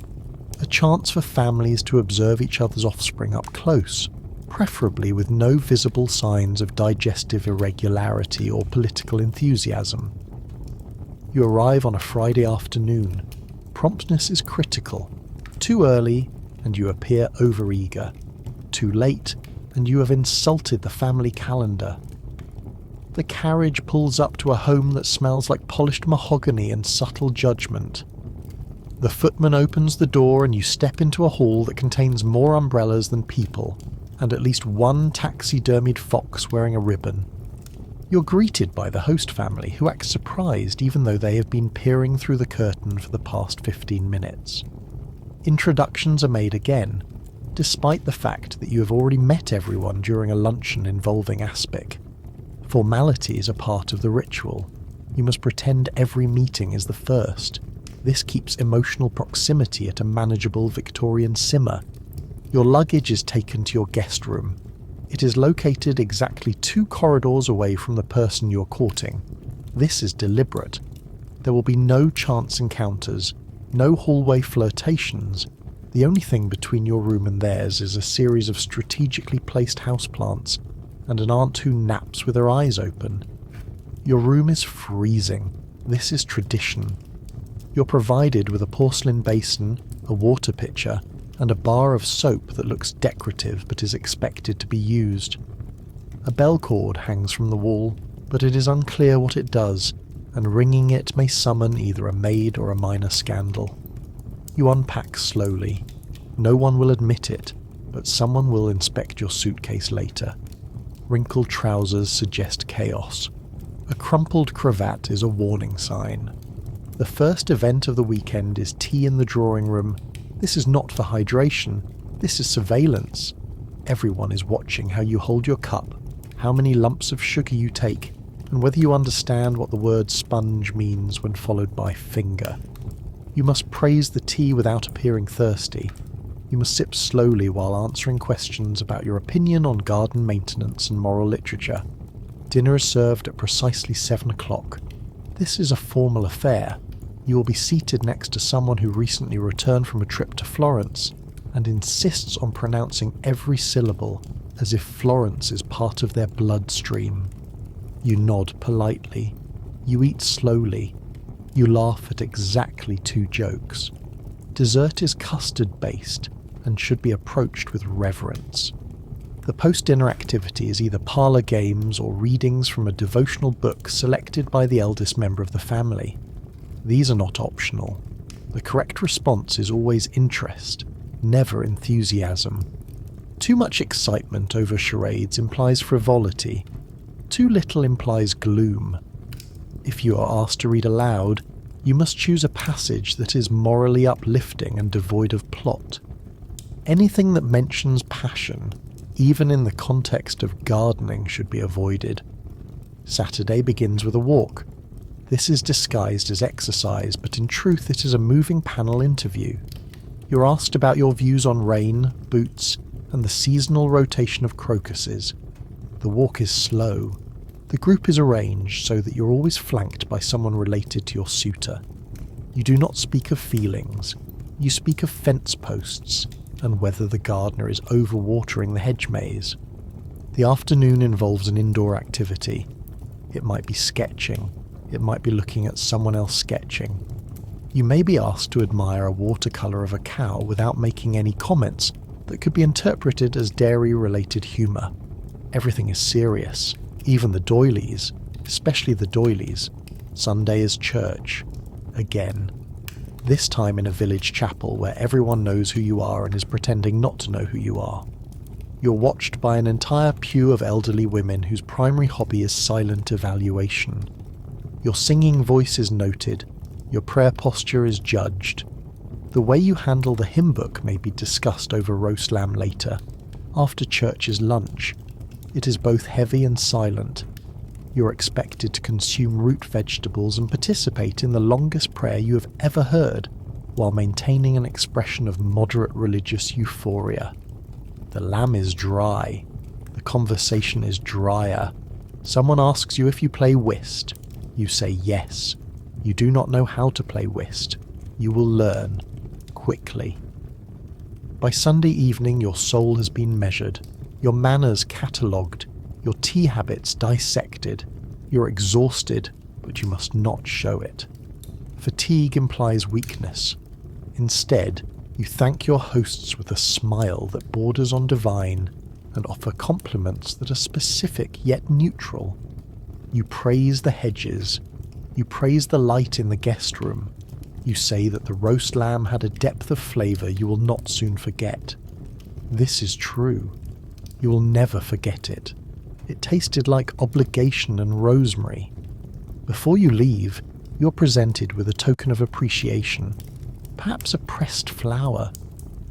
A: a chance for families to observe each other's offspring up close, preferably with no visible signs of digestive irregularity or political enthusiasm. You arrive on a Friday afternoon. Promptness is critical. Too early, and you appear overeager. Too late, and you have insulted the family calendar. The carriage pulls up to a home that smells like polished mahogany and subtle judgment. The footman opens the door and you step into a hall that contains more umbrellas than people, and at least one taxidermied fox wearing a ribbon. You're greeted by the host family, who act surprised even though they have been peering through the curtain for the past 15 minutes. Introductions are made again, despite the fact that you have already met everyone during a luncheon involving aspic. Formalities are part of the ritual. You must pretend every meeting is the first. This keeps emotional proximity at a manageable Victorian simmer. Your luggage is taken to your guest room. It is located exactly 2 corridors away from the person you're courting. This is deliberate. There will be no chance encounters, no hallway flirtations. The only thing between your room and theirs is a series of strategically placed houseplants and an aunt who naps with her eyes open. Your room is freezing. This is tradition. You're provided with a porcelain basin, a water pitcher, and a bar of soap that looks decorative but is expected to be used. A bell cord hangs from the wall, but it is unclear what it does, and ringing it may summon either a maid or a minor scandal. You unpack slowly. No one will admit it, but someone will inspect your suitcase later. Wrinkled trousers suggest chaos. A crumpled cravat is a warning sign. The first event of the weekend is tea in the drawing room. This is not for hydration. This is surveillance. Everyone is watching how you hold your cup, how many lumps of sugar you take, and whether you understand what the word sponge means when followed by finger. You must praise the tea without appearing thirsty. You must sip slowly while answering questions about your opinion on garden maintenance and moral literature. Dinner is served at precisely 7 o'clock. This is a formal affair. You will be seated next to someone who recently returned from a trip to Florence and insists on pronouncing every syllable as if Florence is part of their bloodstream. You nod politely. You eat slowly. You laugh at exactly 2 jokes. Dessert is custard-based and should be approached with reverence. The post-dinner activity is either parlour games or readings from a devotional book selected by the eldest member of the family. These are not optional. The correct response is always interest, never enthusiasm. Too much excitement over charades implies frivolity. Too little implies gloom. If you are asked to read aloud, you must choose a passage that is morally uplifting and devoid of plot. Anything that mentions passion, even in the context of gardening, should be avoided. Saturday begins with a walk. This is disguised as exercise, but in truth it is a moving panel interview. You're asked about your views on rain, boots, and the seasonal rotation of crocuses. The walk is slow. The group is arranged so that you're always flanked by someone related to your suitor. You do not speak of feelings. You speak of fence posts and whether the gardener is overwatering the hedge maze. The afternoon involves an indoor activity. It might be sketching. It might be looking at someone else sketching. You may be asked to admire a watercolour of a cow without making any comments that could be interpreted as dairy-related humour. Everything is serious, even the doilies, especially the doilies. Sunday is church. Again. This time in a village chapel where everyone knows who you are and is pretending not to know who you are. You're watched by an entire pew of elderly women whose primary hobby is silent evaluation. Your singing voice is noted. Your prayer posture is judged. The way you handle the hymn book may be discussed over roast lamb later, after church's lunch. It is both heavy and silent. You're expected to consume root vegetables and participate in the longest prayer you have ever heard, while maintaining an expression of moderate religious euphoria. The lamb is dry. The conversation is drier. Someone asks you if you play whist. You say yes. You do not know how to play whist. You will learn. Quickly. By Sunday evening your soul has been measured, your manners catalogued, your tea habits dissected. You're exhausted, but you must not show it. Fatigue implies weakness. Instead, you thank your hosts with a smile that borders on divine and offer compliments that are specific yet neutral. You praise the hedges. You praise the light in the guest room. You say that the roast lamb had a depth of flavour you will not soon forget. This is true. You will never forget it. It tasted like obligation and rosemary. Before you leave, you're presented with a token of appreciation. Perhaps a pressed flower.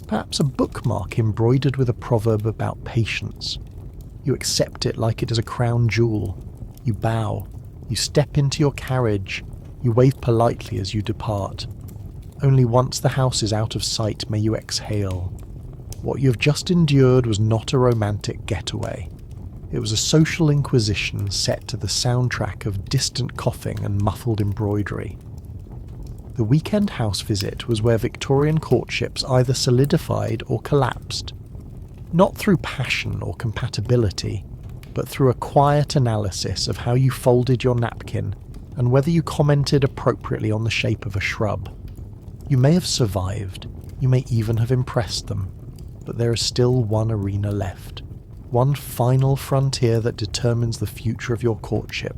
A: Perhaps a bookmark embroidered with a proverb about patience. You accept it like it is a crown jewel. You bow. You step into your carriage. You wave politely as you depart. Only once the house is out of sight may you exhale. What you have just endured was not a romantic getaway. It was a social inquisition set to the soundtrack of distant coughing and muffled embroidery. The weekend house visit was where Victorian courtships either solidified or collapsed. Not through passion or compatibility, but through a quiet analysis of how you folded your napkin and whether you commented appropriately on the shape of a shrub. You may have survived, you may even have impressed them, but there is still one arena left. One final frontier that determines the future of your courtship.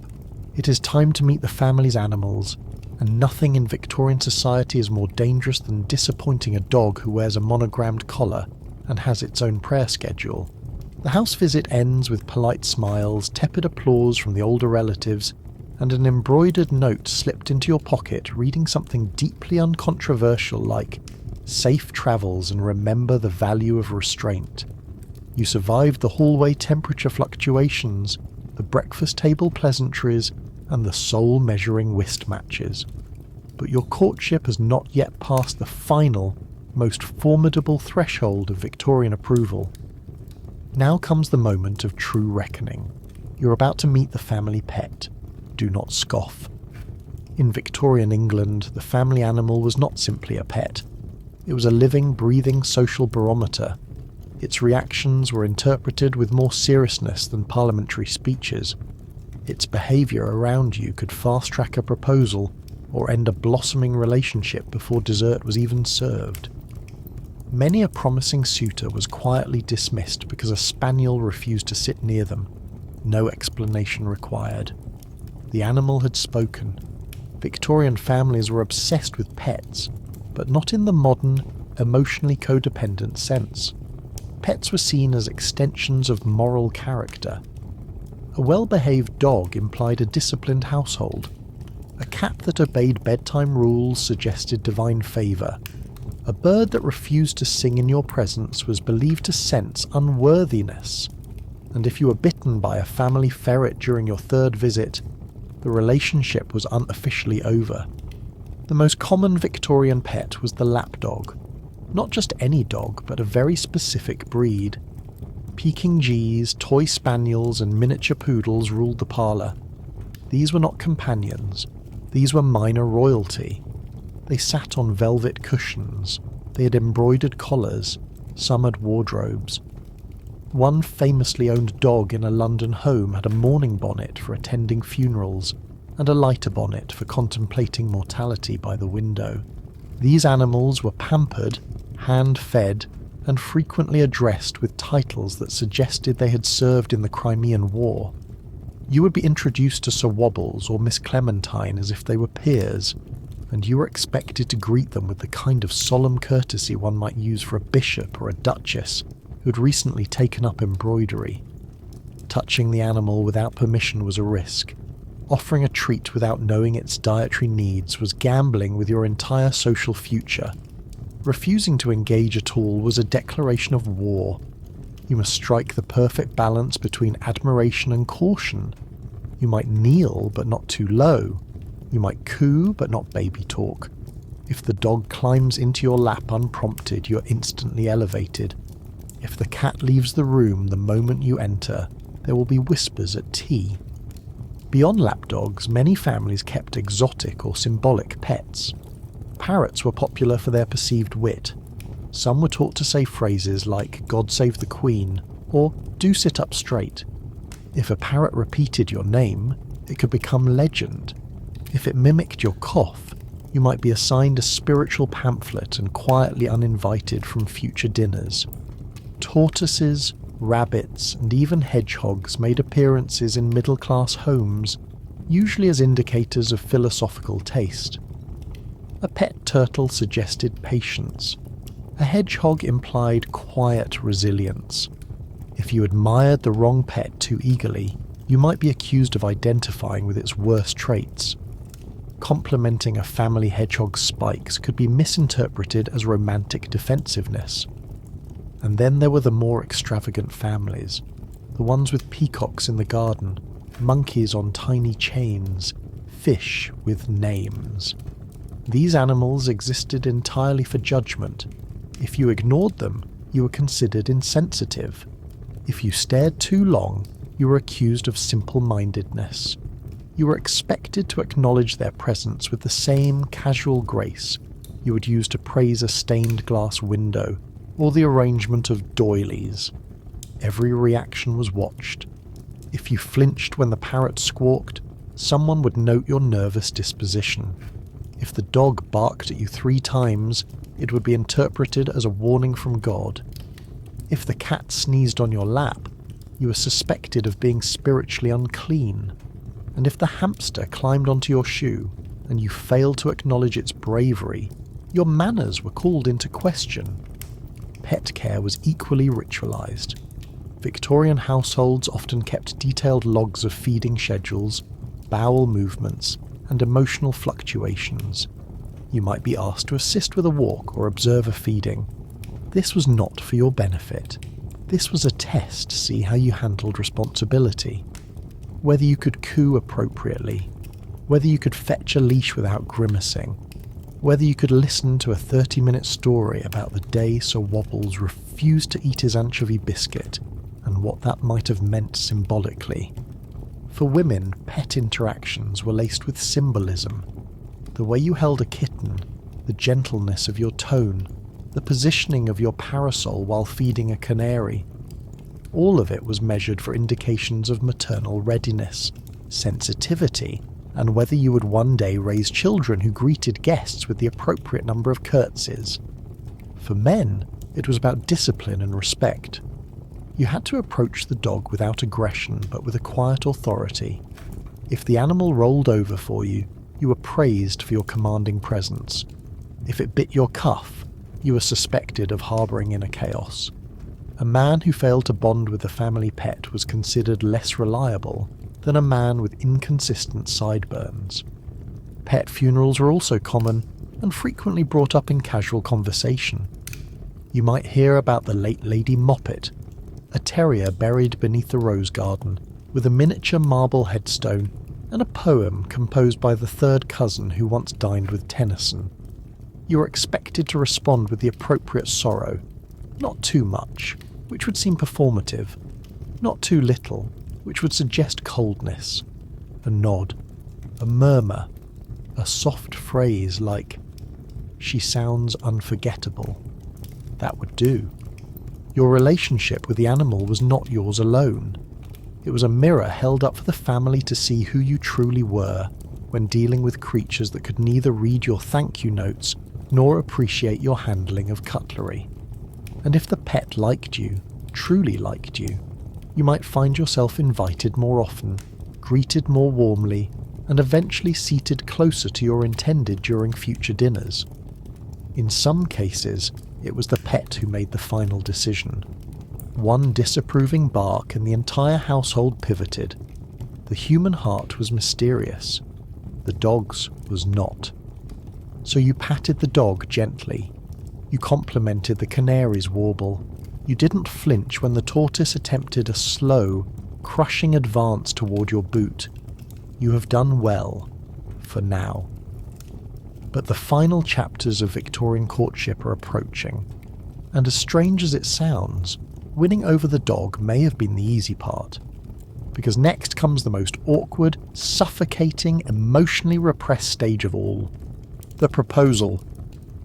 A: It is time to meet the family's animals, and nothing in Victorian society is more dangerous than disappointing a dog who wears a monogrammed collar and has its own prayer schedule. The house visit ends with polite smiles, tepid applause from the older relatives, and an embroidered note slipped into your pocket reading something deeply uncontroversial like, "Safe travels and remember the value of restraint." You survived the hallway temperature fluctuations, the breakfast table pleasantries, and the soul-measuring whist matches. But your courtship has not yet passed the final, most formidable threshold of Victorian approval. Now comes the moment of true reckoning. You're about to meet the family pet. Do not scoff. In Victorian England, the family animal was not simply a pet. It was a living, breathing social barometer. Its reactions were interpreted with more seriousness than parliamentary speeches. Its behaviour around you could fast-track a proposal or end a blossoming relationship before dessert was even served. Many a promising suitor was quietly dismissed because a spaniel refused to sit near them. No explanation required. The animal had spoken. Victorian families were obsessed with pets, but not in the modern, emotionally codependent sense. Pets were seen as extensions of moral character. A well-behaved dog implied a disciplined household. A cat that obeyed bedtime rules suggested divine favour. A bird that refused to sing in your presence was believed to sense unworthiness. And if you were bitten by a family ferret during your third visit, the relationship was unofficially over. The most common Victorian pet was the lapdog. Not just any dog, but a very specific breed. Peking Gs, toy spaniels and miniature poodles ruled the parlour. These were not companions. These were minor royalty. They sat on velvet cushions. They had embroidered collars. Some had wardrobes. One famously owned dog in a London home had a mourning bonnet for attending funerals and a lighter bonnet for contemplating mortality by the window. These animals were pampered, hand-fed, and frequently addressed with titles that suggested they had served in the Crimean War. You would be introduced to Sir Wobbles or Miss Clementine as if they were peers, and you were expected to greet them with the kind of solemn courtesy one might use for a bishop or a duchess who had recently taken up embroidery. Touching the animal without permission was a risk. Offering a treat without knowing its dietary needs was gambling with your entire social future. Refusing to engage at all was a declaration of war. You must strike the perfect balance between admiration and caution. You might kneel, but not too low. You might coo, but not baby talk. If the dog climbs into your lap unprompted, you're instantly elevated. If the cat leaves the room the moment you enter, there will be whispers at tea. Beyond lapdogs, many families kept exotic or symbolic pets. Parrots were popular for their perceived wit. Some were taught to say phrases like "God save the Queen" or "Do sit up straight." If a parrot repeated your name, it could become legend. If it mimicked your cough, you might be assigned a spiritual pamphlet and quietly uninvited from future dinners. Tortoises, rabbits, and even hedgehogs made appearances in middle-class homes, usually as indicators of philosophical taste. A pet turtle suggested patience. A hedgehog implied quiet resilience. If you admired the wrong pet too eagerly, you might be accused of identifying with its worst traits. Complimenting a family hedgehog's spikes could be misinterpreted as romantic defensiveness. And then there were the more extravagant families, the ones with peacocks in the garden, monkeys on tiny chains, fish with names. These animals existed entirely for judgment. If you ignored them, you were considered insensitive. If you stared too long, you were accused of simple-mindedness. You were expected to acknowledge their presence with the same casual grace you would use to praise a stained glass window or the arrangement of doilies. Every reaction was watched. If you flinched when the parrot squawked, someone would note your nervous disposition. If the dog barked at you 3 times, it would be interpreted as a warning from God. If the cat sneezed on your lap, you were suspected of being spiritually unclean. And if the hamster climbed onto your shoe and you failed to acknowledge its bravery, your manners were called into question. Pet care was equally ritualized. Victorian households often kept detailed logs of feeding schedules, bowel movements, and emotional fluctuations. You might be asked to assist with a walk or observe a feeding. This was not for your benefit. This was a test to see how you handled responsibility. Whether you could coo appropriately, whether you could fetch a leash without grimacing, whether you could listen to a 30-minute story about the day Sir Wobbles refused to eat his anchovy biscuit and what that might have meant symbolically. For women, pet interactions were laced with symbolism. The way you held a kitten, the gentleness of your tone, the positioning of your parasol while feeding a canary. All of it was measured for indications of maternal readiness, sensitivity, and whether you would one day raise children who greeted guests with the appropriate number of curtsies. For men, it was about discipline and respect. You had to approach the dog without aggression, but with a quiet authority. If the animal rolled over for you, you were praised for your commanding presence. If it bit your cuff, you were suspected of harbouring inner chaos. A man who failed to bond with the family pet was considered less reliable than a man with inconsistent sideburns. Pet funerals were also common and frequently brought up in casual conversation. You might hear about the late Lady Moppet, a terrier buried beneath the rose garden with a miniature marble headstone and a poem composed by the third cousin who once dined with Tennyson. You were expected to respond with the appropriate sorrow, not too much, which would seem performative, not too little, which would suggest coldness, a nod, a murmur, a soft phrase like, "She sounds unforgettable." That would do. Your relationship with the animal was not yours alone. It was a mirror held up for the family to see who you truly were when dealing with creatures that could neither read your thank you notes nor appreciate your handling of cutlery. And if the pet liked you, truly liked you, you might find yourself invited more often, greeted more warmly, and eventually seated closer to your intended during future dinners. In some cases, it was the pet who made the final decision. One disapproving bark and the entire household pivoted. The human heart was mysterious. The dog's was not. So you patted the dog gently. You complimented the canary's warble. You didn't flinch when the tortoise attempted a slow, crushing advance toward your boot. You have done well, for now. But the final chapters of Victorian courtship are approaching, and as strange as it sounds, winning over the dog may have been the easy part. Because next comes the most awkward, suffocating, emotionally repressed stage of all, the proposal.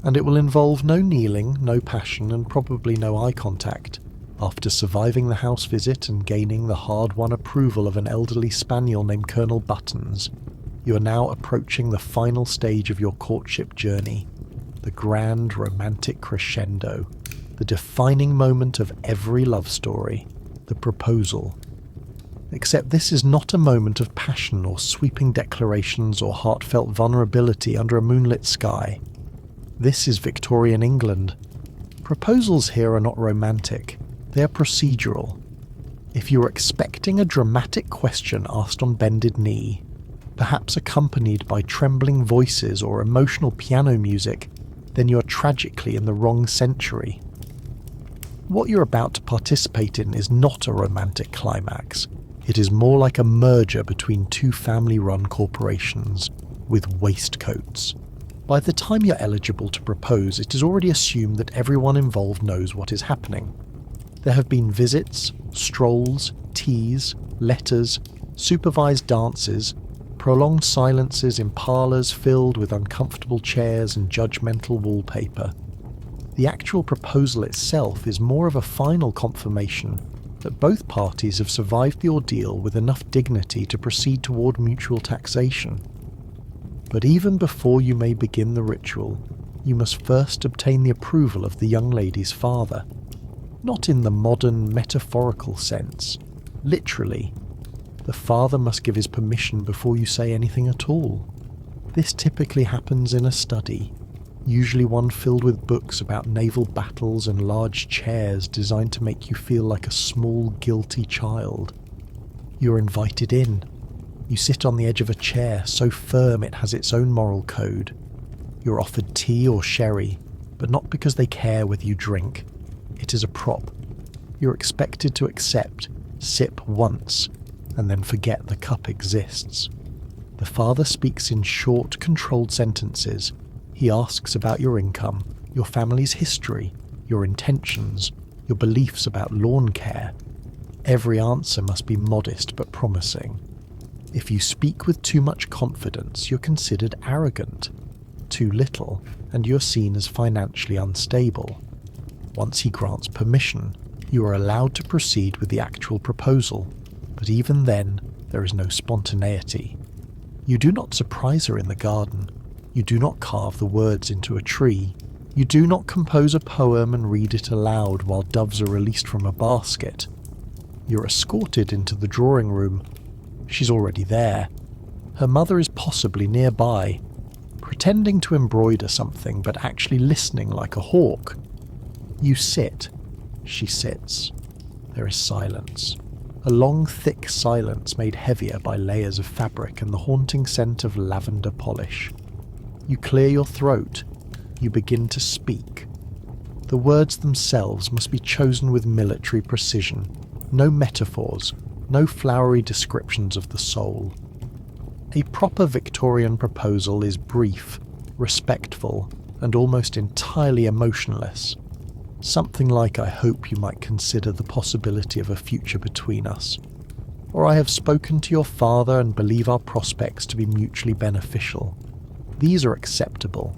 A: And it will involve no kneeling, no passion, and probably no eye contact. After surviving the house visit and gaining the hard-won approval of an elderly spaniel named Colonel Buttons, you are now approaching the final stage of your courtship journey, the grand romantic crescendo, the defining moment of every love story, the proposal. Except this is not a moment of passion or sweeping declarations or heartfelt vulnerability under a moonlit sky. This is Victorian England. Proposals here are not romantic, they are procedural. If you are expecting a dramatic question asked on bended knee, perhaps accompanied by trembling voices or emotional piano music, then you are tragically in the wrong century. What you're about to participate in is not a romantic climax. It is more like a merger between two family-run corporations, with waistcoats. By the time you're eligible to propose, it is already assumed that everyone involved knows what is happening. There have been visits, strolls, teas, letters, supervised dances, prolonged silences in parlours filled with uncomfortable chairs and judgmental wallpaper. The actual proposal itself is more of a final confirmation that both parties have survived the ordeal with enough dignity to proceed toward mutual taxation. But even before you may begin the ritual, you must first obtain the approval of the young lady's father. Not in the modern metaphorical sense. Literally, the father must give his permission before you say anything at all. This typically happens in a study, usually one filled with books about naval battles and large chairs designed to make you feel like a small, guilty child. You're invited in. You sit on the edge of a chair so firm it has its own moral code. You're offered tea or sherry, but not because they care whether you drink. It is a prop. You're expected to accept, sip once, and then forget the cup exists. The father speaks in short, controlled sentences. He asks about your income, your family's history, your intentions, your beliefs about lawn care. Every answer must be modest but promising. If you speak with too much confidence, you're considered arrogant. Too little, and you're seen as financially unstable. Once he grants permission, you are allowed to proceed with the actual proposal, but even then, there is no spontaneity. You do not surprise her in the garden. You do not carve the words into a tree. You do not compose a poem and read it aloud while doves are released from a basket. You're escorted into the drawing room. She's already there. Her mother is possibly nearby, pretending to embroider something but actually listening like a hawk. You sit. She sits. There is silence. A long, thick silence made heavier by layers of fabric and the haunting scent of lavender polish. You clear your throat. You begin to speak. The words themselves must be chosen with military precision. No metaphors, no flowery descriptions of the soul. A proper Victorian proposal is brief, respectful, and almost entirely emotionless. Something like, "I hope you might consider the possibility of a future between us," or "I have spoken to your father and believe our prospects to be mutually beneficial." These are acceptable.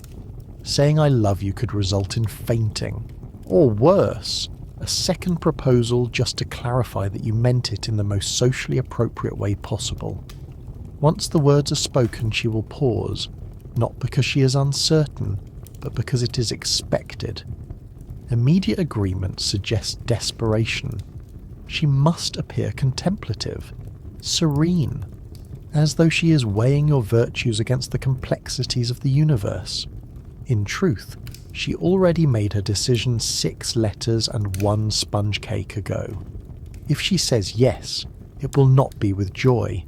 A: Saying "I love you" could result in fainting, or worse, a second proposal just to clarify that you meant it in the most socially appropriate way possible. Once the words are spoken, she will pause, not because she is uncertain, but because it is expected. Immediate agreement suggests desperation. She must appear contemplative, serene, as though she is weighing your virtues against the complexities of the universe. In truth, she already made her decision 6 letters and 1 sponge cake ago. If she says yes, it will not be with joy.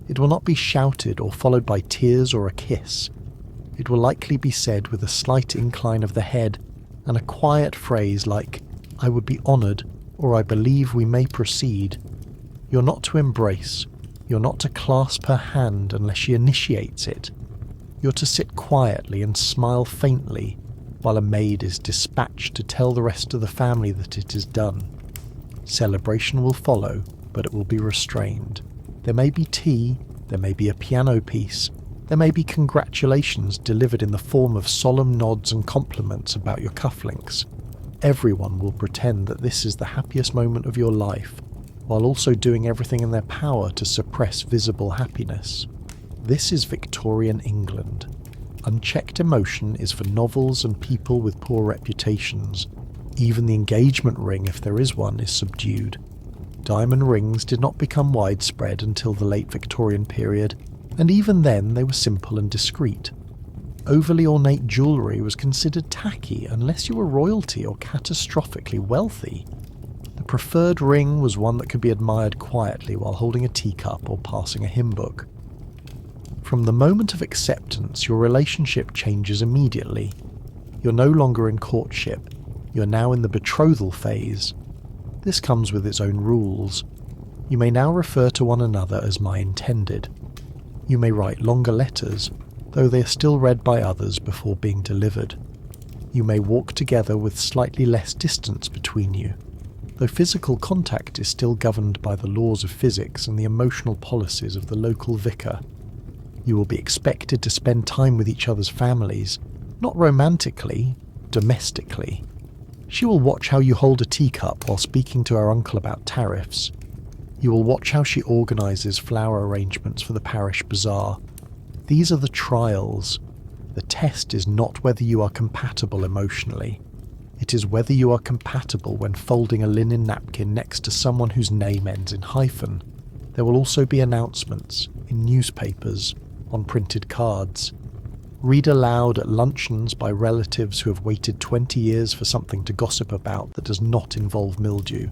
A: It will not be shouted or followed by tears or a kiss. It will likely be said with a slight incline of the head and a quiet phrase like, "I would be honoured," or "I believe we may proceed." You're not to embrace. You're not to clasp her hand unless she initiates it. You're to sit quietly and smile faintly while a maid is dispatched to tell the rest of the family that it is done. Celebration will follow, but it will be restrained. There may be tea, there may be a piano piece, there may be congratulations delivered in the form of solemn nods and compliments about your cufflinks. Everyone will pretend that this is the happiest moment of your life, while also doing everything in their power to suppress visible happiness. This is Victorian England. Unchecked emotion is for novels and people with poor reputations. Even the engagement ring, if there is one, is subdued. Diamond rings did not become widespread until the late Victorian period, and even then they were simple and discreet. Overly ornate jewellery was considered tacky unless you were royalty or catastrophically wealthy. The preferred ring was one that could be admired quietly while holding a teacup or passing a hymn book. From the moment of acceptance, your relationship changes immediately. You're no longer in courtship, you're now in the betrothal phase. This comes with its own rules. You may now refer to one another as "my intended." You may write longer letters, though they are still read by others before being delivered. You may walk together with slightly less distance between you, though physical contact is still governed by the laws of physics and the emotional policies of the local vicar. You will be expected to spend time with each other's families, not romantically, domestically. She will watch how you hold a teacup while speaking to her uncle about tariffs. You will watch how she organises flower arrangements for the parish bazaar. These are the trials. The test is not whether you are compatible emotionally. It is whether you are compatible when folding a linen napkin next to someone whose name ends in hyphen. There will also be announcements in newspapers, on printed cards. Read aloud at luncheons by relatives who have waited 20 years for something to gossip about that does not involve mildew.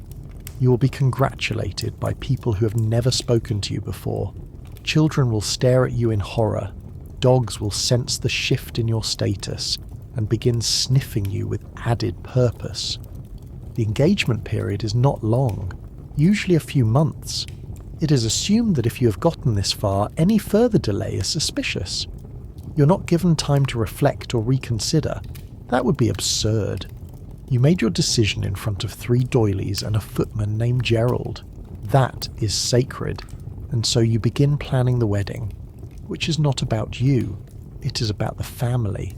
A: You will be congratulated by people who have never spoken to you before. Children will stare at you in horror. Dogs will sense the shift in your status and begin sniffing you with added purpose. The engagement period is not long, usually a few months. It is assumed that if you have gotten this far, any further delay is suspicious. You're not given time to reflect or reconsider. That would be absurd. You made your decision in front of 3 doilies and a footman named Gerald. That is sacred, and so you begin planning the wedding, which is not about you. It is about the family,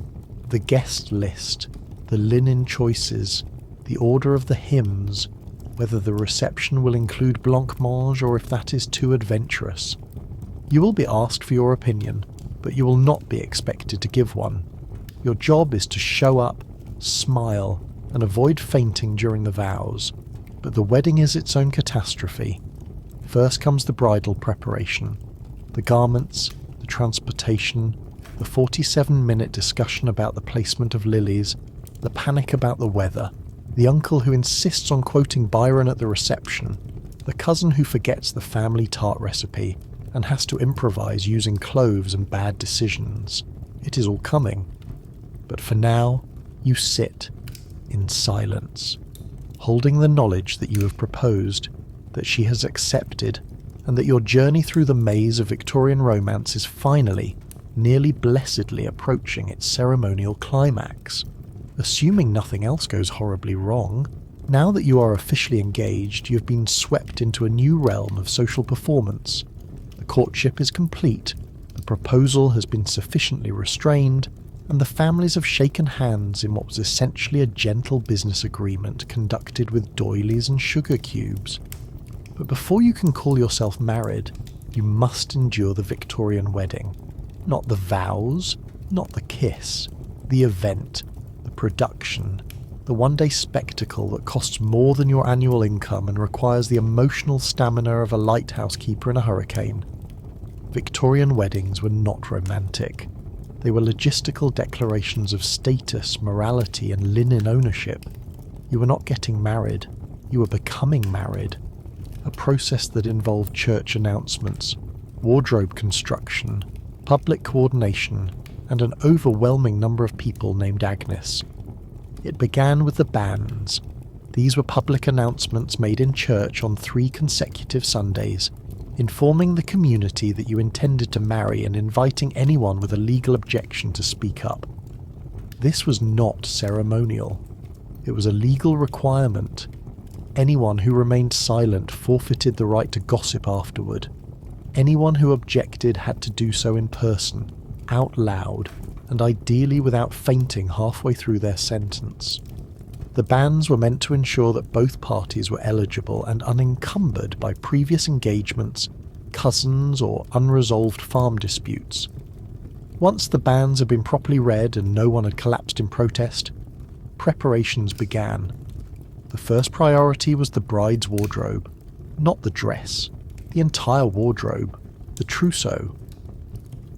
A: the guest list, the linen choices, the order of the hymns, whether the reception will include blancmange or if that is too adventurous. You will be asked for your opinion, but you will not be expected to give one. Your job is to show up, smile, and avoid fainting during the vows. But the wedding is its own catastrophe. First comes the bridal preparation, the garments, the transportation, the 47-minute discussion about the placement of lilies, the panic about the weather, the uncle who insists on quoting Byron at the reception, the cousin who forgets the family tart recipe and has to improvise using cloves and bad decisions. It is all coming. But for now, you sit in silence, holding the knowledge that you have proposed, that she has accepted, and that your journey through the maze of Victorian romance is finally, nearly blessedly approaching its ceremonial climax. Assuming nothing else goes horribly wrong, now that you are officially engaged, you have been swept into a new realm of social performance. The courtship is complete, the proposal has been sufficiently restrained, and the families have shaken hands in what was essentially a gentle business agreement conducted with doilies and sugar cubes. But before you can call yourself married, you must endure the Victorian wedding. Not the vows, not the kiss, the event, the production, the one-day spectacle that costs more than your annual income and requires the emotional stamina of a lighthouse keeper in a hurricane. Victorian weddings were not romantic. They were logistical declarations of status, morality, and linen ownership. You were not getting married, you were becoming married. A process that involved church announcements, wardrobe construction, public coordination, and an overwhelming number of people named Agnes. It began with the banns. These were public announcements made in church on 3 consecutive Sundays, informing the community that you intended to marry and inviting anyone with a legal objection to speak up. This was not ceremonial. It was a legal requirement. Anyone who remained silent forfeited the right to gossip afterward. Anyone who objected had to do so in person, out loud, and ideally without fainting halfway through their sentence. The bans were meant to ensure that both parties were eligible and unencumbered by previous engagements, cousins, or unresolved farm disputes. Once the bans had been properly read and no one had collapsed in protest, preparations began. The first priority was the bride's wardrobe, not the dress, the entire wardrobe, the trousseau.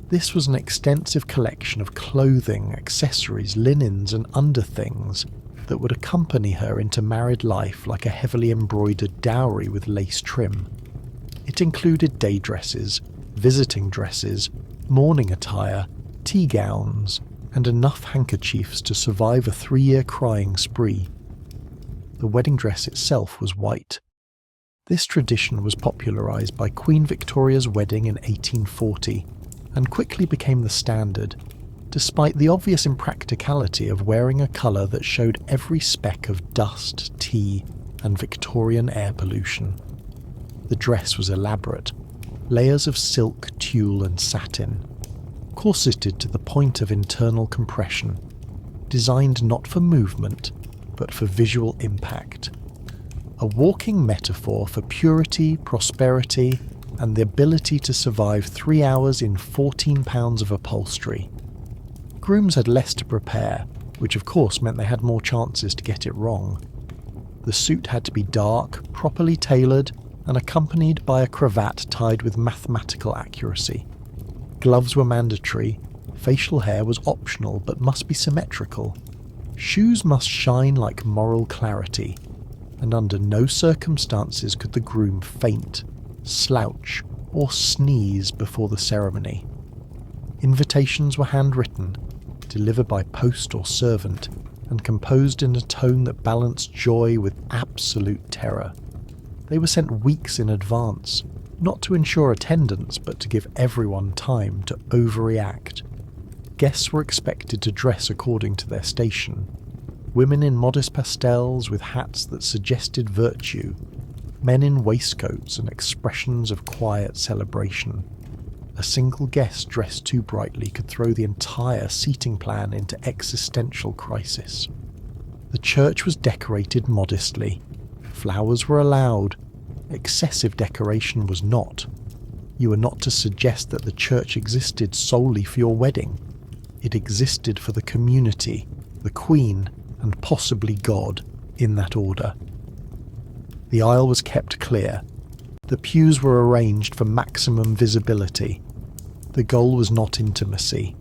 A: This was an extensive collection of clothing, accessories, linens, and underthings that would accompany her into married life like a heavily embroidered dowry with lace trim. It included day dresses, visiting dresses, mourning attire, tea gowns, and enough handkerchiefs to survive a 3-year crying spree. The wedding dress itself was white. This tradition was popularised by Queen Victoria's wedding in 1840 and quickly became the standard, despite the obvious impracticality of wearing a colour that showed every speck of dust, tea, and Victorian air pollution. The dress was elaborate, layers of silk, tulle, and satin, corseted to the point of internal compression, designed not for movement, but for visual impact. A walking metaphor for purity, prosperity, and the ability to survive 3 hours in 14 pounds of upholstery. Grooms had less to prepare, which of course meant they had more chances to get it wrong. The suit had to be dark, properly tailored, and accompanied by a cravat tied with mathematical accuracy. Gloves were mandatory, facial hair was optional but must be symmetrical. Shoes must shine like moral clarity, and under no circumstances could the groom faint, slouch, or sneeze before the ceremony. Invitations were handwritten, delivered by post or servant, and composed in a tone that balanced joy with absolute terror. They were sent weeks in advance, not to ensure attendance but to give everyone time to overreact. Guests were expected to dress according to their station. Women in modest pastels with hats that suggested virtue, men in waistcoats and expressions of quiet celebration. A single guest dressed too brightly could throw the entire seating plan into existential crisis. The church was decorated modestly. Flowers were allowed. Excessive decoration was not. You were not to suggest that the church existed solely for your wedding. It existed for the community, the Queen, and possibly God, in that order. The aisle was kept clear. The pews were arranged for maximum visibility. The goal was not intimacy.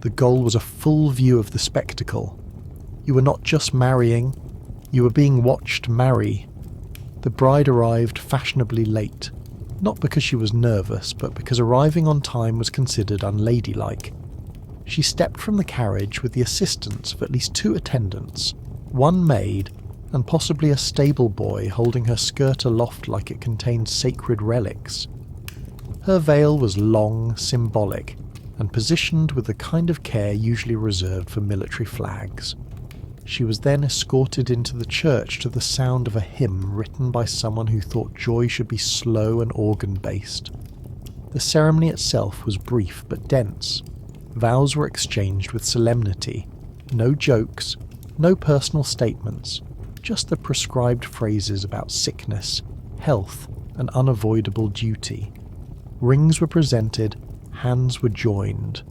A: The goal was a full view of the spectacle. You were not just marrying, you were being watched marry. The bride arrived fashionably late, not because she was nervous, but because arriving on time was considered unladylike. She stepped from the carriage with the assistance of at least 2 attendants, 1 maid, and possibly a stable boy holding her skirt aloft like it contained sacred relics. Her veil was long, symbolic, and positioned with the kind of care usually reserved for military flags. She was then escorted into the church to the sound of a hymn written by someone who thought joy should be slow and organ-based. The ceremony itself was brief but dense. Vows were exchanged with solemnity. No jokes, no personal statements, just the prescribed phrases about sickness, health, and unavoidable duty. Rings were presented, hands were joined.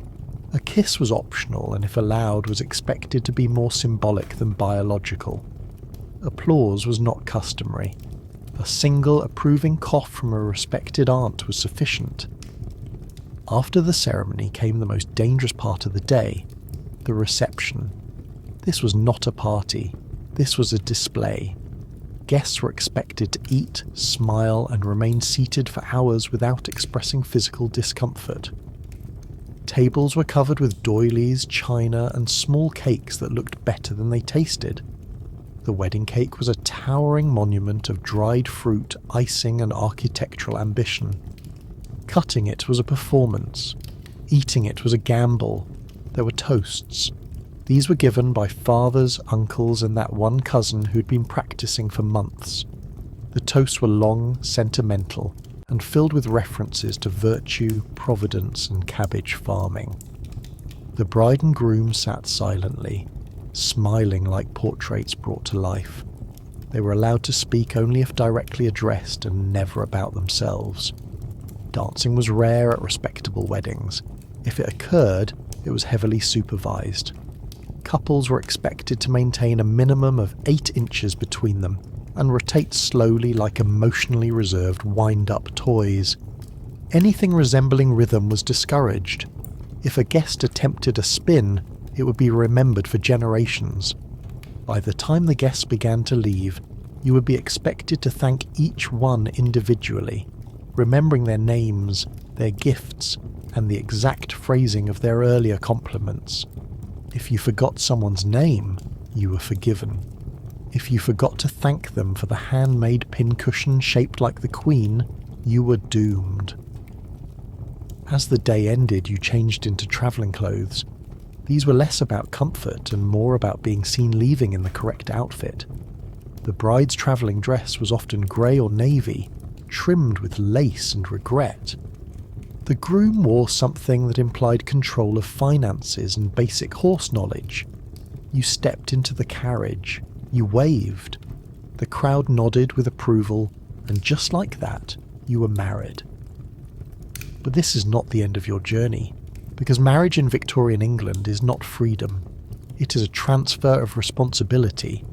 A: A kiss was optional and, if allowed, was expected to be more symbolic than biological. Applause was not customary. A single approving cough from a respected aunt was sufficient. After the ceremony came the most dangerous part of the day, the reception. This was not a party. This was a display. Guests were expected to eat, smile, and remain seated for hours without expressing physical discomfort. Tables were covered with doilies, china, and small cakes that looked better than they tasted. The wedding cake was a towering monument of dried fruit, icing, and architectural ambition. Cutting it was a performance. Eating it was a gamble. There were toasts. These were given by fathers, uncles, and that one cousin who'd been practicing for months. The toasts were long, sentimental, and filled with references to virtue, providence, and cabbage farming. The bride and groom sat silently, smiling like portraits brought to life. They were allowed to speak only if directly addressed and never about themselves. Dancing was rare at respectable weddings. If it occurred, it was heavily supervised. Couples were expected to maintain a minimum of 8 inches between them and rotate slowly like emotionally reserved wind-up toys. Anything resembling rhythm was discouraged. If a guest attempted a spin, it would be remembered for generations. By the time the guests began to leave, you would be expected to thank each one individually, remembering their names, their gifts, and the exact phrasing of their earlier compliments. If you forgot someone's name, you were forgiven. If you forgot to thank them for the handmade pincushion shaped like the Queen, you were doomed. As the day ended, you changed into travelling clothes. These were less about comfort and more about being seen leaving in the correct outfit. The bride's travelling dress was often grey or navy, trimmed with lace and regret. The groom wore something that implied control of finances and basic horse knowledge. You stepped into the carriage. You waved. The crowd nodded with approval, and just like that, you were married. But this is not the end of your journey, because marriage in Victorian England is not freedom. It is a transfer of responsibility.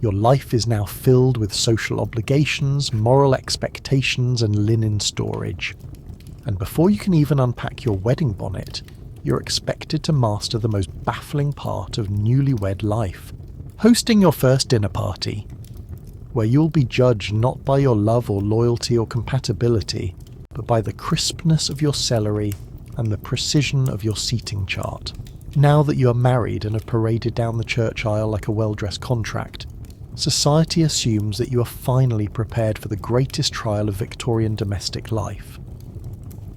A: Your life is now filled with social obligations, moral expectations, and linen storage. And before you can even unpack your wedding bonnet, you're expected to master the most baffling part of newlywed life: hosting your first dinner party, where you'll be judged not by your love or loyalty or compatibility, but by the crispness of your celery and the precision of your seating chart. Now that you are married and have paraded down the church aisle like a well-dressed contract, society assumes that you are finally prepared for the greatest trial of Victorian domestic life: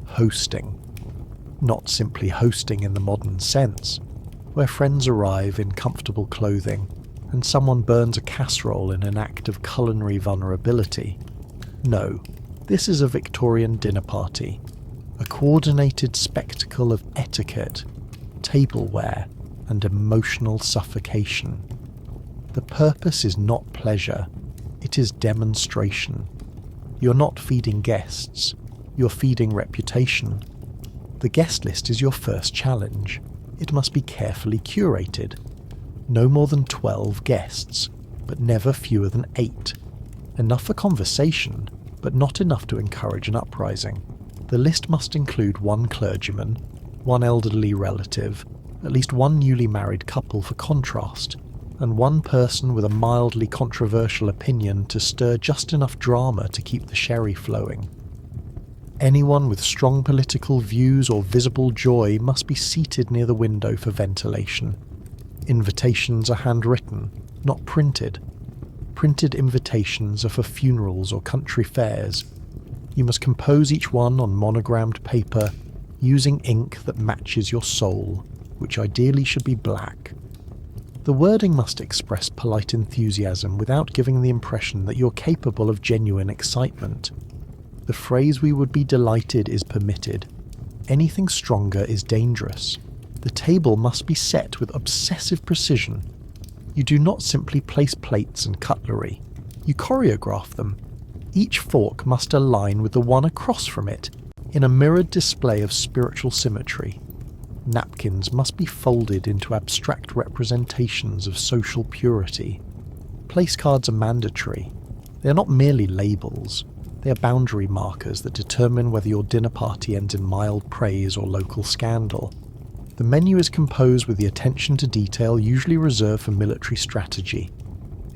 A: hosting. Not simply hosting in the modern sense, where friends arrive in comfortable clothing and someone burns a casserole in an act of culinary vulnerability. No, this is a Victorian dinner party, a coordinated spectacle of etiquette, tableware, and emotional suffocation. The purpose is not pleasure, it is demonstration. You're not feeding guests, you're feeding reputation. The guest list is your first challenge. It must be carefully curated. No more than 12 guests, but never fewer than 8. Enough for conversation, but not enough to encourage an uprising. The list must include 1 clergyman, 1 elderly relative, at least 1 newly married couple for contrast, and 1 person with a mildly controversial opinion to stir just enough drama to keep the sherry flowing. Anyone with strong political views or visible joy must be seated near the window for ventilation. Invitations are handwritten, not printed. Printed invitations are for funerals or country fairs. You must compose each one on monogrammed paper, using ink that matches your soul, which ideally should be black. The wording must express polite enthusiasm without giving the impression that you're capable of genuine excitement. The phrase "we would be delighted" is permitted. Anything stronger is dangerous. The table must be set with obsessive precision. You do not simply place plates and cutlery. You choreograph them. Each fork must align with the one across from it in a mirrored display of spiritual symmetry. Napkins must be folded into abstract representations of social purity. Place cards are mandatory. They are not merely labels. They are boundary markers that determine whether your dinner party ends in mild praise or local scandal. The menu is composed with the attention to detail usually reserved for military strategy.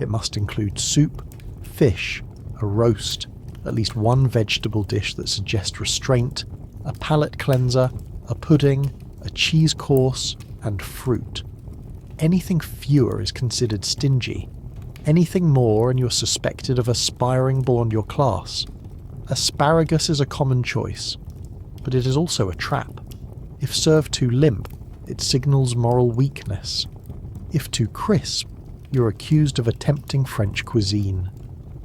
A: It must include soup, fish, a roast, at least one vegetable dish that suggests restraint, a palate cleanser, a pudding, a cheese course, and fruit. Anything fewer is considered stingy. Anything more and you're suspected of aspiring beyond your class. Asparagus is a common choice, but it is also a trap. If served too limp, it signals moral weakness. If too crisp, you're accused of attempting French cuisine.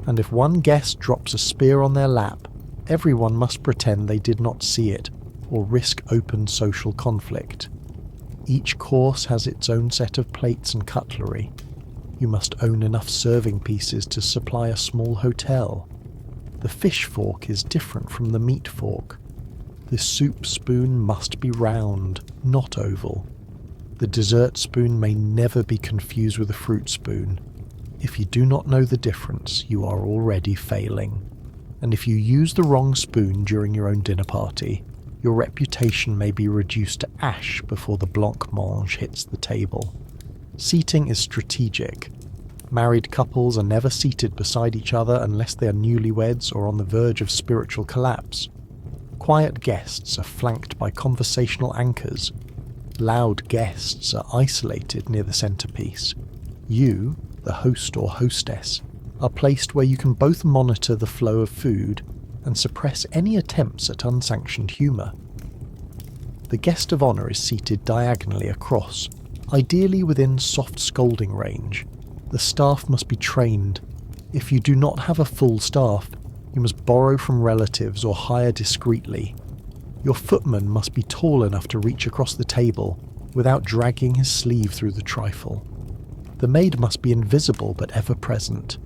A: And if one guest drops a spear on their lap, everyone must pretend they did not see it, or risk open social conflict. Each course has its own set of plates and cutlery. You must own enough serving pieces to supply a small hotel. The fish fork is different from the meat fork. The soup spoon must be round, not oval. The dessert spoon may never be confused with a fruit spoon. If you do not know the difference, you are already failing. And if you use the wrong spoon during your own dinner party, your reputation may be reduced to ash before the blancmange hits the table. Seating is strategic. Married couples are never seated beside each other unless they are newlyweds or on the verge of spiritual collapse. Quiet guests are flanked by conversational anchors. Loud guests are isolated near the centerpiece. You, the host or hostess, are placed where you can both monitor the flow of food and suppress any attempts at unsanctioned humour. The guest of honour is seated diagonally across, ideally within soft scolding range. The staff must be trained. If you do not have a full staff, you must borrow from relatives or hire discreetly. Your footman must be tall enough to reach across the table without dragging his sleeve through the trifle. The maid must be invisible but ever present.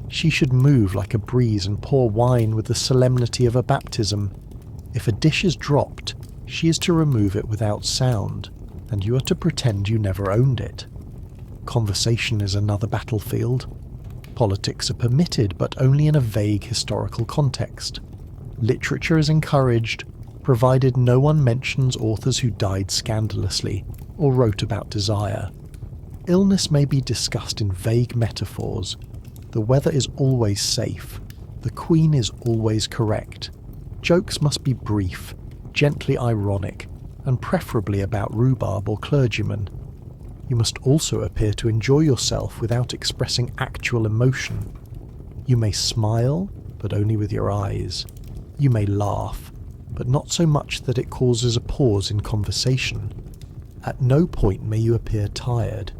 A: She should move like a breeze and pour wine with the solemnity of a baptism. If a dish is dropped, she is to remove it without sound, and you are to pretend you never owned it. Conversation is another battlefield. Politics are permitted, but only in a vague historical context. Literature is encouraged, provided no one mentions authors who died scandalously or wrote about desire. Illness may be discussed in vague metaphors. The weather is always safe. The Queen is always correct. Jokes must be brief, gently ironic, and preferably about rhubarb or clergymen. You must also appear to enjoy yourself without expressing actual emotion. You may smile, but only with your eyes. You may laugh, but not so much that it causes a pause in conversation. At no point may you appear tired,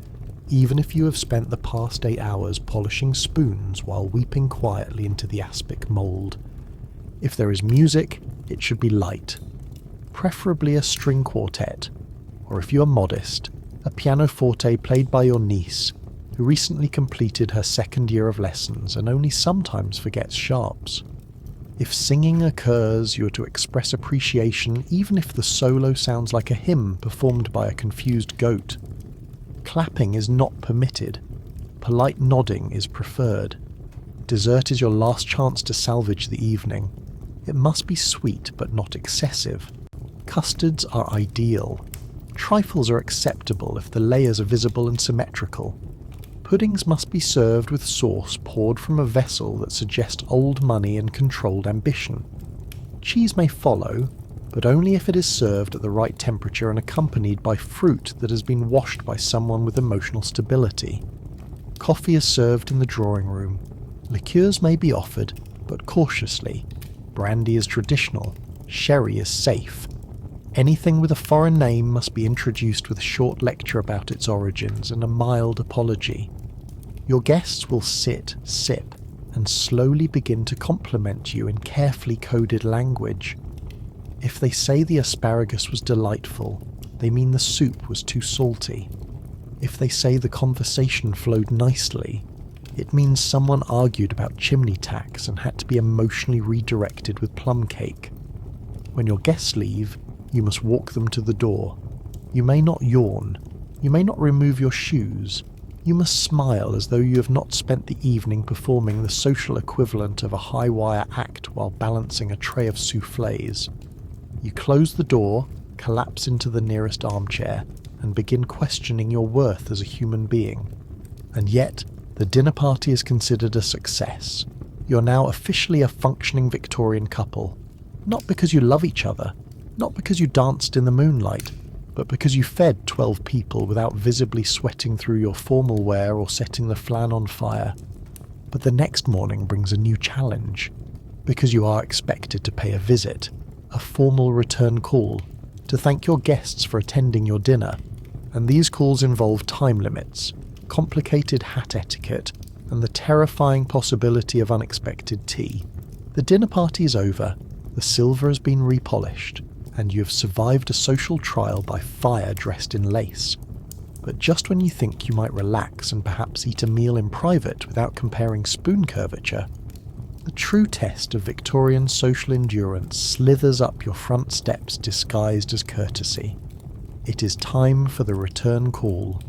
A: even if you have spent the past 8 hours polishing spoons while weeping quietly into the aspic mould. If there is music, it should be light, preferably a string quartet, or if you are modest, a pianoforte played by your niece, who recently completed her 2nd year of lessons and only sometimes forgets sharps. If singing occurs, you are to express appreciation even if the solo sounds like a hymn performed by a confused goat. Clapping is not permitted. Polite nodding is preferred. Dessert is your last chance to salvage the evening. It must be sweet but not excessive. Custards are ideal. Trifles are acceptable if the layers are visible and symmetrical. Puddings must be served with sauce poured from a vessel that suggests old money and controlled ambition. Cheese may follow, but only if it is served at the right temperature and accompanied by fruit that has been washed by someone with emotional stability. Coffee is served in the drawing room. Liqueurs may be offered, but cautiously. Brandy is traditional. Sherry is safe. Anything with a foreign name must be introduced with a short lecture about its origins and a mild apology. Your guests will sit, sip, and slowly begin to compliment you in carefully coded language. If they say the asparagus was delightful, they mean the soup was too salty. If they say the conversation flowed nicely, it means someone argued about chimney tacks and had to be emotionally redirected with plum cake. When your guests leave, you must walk them to the door. You may not yawn. You may not remove your shoes. You must smile as though you have not spent the evening performing the social equivalent of a high-wire act while balancing a tray of soufflés. You close the door, collapse into the nearest armchair, and begin questioning your worth as a human being. And yet, the dinner party is considered a success. You're now officially a functioning Victorian couple. Not because you love each other, not because you danced in the moonlight, but because you fed 12 people without visibly sweating through your formal wear or setting the flan on fire. But the next morning brings a new challenge, because you are expected to pay a visit, a formal return call, to thank your guests for attending your dinner, and these calls involve time limits, complicated hat etiquette, and the terrifying possibility of unexpected tea. The dinner party is over, the silver has been repolished, and you have survived a social trial by fire dressed in lace. But just when you think you might relax and perhaps eat a meal in private without comparing spoon curvature, the true test of Victorian social endurance slithers up your front steps disguised as courtesy. It is time for the return call.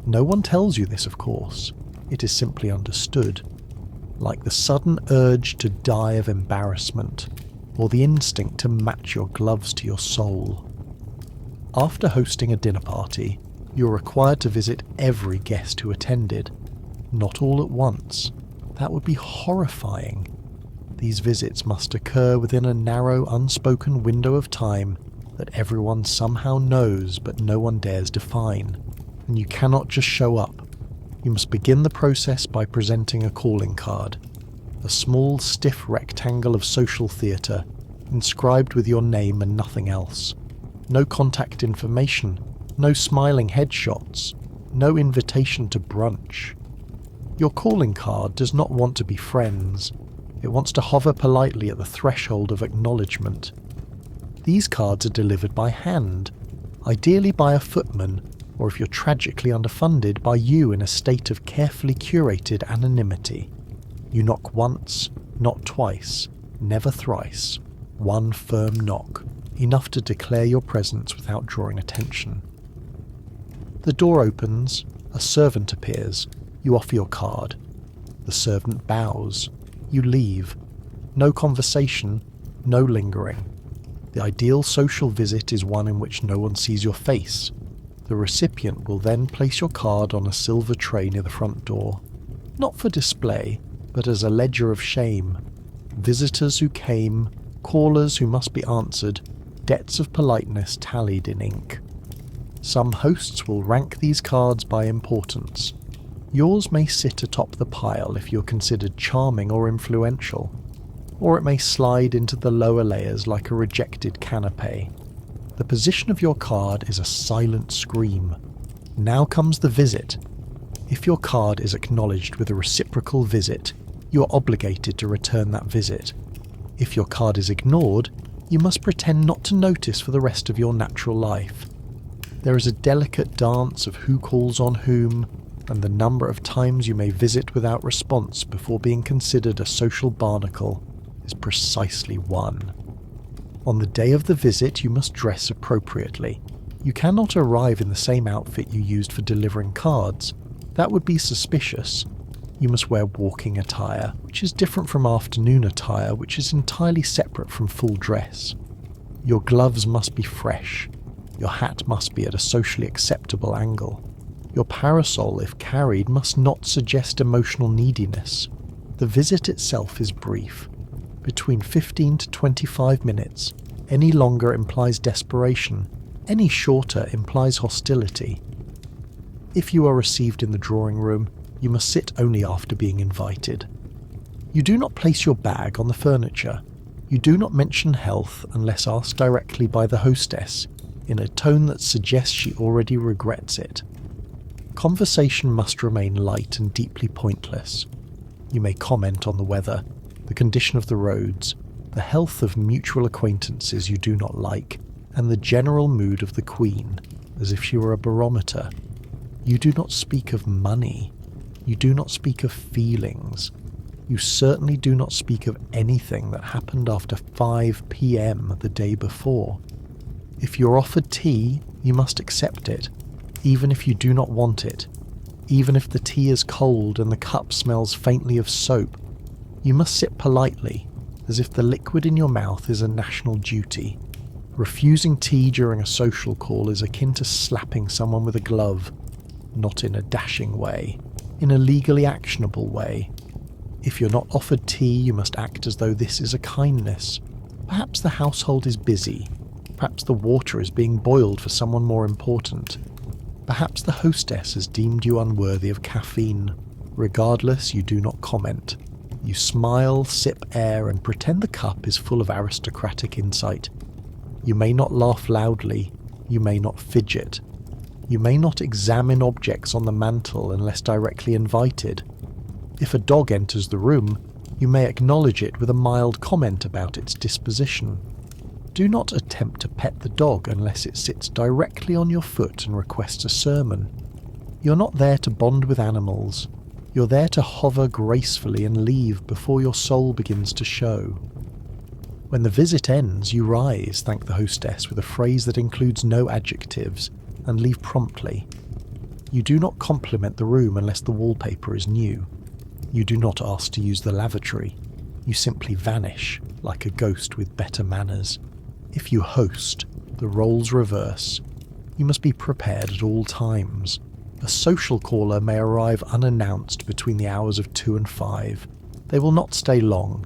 A: No one tells you this, of course. It is simply understood. Like the sudden urge to die of embarrassment, or the instinct to match your gloves to your soul. After hosting a dinner party, you're required to visit every guest who attended. Not all at once. That would be horrifying. These visits must occur within a narrow, unspoken window of time that everyone somehow knows but no one dares define. And you cannot just show up. You must begin the process by presenting a calling card. A small, stiff rectangle of social theatre, inscribed with your name and nothing else. No contact information, no smiling headshots, no invitation to brunch. Your calling card does not want to be friends. It wants to hover politely at the threshold of acknowledgement. These cards are delivered by hand, ideally by a footman, or if you're tragically underfunded, by you in a state of carefully curated anonymity. You knock once, not twice, never thrice. One firm knock, enough to declare your presence without drawing attention. The door opens, a servant appears, you offer your card. The servant bows, you leave. No conversation, no lingering. The ideal social visit is one in which no one sees your face. The recipient will then place your card on a silver tray near the front door, not for display, but as a ledger of shame. Visitors who came, callers who must be answered, debts of politeness tallied in ink. Some hosts will rank these cards by importance. Yours may sit atop the pile if you're considered charming or influential, or it may slide into the lower layers like a rejected canapé. The position of your card is a silent scream. Now comes the visit. If your card is acknowledged with a reciprocal visit, you are obligated to return that visit. If your card is ignored, you must pretend not to notice for the rest of your natural life. There is a delicate dance of who calls on whom, and the number of times you may visit without response before being considered a social barnacle is precisely one. On the day of the visit, you must dress appropriately. You cannot arrive in the same outfit you used for delivering cards. That would be suspicious. You must wear walking attire, which is different from afternoon attire, which is entirely separate from full dress. Your gloves must be fresh. Your hat must be at a socially acceptable angle. Your parasol, if carried, must not suggest emotional neediness. The visit itself is brief, between 15 to 25 minutes. Any longer implies desperation. Any shorter implies hostility. If you are received in the drawing room, you must sit only after being invited. You do not place your bag on the furniture. You do not mention health unless asked directly by the hostess, in a tone that suggests she already regrets it. Conversation must remain light and deeply pointless. You may comment on the weather, the condition of the roads, the health of mutual acquaintances you do not like, and the general mood of the Queen, as if she were a barometer. You do not speak of money. You do not speak of feelings. You certainly do not speak of anything that happened after 5 p.m. the day before. If you're offered tea, you must accept it, even if you do not want it. Even if the tea is cold and the cup smells faintly of soap, you must sit politely, as if the liquid in your mouth is a national duty. Refusing tea during a social call is akin to slapping someone with a glove, not in a dashing way, in a legally actionable way. If you're not offered tea, you must act as though this is a kindness. Perhaps the household is busy. Perhaps the water is being boiled for someone more important. Perhaps the hostess has deemed you unworthy of caffeine. Regardless, you do not comment. You smile, sip air, and pretend the cup is full of aristocratic insight. You may not laugh loudly. You may not fidget. You may not examine objects on the mantel unless directly invited. If a dog enters the room, you may acknowledge it with a mild comment about its disposition. Do not attempt to pet the dog unless it sits directly on your foot and requests a sermon. You're not there to bond with animals. You're there to hover gracefully and leave before your soul begins to show. When the visit ends, you rise, thank the hostess with a phrase that includes no adjectives, and leave promptly. You do not compliment the room unless the wallpaper is new. You do not ask to use the lavatory. You simply vanish, like a ghost with better manners. If you host, the roles reverse. You must be prepared at all times. A social caller may arrive unannounced between the hours of 2 and 5. They will not stay long,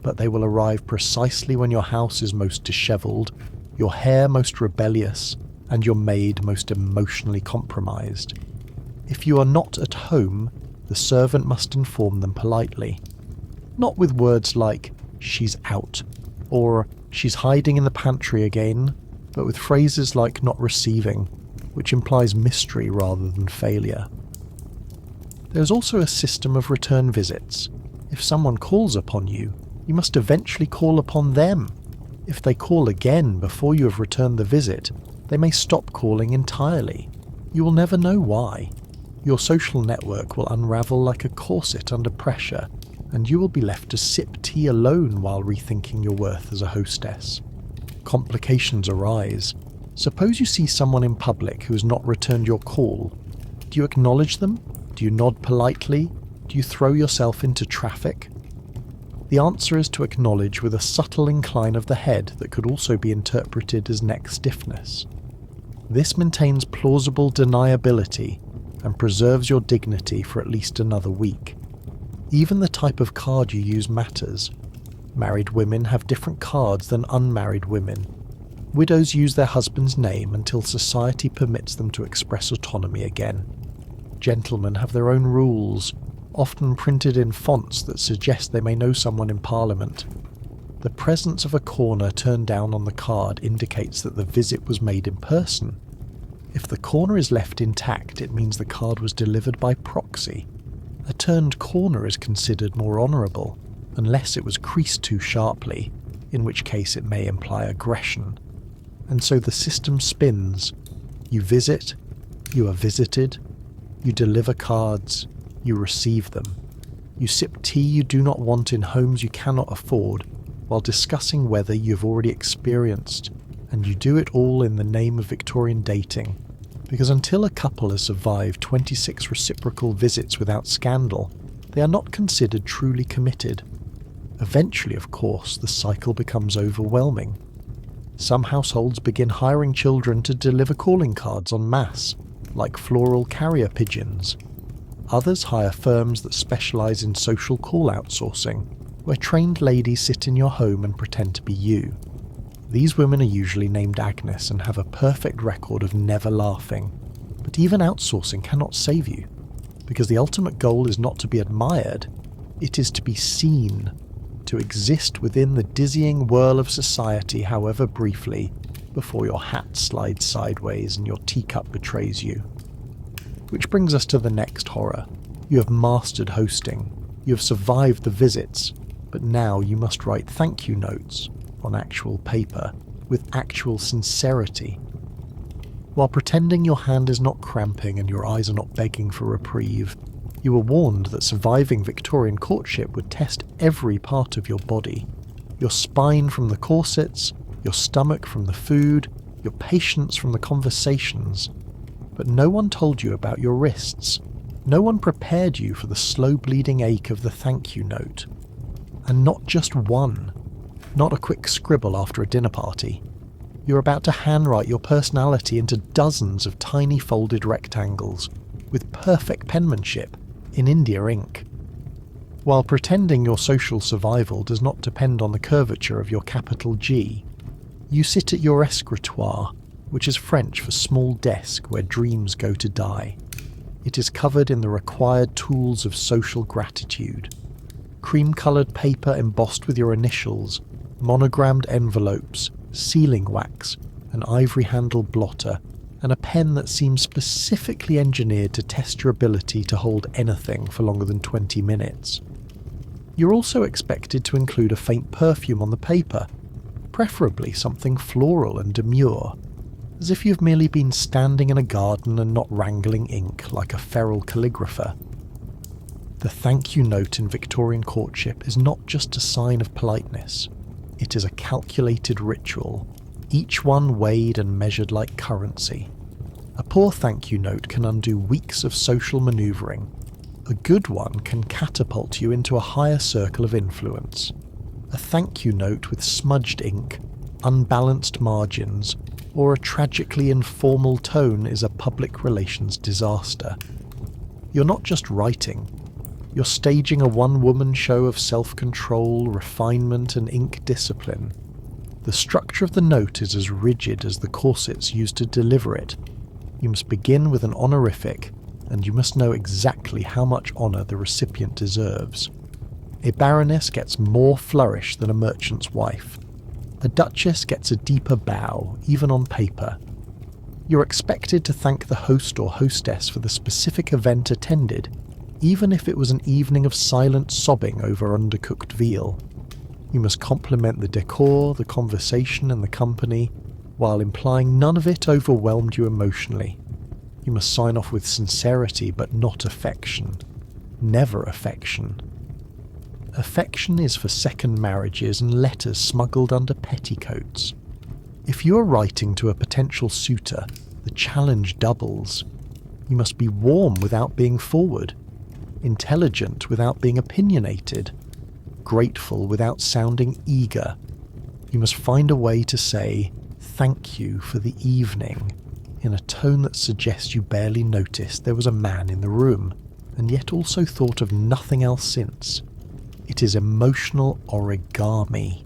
A: but they will arrive precisely when your house is most dishevelled, your hair most rebellious, and your maid most emotionally compromised. If you are not at home, the servant must inform them politely. Not with words like, "she's out," or "she's hiding in the pantry again," but with phrases like "not receiving," which implies mystery rather than failure. There is also a system of return visits. If someone calls upon you, you must eventually call upon them. If they call again before you have returned the visit, they may stop calling entirely. You will never know why. Your social network will unravel like a corset under pressure, and you will be left to sip tea alone while rethinking your worth as a hostess. Complications arise. Suppose you see someone in public who has not returned your call. Do you acknowledge them? Do you nod politely? Do you throw yourself into traffic? The answer is to acknowledge with a subtle incline of the head that could also be interpreted as neck stiffness. This maintains plausible deniability and preserves your dignity for at least another week. Even the type of card you use matters. Married women have different cards than unmarried women. Widows use their husband's name until society permits them to express autonomy again. Gentlemen have their own rules, often printed in fonts that suggest they may know someone in Parliament. The presence of a corner turned down on the card indicates that the visit was made in person. If the corner is left intact, it means the card was delivered by proxy. A turned corner is considered more honourable, unless it was creased too sharply, in which case it may imply aggression. And so the system spins. You visit, you are visited, you deliver cards, you receive them. You sip tea you do not want in homes you cannot afford, while discussing weather you have already experienced, and you do it all in the name of Victorian dating. Because until a couple has survived 26 reciprocal visits without scandal, they are not considered truly committed. Eventually, of course, the cycle becomes overwhelming. Some households begin hiring children to deliver calling cards en masse, like floral carrier pigeons. Others hire firms that specialise in social call outsourcing, where trained ladies sit in your home and pretend to be you. These women are usually named Agnes and have a perfect record of never laughing. But even outsourcing cannot save you, because the ultimate goal is not to be admired, it is to be seen, to exist within the dizzying whirl of society, however briefly, before your hat slides sideways and your teacup betrays you. Which brings us to the next horror. You have mastered hosting. You have survived the visits, but now you must write thank you notes, on actual paper, with actual sincerity. While pretending your hand is not cramping and your eyes are not begging for reprieve, you were warned that surviving Victorian courtship would test every part of your body. Your spine from the corsets, your stomach from the food, your patience from the conversations. But no one told you about your wrists. No one prepared you for the slow bleeding ache of the thank you note. And not just one. Not a quick scribble after a dinner party. You're about to handwrite your personality into dozens of tiny folded rectangles, with perfect penmanship, in India ink. While pretending your social survival does not depend on the curvature of your capital G, you sit at your escritoire, which is French for small desk where dreams go to die. It is covered in the required tools of social gratitude. Cream-coloured paper embossed with your initials, monogrammed envelopes, sealing wax, an ivory-handled blotter, and a pen that seems specifically engineered to test your ability to hold anything for longer than 20 minutes. You're also expected to include a faint perfume on the paper, preferably something floral and demure, as if you've merely been standing in a garden and not wrangling ink like a feral calligrapher. The thank you note in Victorian courtship is not just a sign of politeness. It is a calculated ritual, each one weighed and measured like currency. A poor thank you note can undo weeks of social manoeuvring. A good one can catapult you into a higher circle of influence. A thank you note with smudged ink, unbalanced margins, or a tragically informal tone is a public relations disaster. You're not just writing. You're staging a one-woman show of self-control, refinement, and ink discipline. The structure of the note is as rigid as the corsets used to deliver it. You must begin with an honorific, and you must know exactly how much honour the recipient deserves. A baroness gets more flourish than a merchant's wife. A duchess gets a deeper bow, even on paper. You're expected to thank the host or hostess for the specific event attended, even if it was an evening of silent sobbing over undercooked veal. You must compliment the decor, the conversation, and the company, while implying none of it overwhelmed you emotionally. You must sign off with sincerity, but not affection. Never affection. Affection is for second marriages and letters smuggled under petticoats. If you are writing to a potential suitor, the challenge doubles. You must be warm without being forward, intelligent without being opinionated, grateful without sounding eager. You must find a way to say, "Thank you for the evening," in a tone that suggests you barely noticed there was a man in the room, and yet also thought of nothing else since. It is emotional origami.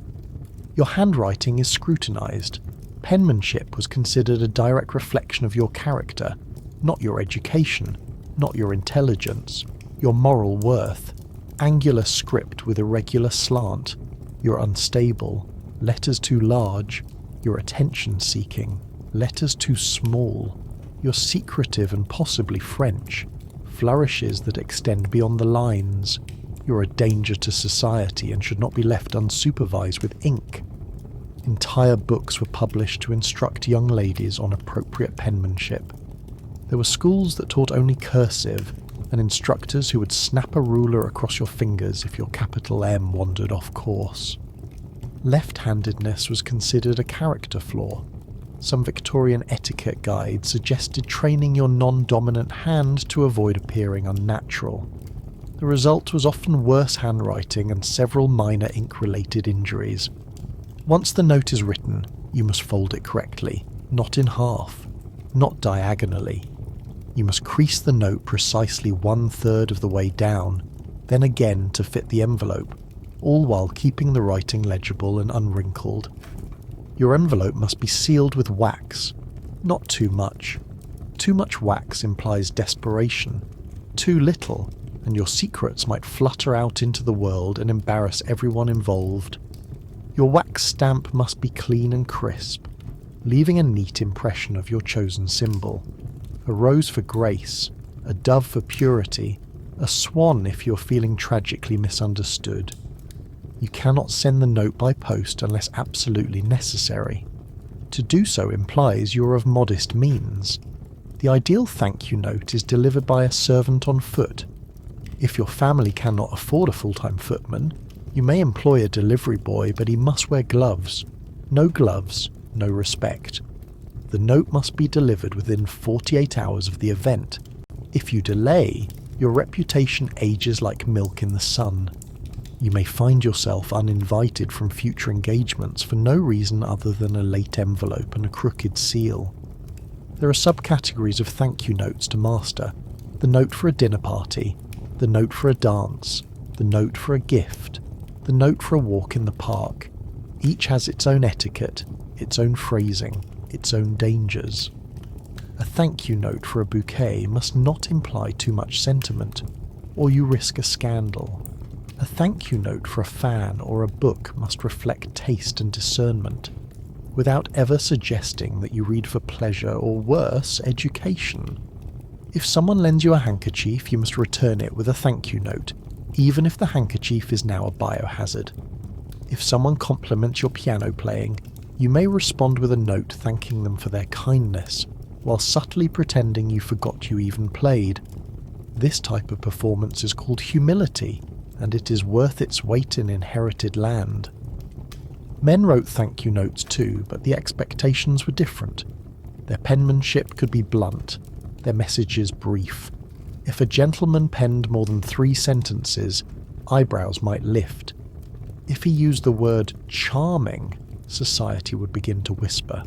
A: Your handwriting is scrutinised. Penmanship was considered a direct reflection of your character, not your education, not your intelligence, your moral worth. Angular script with irregular slant. You're unstable. Letters too large. You're attention-seeking. Letters too small. You're secretive and possibly French. Flourishes that extend beyond the lines. You're a danger to society and should not be left unsupervised with ink. Entire books were published to instruct young ladies on appropriate penmanship. There were schools that taught only cursive, and instructors who would snap a ruler across your fingers if your capital M wandered off course. Left-handedness was considered a character flaw. Some Victorian etiquette guides suggested training your non-dominant hand to avoid appearing unnatural. The result was often worse handwriting and several minor ink-related injuries. Once the note is written, you must fold it correctly, not in half, not diagonally. You must crease the note precisely 1/3 of the way down, then again to fit the envelope, all while keeping the writing legible and unwrinkled. Your envelope must be sealed with wax, not too much. Too much wax implies desperation. Too little, and your secrets might flutter out into the world and embarrass everyone involved. Your wax stamp must be clean and crisp, leaving a neat impression of your chosen symbol. A rose for grace, a dove for purity, a swan if you're feeling tragically misunderstood. You cannot send the note by post unless absolutely necessary. To do so implies you're of modest means. The ideal thank you note is delivered by a servant on foot. If your family cannot afford a full-time footman, you may employ a delivery boy, but he must wear gloves. No gloves, no respect. The note must be delivered within 48 hours of the event. If you delay, your reputation ages like milk in the sun. You may find yourself uninvited from future engagements for no reason other than a late envelope and a crooked seal. There are subcategories of thank you notes to master. The note for a dinner party, the note for a dance, the note for a gift, the note for a walk in the park. Each has its own etiquette, its own phrasing, its own dangers. A thank you note for a bouquet must not imply too much sentiment, or you risk a scandal. A thank you note for a fan or a book must reflect taste and discernment, without ever suggesting that you read for pleasure or, worse, education. If someone lends you a handkerchief, you must return it with a thank you note, even if the handkerchief is now a biohazard. If someone compliments your piano playing, you may respond with a note thanking them for their kindness, while subtly pretending you forgot you even played. This type of performance is called humility, and it is worth its weight in inherited land. Men wrote thank you notes too, but the expectations were different. Their penmanship could be blunt, their messages brief. If a gentleman penned more than 3 sentences, eyebrows might lift. If he used the word charming, society would begin to whisper.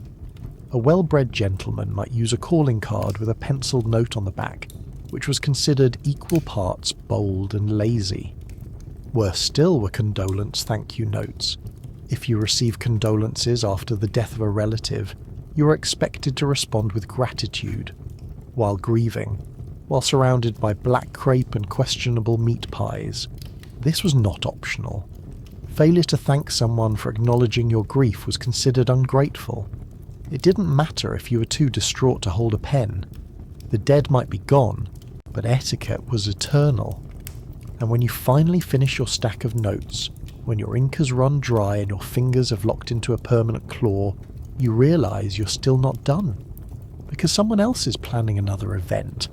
A: A well-bred gentleman might use a calling card with a penciled note on the back, which was considered equal parts bold and lazy. Worse still were condolence thank you notes. If you receive condolences after the death of a relative, you are expected to respond with gratitude. While grieving, while surrounded by black crepe and questionable meat pies, this was not optional. Failure to thank someone for acknowledging your grief was considered ungrateful. It didn't matter if you were too distraught to hold a pen. The dead might be gone, but etiquette was eternal. And when you finally finish your stack of notes, when your ink has run dry and your fingers have locked into a permanent claw, you realise you're still not done. Because someone else is planning another event,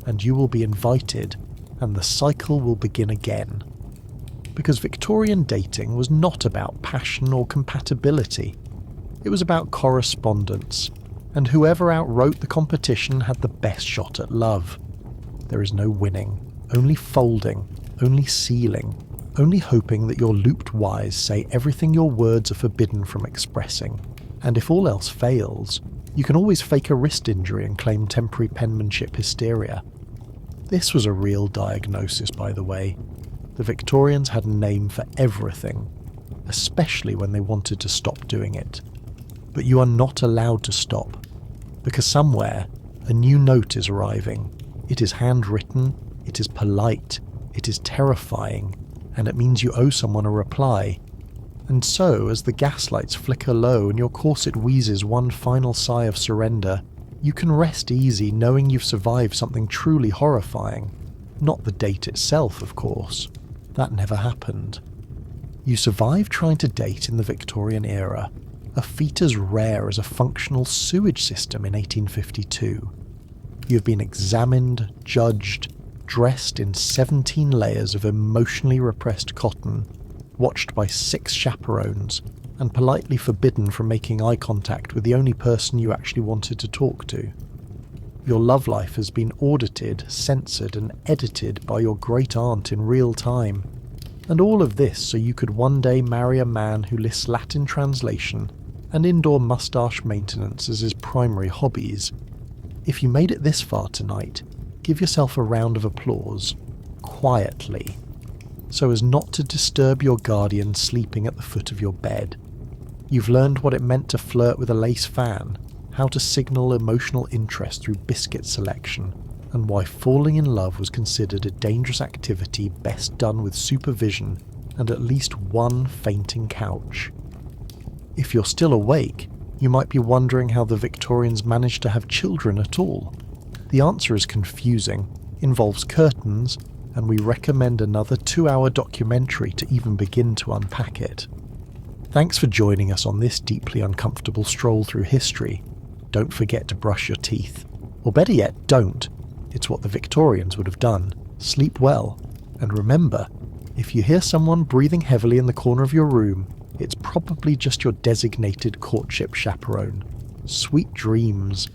A: and you will be invited, and the cycle will begin again. Because Victorian dating was not about passion or compatibility. It was about correspondence, and whoever outwrote the competition had the best shot at love. There is no winning, only folding, only sealing, only hoping that your looped wires say everything your words are forbidden from expressing. And if all else fails, you can always fake a wrist injury and claim temporary penmanship hysteria. This was a real diagnosis, by the way. The Victorians had a name for everything, especially when they wanted to stop doing it. But you are not allowed to stop, because somewhere a new note is arriving. It is handwritten, it is polite, it is terrifying, and it means you owe someone a reply. And so, as the gaslights flicker low and your corset wheezes one final sigh of surrender, you can rest easy knowing you've survived something truly horrifying. Not the date itself, of course. That never happened. You survived trying to date in the Victorian era, a feat as rare as a functional sewage system in 1852. You have been examined, judged, dressed in 17 layers of emotionally repressed cotton, watched by 6 chaperones, and politely forbidden from making eye contact with the only person you actually wanted to talk to. Your love life has been audited, censored, and edited by your great aunt in real time. And all of this so you could one day marry a man who lists Latin translation and indoor moustache maintenance as his primary hobbies. If you made it this far tonight, give yourself a round of applause, quietly, so as not to disturb your guardian sleeping at the foot of your bed. You've learned what it meant to flirt with a lace fan, how to signal emotional interest through biscuit selection, and why falling in love was considered a dangerous activity best done with supervision and at least one fainting couch. If you're still awake, you might be wondering how the Victorians managed to have children at all. The answer is confusing, involves curtains, and we recommend another 2-hour documentary to even begin to unpack it. Thanks for joining us on this deeply uncomfortable stroll through history. Don't forget to brush your teeth. Or better yet, don't. It's what the Victorians would have done. Sleep well. And remember, if you hear someone breathing heavily in the corner of your room, it's probably just your designated courtship chaperone. Sweet dreams.